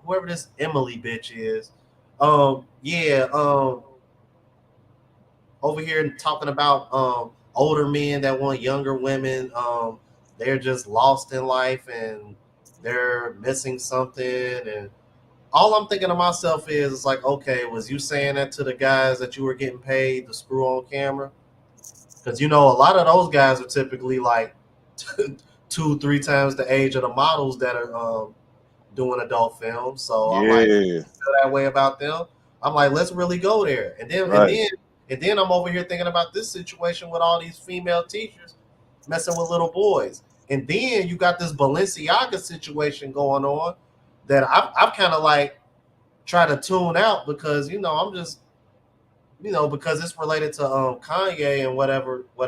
[SPEAKER 1] whoever this Emily bitch is, over here talking about older men that want younger women. They're just lost in life and they're missing something. And all I'm thinking to myself is like, okay, was you saying that to the guys that you were getting paid to screw on camera? Because a lot of those guys are typically like 2-3 times the age of the models that are doing adult films. So I'm like,
[SPEAKER 9] Yeah.
[SPEAKER 1] feel that way about them. I'm like, let's really go there.
[SPEAKER 9] Right.
[SPEAKER 1] And then I'm over here thinking about this situation with all these female teachers messing with little boys. And then you got this Balenciaga situation going on that I've kind of like tried to tune out because I'm just because it's related to Kanye and what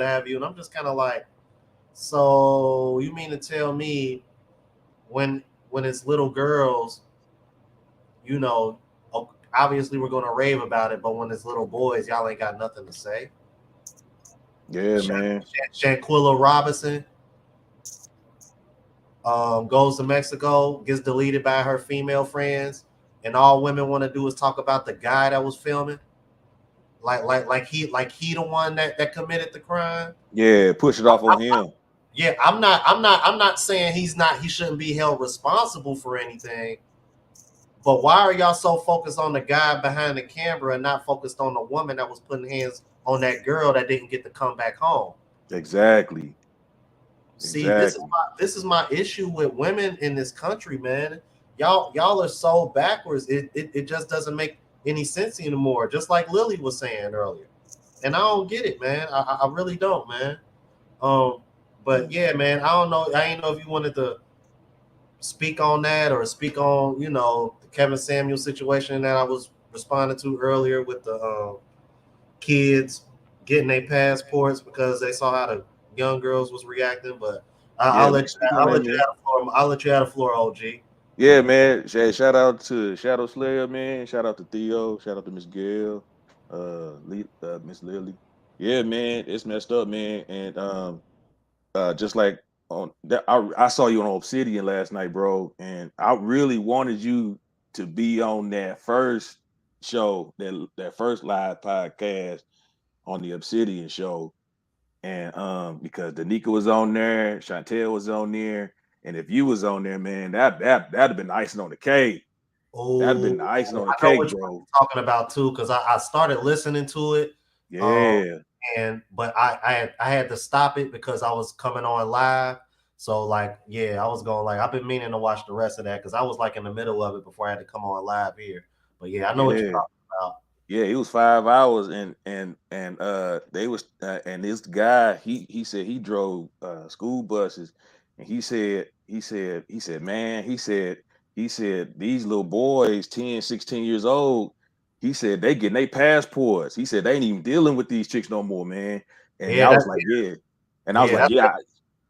[SPEAKER 1] have you, and I'm just kind of like, so you mean to tell me when it's little girls, you know, obviously we're gonna rave about it, but when it's little boys, y'all ain't got nothing to say.
[SPEAKER 9] Yeah, man.
[SPEAKER 1] Shanquilla Robinson goes to Mexico, gets deleted by her female friends, and all women want to do is talk about the guy that was filming. Like he the one that committed the crime.
[SPEAKER 9] Yeah, push it off on him.
[SPEAKER 1] Yeah, I'm not saying he shouldn't be held responsible for anything. But why are y'all so focused on the guy behind the camera and not focused on the woman that was putting hands on that girl that didn't get to come back home?
[SPEAKER 9] Exactly.
[SPEAKER 1] See, this is my issue with women in this country, man. Y'all are so backwards. It just doesn't make any sense anymore. Just like Lily was saying earlier, and I don't get it, man. I really don't, man. But yeah, man, I don't know. I ain't know if you wanted to speak on that or speak on the Kevin Samuel situation that I was responding to earlier with the kids getting their passports because they saw how the young girls was reacting. But I'll let you. I'll let you have the floor. I'll let you have the floor, OG.
[SPEAKER 9] Yeah, man. Shout out to Shadow Slayer, man. Shout out to Theo. Shout out to Miss Gail, Miss Lily. Yeah, man. It's messed up, man. And just like on that, I saw you on Obsidian last night, bro, and I really wanted you to be on that first show, that first live podcast on the Obsidian show. And because Danica was on there, Chantel was on there, and if you was on there, man, that'd have been icing on the cake. That'd have been the
[SPEAKER 1] Oh,
[SPEAKER 9] icing on the
[SPEAKER 1] I know
[SPEAKER 9] cake,
[SPEAKER 1] what you're
[SPEAKER 9] bro.
[SPEAKER 1] talking about too, because I started listening to it.
[SPEAKER 9] Yeah.
[SPEAKER 1] But I had to stop it because I was coming on live. So like, yeah, I was going like I've been meaning to watch the rest of that because I was like in the middle of it before I had to come on live here. But yeah, I know what you're
[SPEAKER 9] Yeah.
[SPEAKER 1] talking about.
[SPEAKER 9] Yeah, it was 5 hours, and they was and this guy he said he drove school buses, and he said man he said these little boys 10, 16 years old, he said they getting their passports, he said they ain't even dealing with these chicks no more, man. And
[SPEAKER 1] Yeah,
[SPEAKER 9] I was
[SPEAKER 1] that's
[SPEAKER 9] like, yeah, and I was
[SPEAKER 1] yeah,
[SPEAKER 9] like,
[SPEAKER 1] that's
[SPEAKER 9] yeah,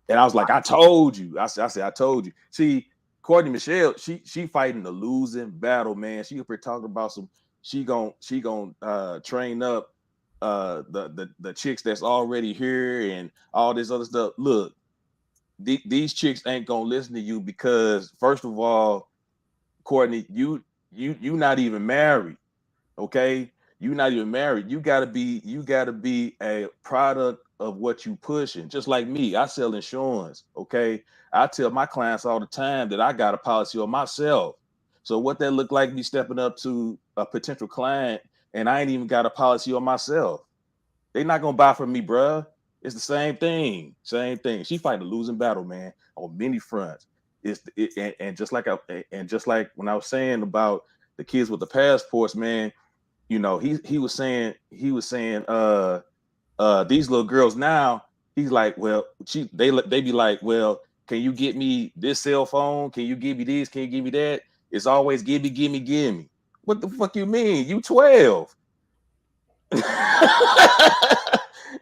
[SPEAKER 9] and I was like, I told you, I said I told you. See, Courtney Michelle, she fighting the losing battle, man. She up here talking about some. She gon' train up the chicks that's already here and all this other stuff. Look, these chicks ain't gonna listen to you because first of all, Courtney, you not even married. Okay, you're not even married. You gotta be a product of what you pushing. Just like me, I sell insurance. Okay, I tell my clients all the time that I got a policy on myself. So what that look like me stepping up to a potential client and I ain't even got a policy on myself. They not gonna buy from me, bruh. It's the same thing. Same thing. She fighting a losing battle, man, on many fronts. And just like when I was saying about the kids with the passports, man, he was saying these little girls now, he's like, well, they be like, well, can you get me this cell phone, can you give me this, can you give me that? It's always give me. What the fuck you mean? You 12.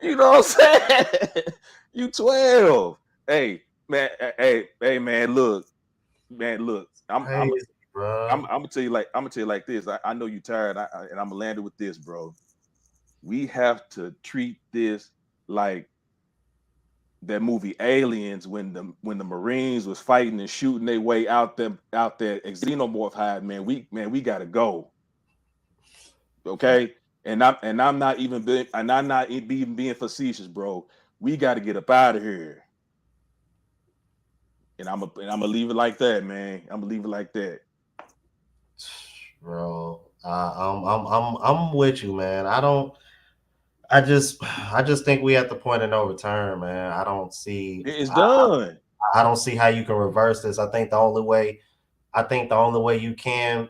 [SPEAKER 9] You know what I'm saying? You 12. Hey man, hey man, look, I'm
[SPEAKER 1] crazy, bro.
[SPEAKER 9] gonna tell you like this. I know you tired, and I'm gonna land it with this, bro. we have to treat this like that movie Aliens when the Marines was fighting and shooting their way out there xenomorph hide, man. We gotta go. Okay. I'm not even being facetious, bro. We gotta get up out of here. And I'm gonna leave it like that, man. I'm gonna leave it like that.
[SPEAKER 1] Bro, I'm with you, man. I just think we at the point of no return, man.
[SPEAKER 9] It's done.
[SPEAKER 1] I don't see how you can reverse this. I think the only way you can,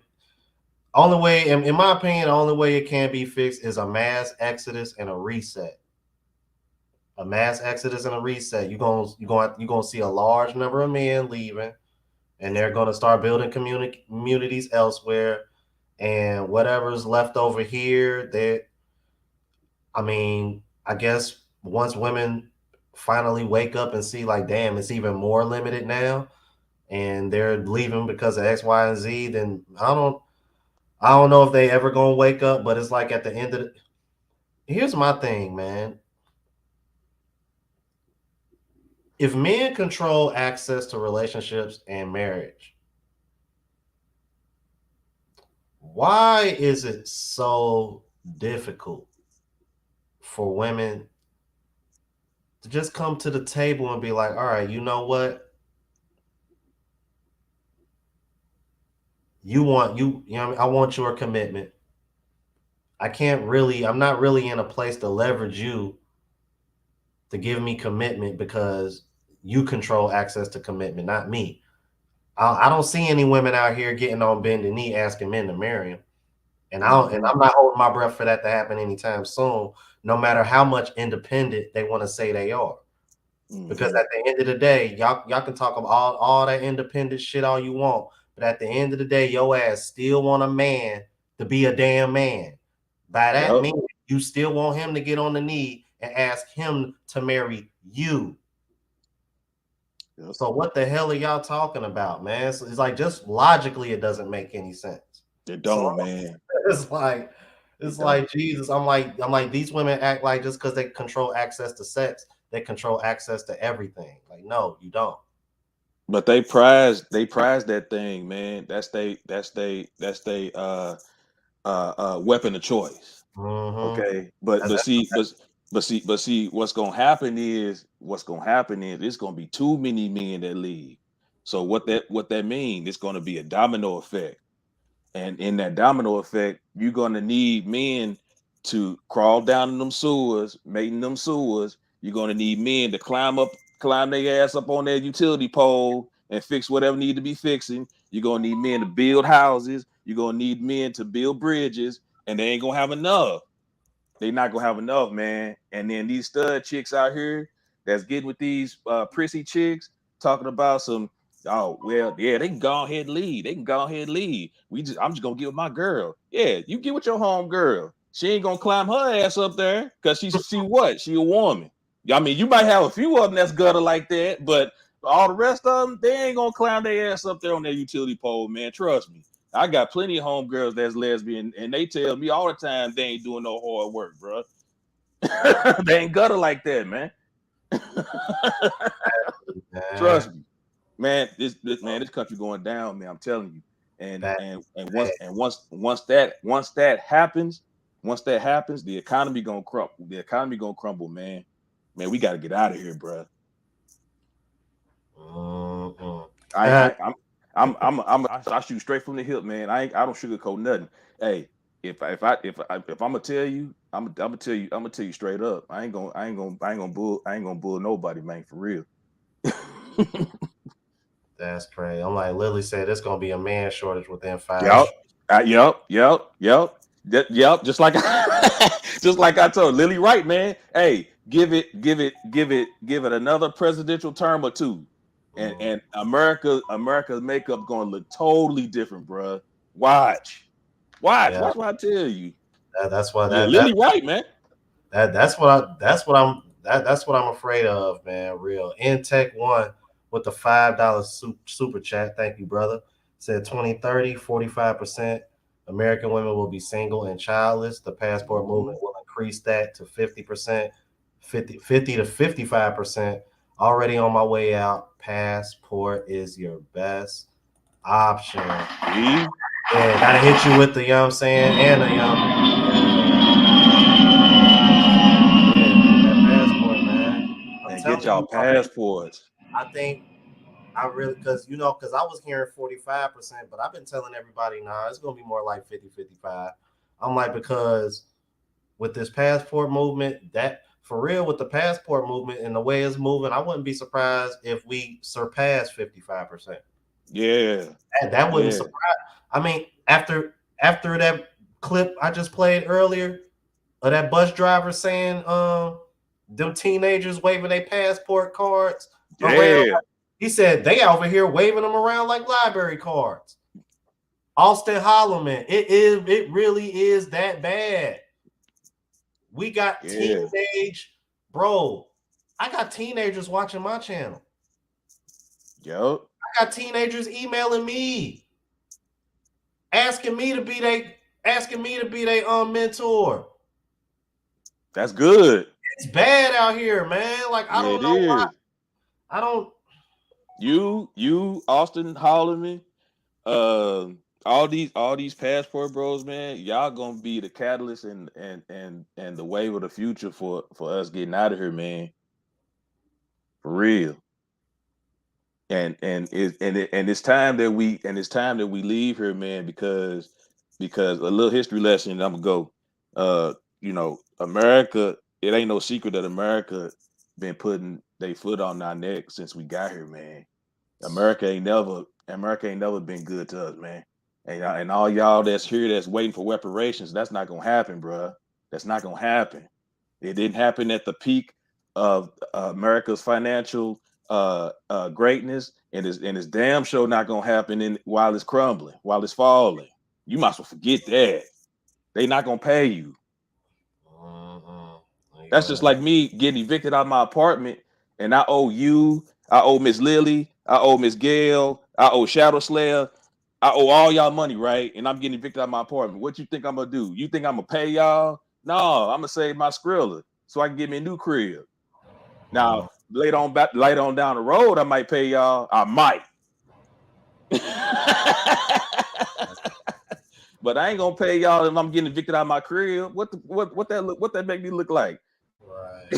[SPEAKER 1] only way, in my opinion, the only way it can be fixed is a mass exodus and a reset. A mass exodus and a reset. You're gonna see a large number of men leaving, and they're gonna start building communities elsewhere, and whatever's left over here, I guess once women finally wake up and see, like, damn, it's even more limited now, and they're leaving because of X, Y, and Z, then I don't know if they ever gonna wake up. But it's like at the end of the, here's my thing, man. If men control access to relationships and marriage, why is it so difficult for women to just come to the table and be like, all right, you know what? I want your commitment. I'm not really in a place to leverage you to give me commitment because you control access to commitment, not me. I don't see any women out here getting on bending knee asking men to marry them. And I'm not holding my breath for that to happen anytime soon, no matter how much independent they want to say they are. Because at the end of the day, y'all can talk about all that independent shit all you want, but at the end of the day, your ass still want a man to be a damn man. By that means, you still want him to get on the knee and ask him to marry you. So what the hell are y'all talking about, man? It's like, just logically, it doesn't make any sense.
[SPEAKER 9] It don't, man.
[SPEAKER 1] It's like Jesus. I'm like these women act like just because they control access to sex, they control access to everything. Like, no, you don't.
[SPEAKER 9] But they prize that thing, man. That's they weapon of choice.
[SPEAKER 1] Mm-hmm.
[SPEAKER 9] Okay. But see, what's gonna happen is it's gonna be too many men that leave. So what that means, it's gonna be a domino effect. And in that domino effect, you're gonna need men to crawl down in them sewers, mating them sewers. You're gonna need men to climb their ass up on that utility pole and fix whatever need to be fixing. You're gonna need men to build houses. You're gonna need men to build bridges, and they ain't gonna have enough. They're not gonna have enough, man. And then these stud chicks out here that's getting with these prissy chicks talking about some, oh well, yeah, they can go ahead and leave. They can go ahead and leave. I'm just gonna get with my girl. Yeah, you get with your home girl. She ain't gonna climb her ass up there because she what? She a woman. I mean, you might have a few of them that's gutter like that, but all the rest of them, they ain't gonna climb their ass up there on that utility pole, man. Trust me. I got plenty of homegirls that's lesbian, and they tell me all the time they ain't doing no hard work, bro. They ain't gutter like that, man. Trust me, man. This country going down, man. I'm telling you. And once that happens, the economy gonna crumble. The economy gonna crumble, man. Man, we got to get out of here, bro. I shoot straight from the hip, man. I don't sugarcoat nothing. Hey, if I'm gonna tell you, I'm gonna tell you straight up. I ain't gonna bull nobody, man, for real.
[SPEAKER 1] That's crazy. I'm like Lily said, it's gonna be a man shortage within 5
[SPEAKER 9] years. Yep. Just like I told Lily, right, man. Hey, give it another presidential term or two. And America's makeup gonna look totally different, bro. Watch what I tell you.
[SPEAKER 1] That's why
[SPEAKER 9] Lily right, man.
[SPEAKER 1] That's what I'm afraid of, man. Real Intech One with the $5 super chat. Thank you, brother. Said 2030, 45% American women will be single and childless. The passport movement will increase that to 50%, 50 to 55%. Already on my way out. Passport is your best option.
[SPEAKER 9] See?
[SPEAKER 1] Yeah, gotta hit you with the, you know what I'm saying, and the that passport, man.
[SPEAKER 9] And get y'all passports.
[SPEAKER 1] I think I really, because because I was hearing 45%, but I've been telling everybody, nah, it's gonna be more like 50, 55. I'm like, because with this passport movement, that for real, with the passport movement and the way it's moving, I wouldn't be surprised if we surpass 55%.
[SPEAKER 9] Yeah.
[SPEAKER 1] That wouldn't surprise. I mean, after that clip I just played earlier of that bus driver saying them teenagers waving their passport cards around, he said they over here waving them around like library cards. Austin Holloman, it really is that bad. We got teenage, bro. I got teenagers watching my channel.
[SPEAKER 9] Yep.
[SPEAKER 1] I got teenagers emailing me, asking me to be their mentor.
[SPEAKER 9] That's good.
[SPEAKER 1] It's bad out here, man. Like, I don't know why. I don't.
[SPEAKER 9] You, Austin Holloman, all these passport bros, man, y'all gonna be the catalyst and the wave of the future for us getting out of here, man. For real. And it's time that we leave here, man, because a little history lesson, I'm gonna go. America, it ain't no secret that America been putting their foot on our neck since we got here, man. America ain't never been good to us, man. And all y'all that's here that's waiting for reparations, that's not gonna happen, bro. That's not gonna happen. It didn't happen at the peak of America's financial greatness, and it's damn sure not gonna happen while it's crumbling, while it's falling. You might as well forget that. They not gonna pay you. That's just like me getting evicted out of my apartment, and I owe you, I owe Miss Lily, I owe Miss Gail, I owe Shadow Slayer, I owe all y'all money, right? And I'm getting evicted out of my apartment. What you think I'm gonna do? You think I'm gonna pay y'all? No, I'm gonna save my Skrilla so I can get me a new crib. Now, later on down the road, I might pay y'all. I might. But I ain't gonna pay y'all if I'm getting evicted out of my crib. What that make me look like? Right.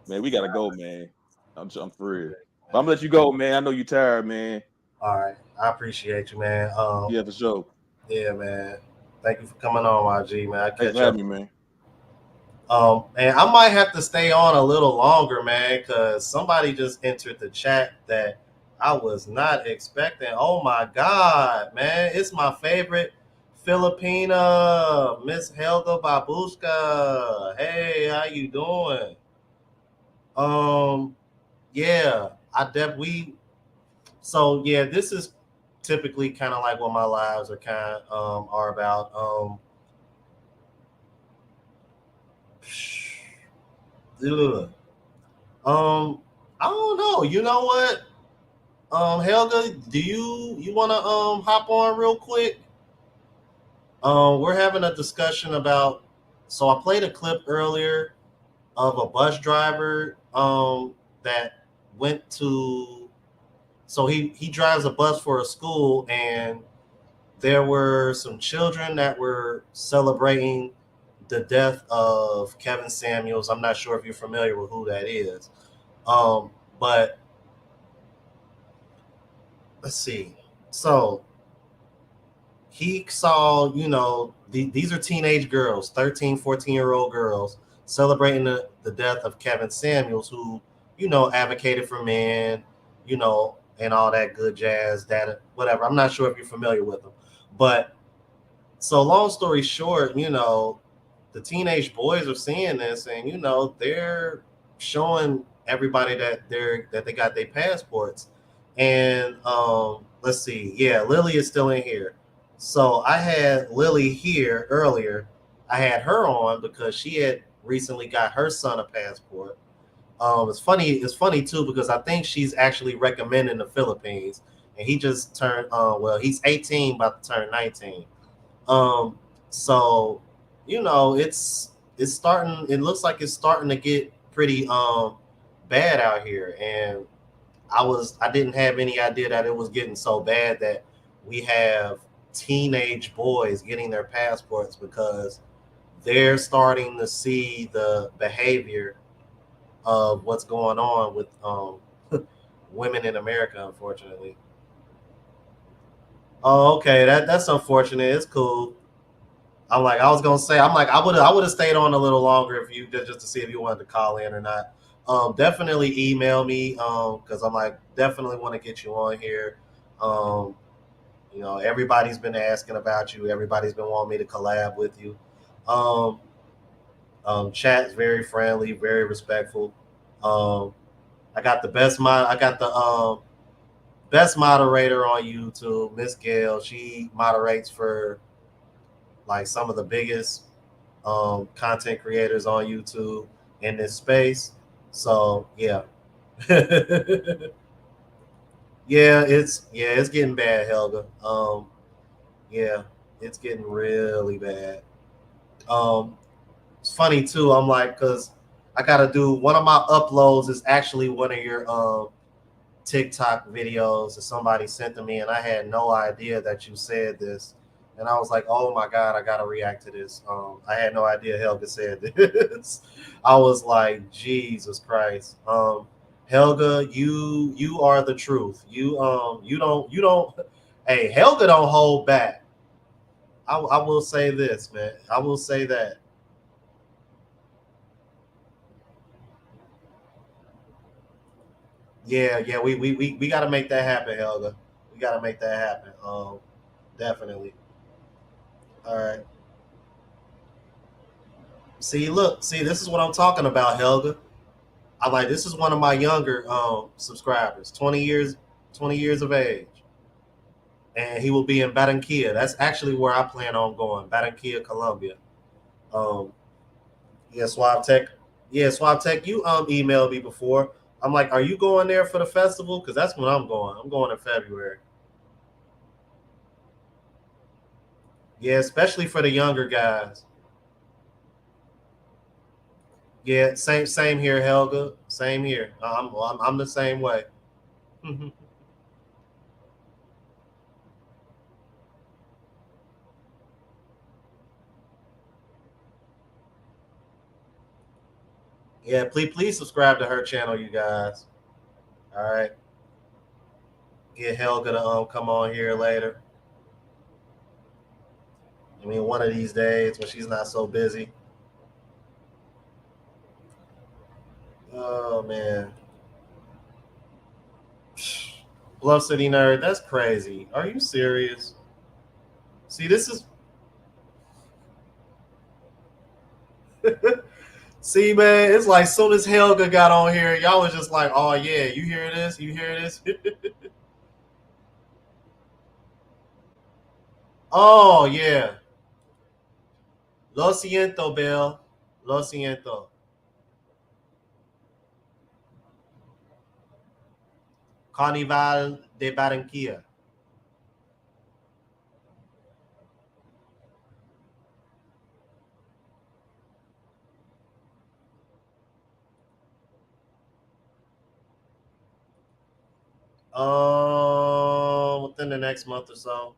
[SPEAKER 9] Man, we gotta go, man. I'm for real. But I'm gonna let you go, man. I know you're tired, man.
[SPEAKER 1] All right, I appreciate you, man.
[SPEAKER 9] Yeah, for sure.
[SPEAKER 1] Yeah, man. Thank you for coming on, YG, man.
[SPEAKER 9] Thanks for having me, man.
[SPEAKER 1] And I might have to stay on a little longer, man, because somebody just entered the chat that I was not expecting. Oh my God, man. It's my favorite Filipina, Miss Helga Babushka. Hey, how you doing? Yeah, so yeah, this is typically kind of like what my lives are about. I don't know. You know what? Helga, do you want to hop on real quick? We're having a discussion about. So I played a clip earlier of a bus driver that went to. So he drives a bus for a school, and there were some children that were celebrating the death of Kevin Samuels. I'm not sure if you're familiar with who that is. But let's see. So he saw, these are teenage girls, 13, 14-year-old girls celebrating the death of Kevin Samuels, who, advocated for men, and all that good jazz, that whatever. I'm not sure if you're familiar with them. But so long story short, the teenage boys are seeing this, and they're showing everybody that they got their passports. And let's see, yeah, Lily is still in here. So I had Lily here earlier. I had her on because she had recently got her son a passport. It's funny too, because I think she's actually recommending the Philippines, and he just turned he's 18, about to turn 19. So you know, it's starting. It looks like it's starting to get pretty bad out here, and I didn't have any idea that it was getting so bad that we have teenage boys getting their passports because they're starting to see the behavior of what's going on with women in America, unfortunately. Oh, okay, that's unfortunate. It's cool. I'm like, I was gonna say, I'm like, I would have stayed on a little longer if you just to see if you wanted to call in or not. Definitely email me, because I'm like, definitely want to get you on here. Um, you know, everybody's been asking about you. Everybody's been wanting me to collab with you. Um, Chat's very friendly, very respectful. Um, I got the best moderator on YouTube, Miss Gail. She moderates for like some of the biggest content creators on YouTube in this space. So yeah, it's getting bad, Helga. Yeah, it's getting really bad. Um, it's funny too. I'm like, cause I gotta do one of my uploads is actually one of your TikTok videos that somebody sent to me, and I had no idea that you said this. And I was like, "Oh my god, I gotta react to this." I had no idea Helga said this. I was like, "Jesus Christ, Helga, you are the truth. You don't. Hey, Helga don't hold back. I will say this, man. I will say that. Yeah. We got to make that happen, Helga. We got to make that happen. Definitely. All right. See, this is what I'm talking about, Helga. I like this is one of my younger subscribers, 20 years of age. And he will be in Barranquilla. That's actually where I plan on going, Barranquilla, Colombia. Um yeah, Swab Tech. Yeah, Swab Tech, you emailed me before. I'm like, are you going there for the festival? Because that's when I'm going. I'm going in February. Yeah, especially for the younger guys. Yeah, same here, Helga. Same here. I'm the same way. Yeah, please subscribe to her channel, you guys. All right, get Helga to come on here later. I mean, one of these days when she's not so busy. Oh man, Bluff City nerd, that's crazy. Are you serious? See, this is see, man. It's like soon as Helga got on here, y'all was just like, "Oh yeah, you hear this? You hear this?" Oh yeah, lo siento, Bill. Lo siento. Carnival de Barranquilla. Within the next month or so.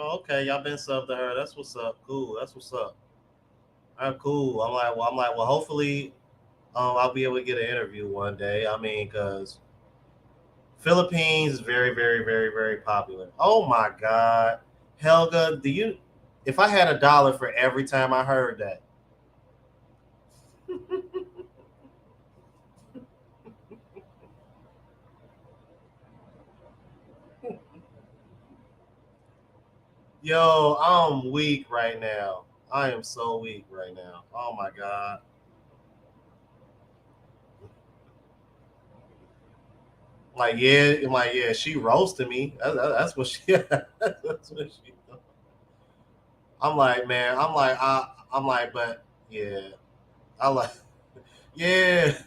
[SPEAKER 1] Oh, okay. Y'all been sub to her. That's what's up. Cool. That's what's up. All right, cool. I'm like, well, hopefully, I'll be able to get an interview one day. I mean, because Philippines is very, very, very, very popular. Oh my God, Helga, do you? If I had $1 for every time I heard that, yo, I'm weak right now. I am so weak right now. Oh my God. I'm like, yeah, she roasted me. That's what she. That's what she. I'm like, man. I'm like, but yeah. I like, yeah.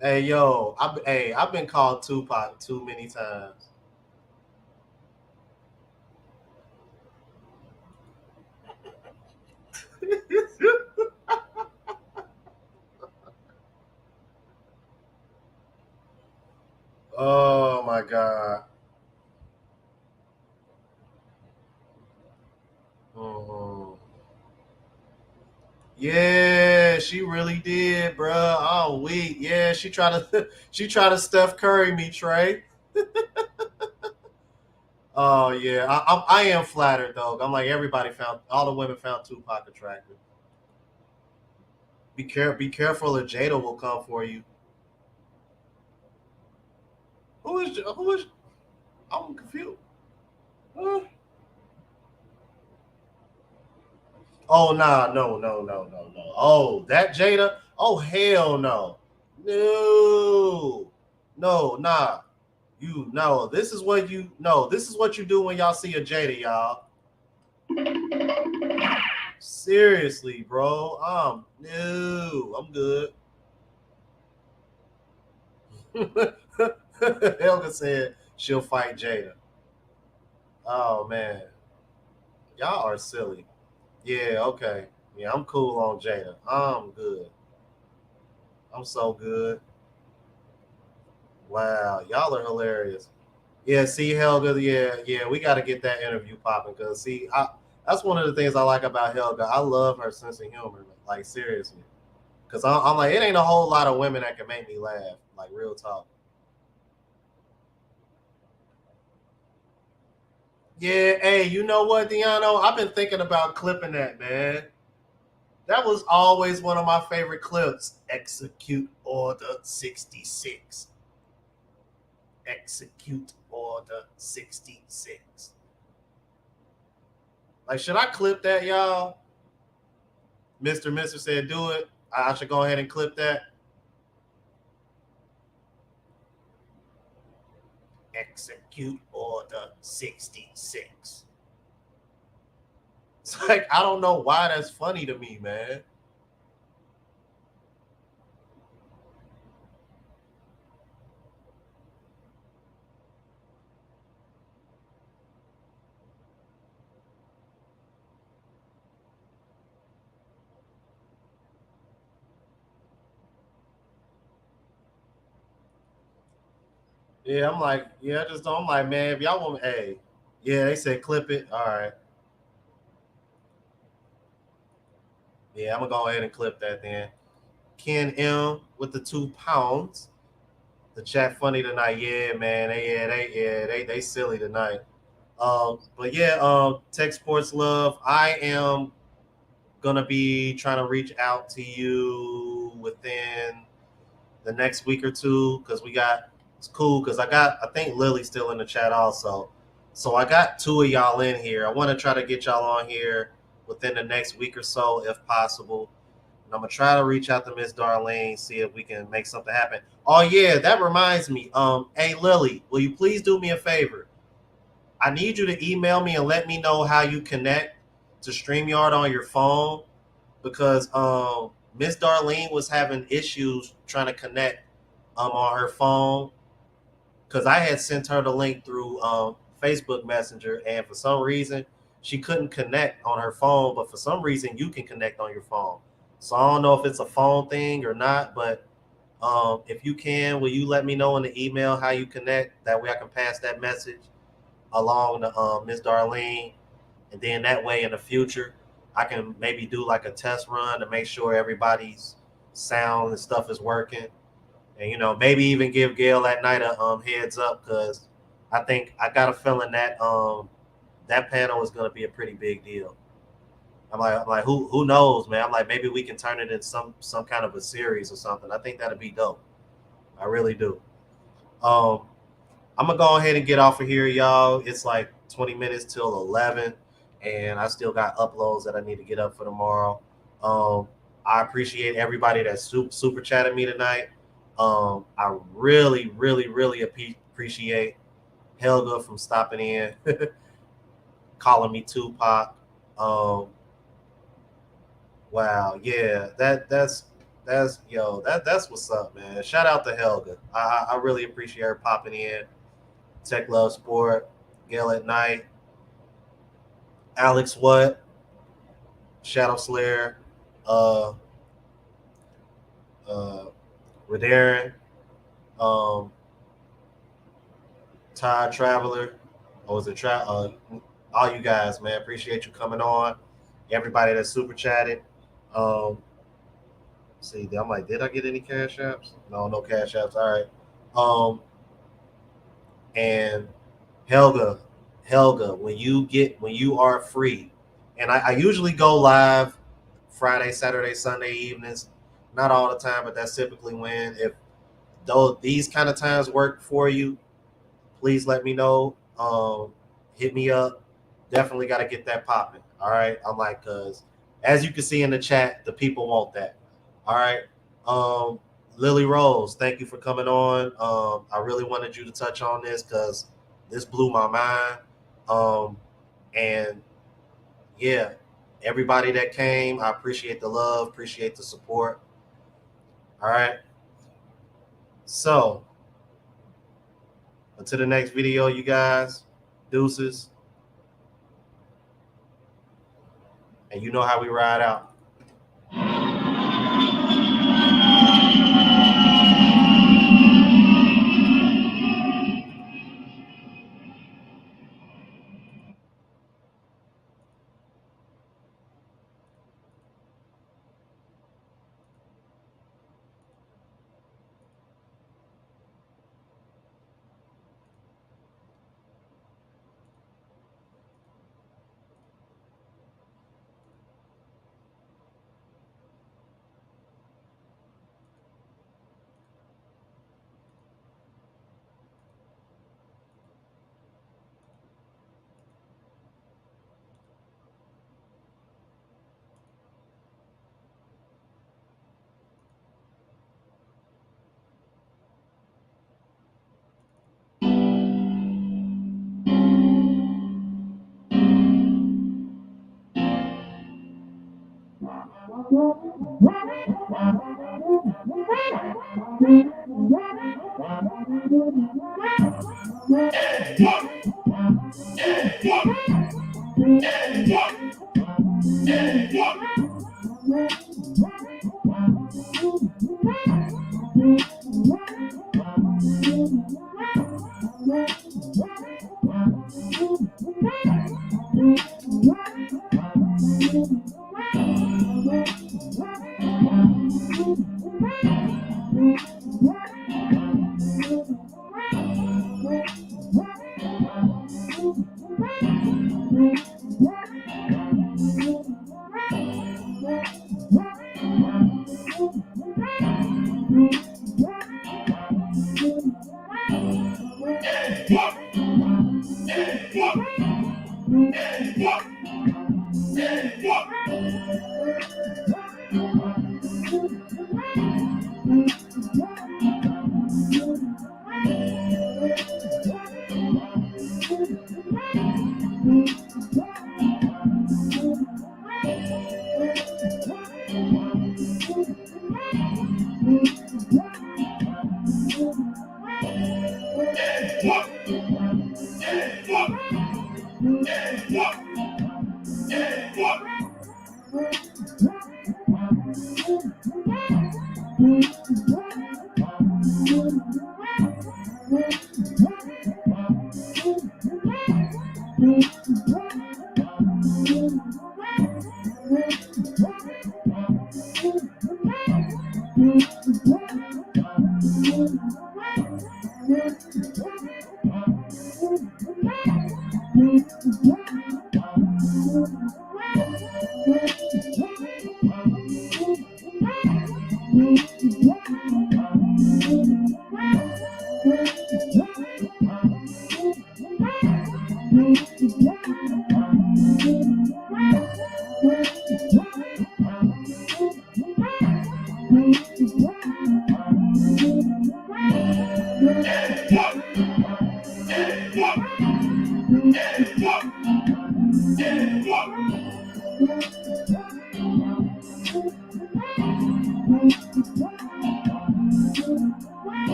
[SPEAKER 1] Hey, yo, I've been called Tupac too many times. Oh my god. Mhm. Yeah, she really did, bruh. I'm weak. Yeah, she tried to she tried to Steph Curry me, Trey. Oh yeah, I am flattered though. I'm like everybody found all the women found Tupac attractive. Be careful, or Jada will come for you. Who is? I'm confused. Huh? Oh nah, no. Oh, that Jada? Oh hell no. No. No, nah. You no, this is what you no, this is what you do when y'all see a Jada, y'all. Seriously, bro. No, I'm good. Helga said she'll fight Jada. Oh man. Y'all are silly. Yeah, okay. Yeah, I'm cool on Jada. I'm good. I'm so good. Wow, y'all are hilarious. Yeah, see, Helga, yeah, we got to get that interview popping because that's one of the things I like about Helga. I love her sense of humor, like seriously, because I'm like, it ain't a whole lot of women that can make me laugh, like real talk. Yeah, hey, you know what, Deano? I've been thinking about clipping that, man. That was always one of my favorite clips. Execute Order 66. Execute Order 66. Like, should I clip that, y'all? Mr. said, do it. I should go ahead and clip that. Execute Order 66. It's like, I don't know why that's funny to me, man. Yeah, I'm like, yeah, I just don't. I'm like, man, if y'all want, hey, yeah, they said clip it. All right. Yeah, I'm gonna go ahead and clip that then. Ken M with the £2. The chat funny tonight. Yeah, man. They silly tonight. But yeah, Tech Sports Love. I am gonna be trying to reach out to you within the next week or two because it's cool because I think Lily's still in the chat also. So I got two of y'all in here. I want to try to get y'all on here within the next week or so if possible. And I'm gonna try to reach out to Miss Darlene, see if we can make something happen. Oh yeah, that reminds me. Hey Lily, will you please do me a favor? I need you to email me and let me know how you connect to StreamYard on your phone because Miss Darlene was having issues trying to connect on her phone because I had sent her the link through Facebook Messenger, and for some reason she couldn't connect on her phone, but for some reason you can connect on your phone. So I don't know if it's a phone thing or not, but if you can, will you let me know in the email how you connect? That way I can pass that message along to Miss Darlene, and then that way in the future I can maybe do like a test run to make sure everybody's sound and stuff is working, and maybe even give Gail that night a heads up because I think I got a feeling that that panel is going to be a pretty big deal. I'm like, who knows, man? I'm like, maybe we can turn it into some kind of a series or something. I think that'd be dope. I really do. Um, I'm gonna go ahead and get off of here, y'all. It's like 20 minutes till 11, and I still got uploads that I need to get up for tomorrow. Um, I appreciate everybody that super chatted me tonight. I really, really, really appreciate Helga from stopping in, calling me Tupac. Wow, yeah, that's that's what's up, man. Shout out to Helga. I really appreciate her popping in. Tech Love Sport, Gail at Night, Alex What, Shadow Slayer, uh, Radarin, um, Todd Traveler, or was it all you guys, man. Appreciate you coming on. Everybody that super chatted. See, I'm like, did I get any cash apps? No cash apps. All right. And Helga, when you are free, and I usually go live Friday, Saturday, Sunday evenings. Not all the time, but that's typically when. If these kind of times work for you, please let me know. Hit me up. Definitely got to get that popping. All right. I'm like, cause as you can see in the chat, the people want that. All right. Lily Rose, thank you for coming on. I really wanted you to touch on this because this blew my mind. And yeah, everybody that came, I appreciate the love, appreciate the support. All right. So until the next video, you guys, deuces. And you know how we ride out.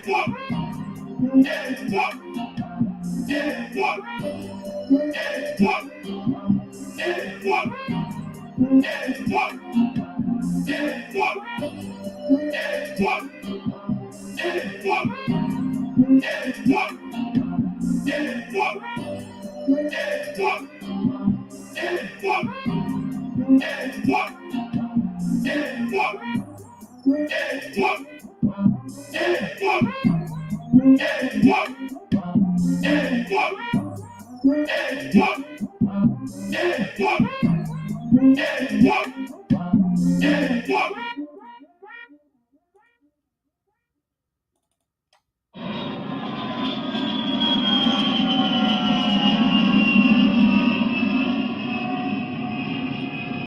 [SPEAKER 6] Yeah.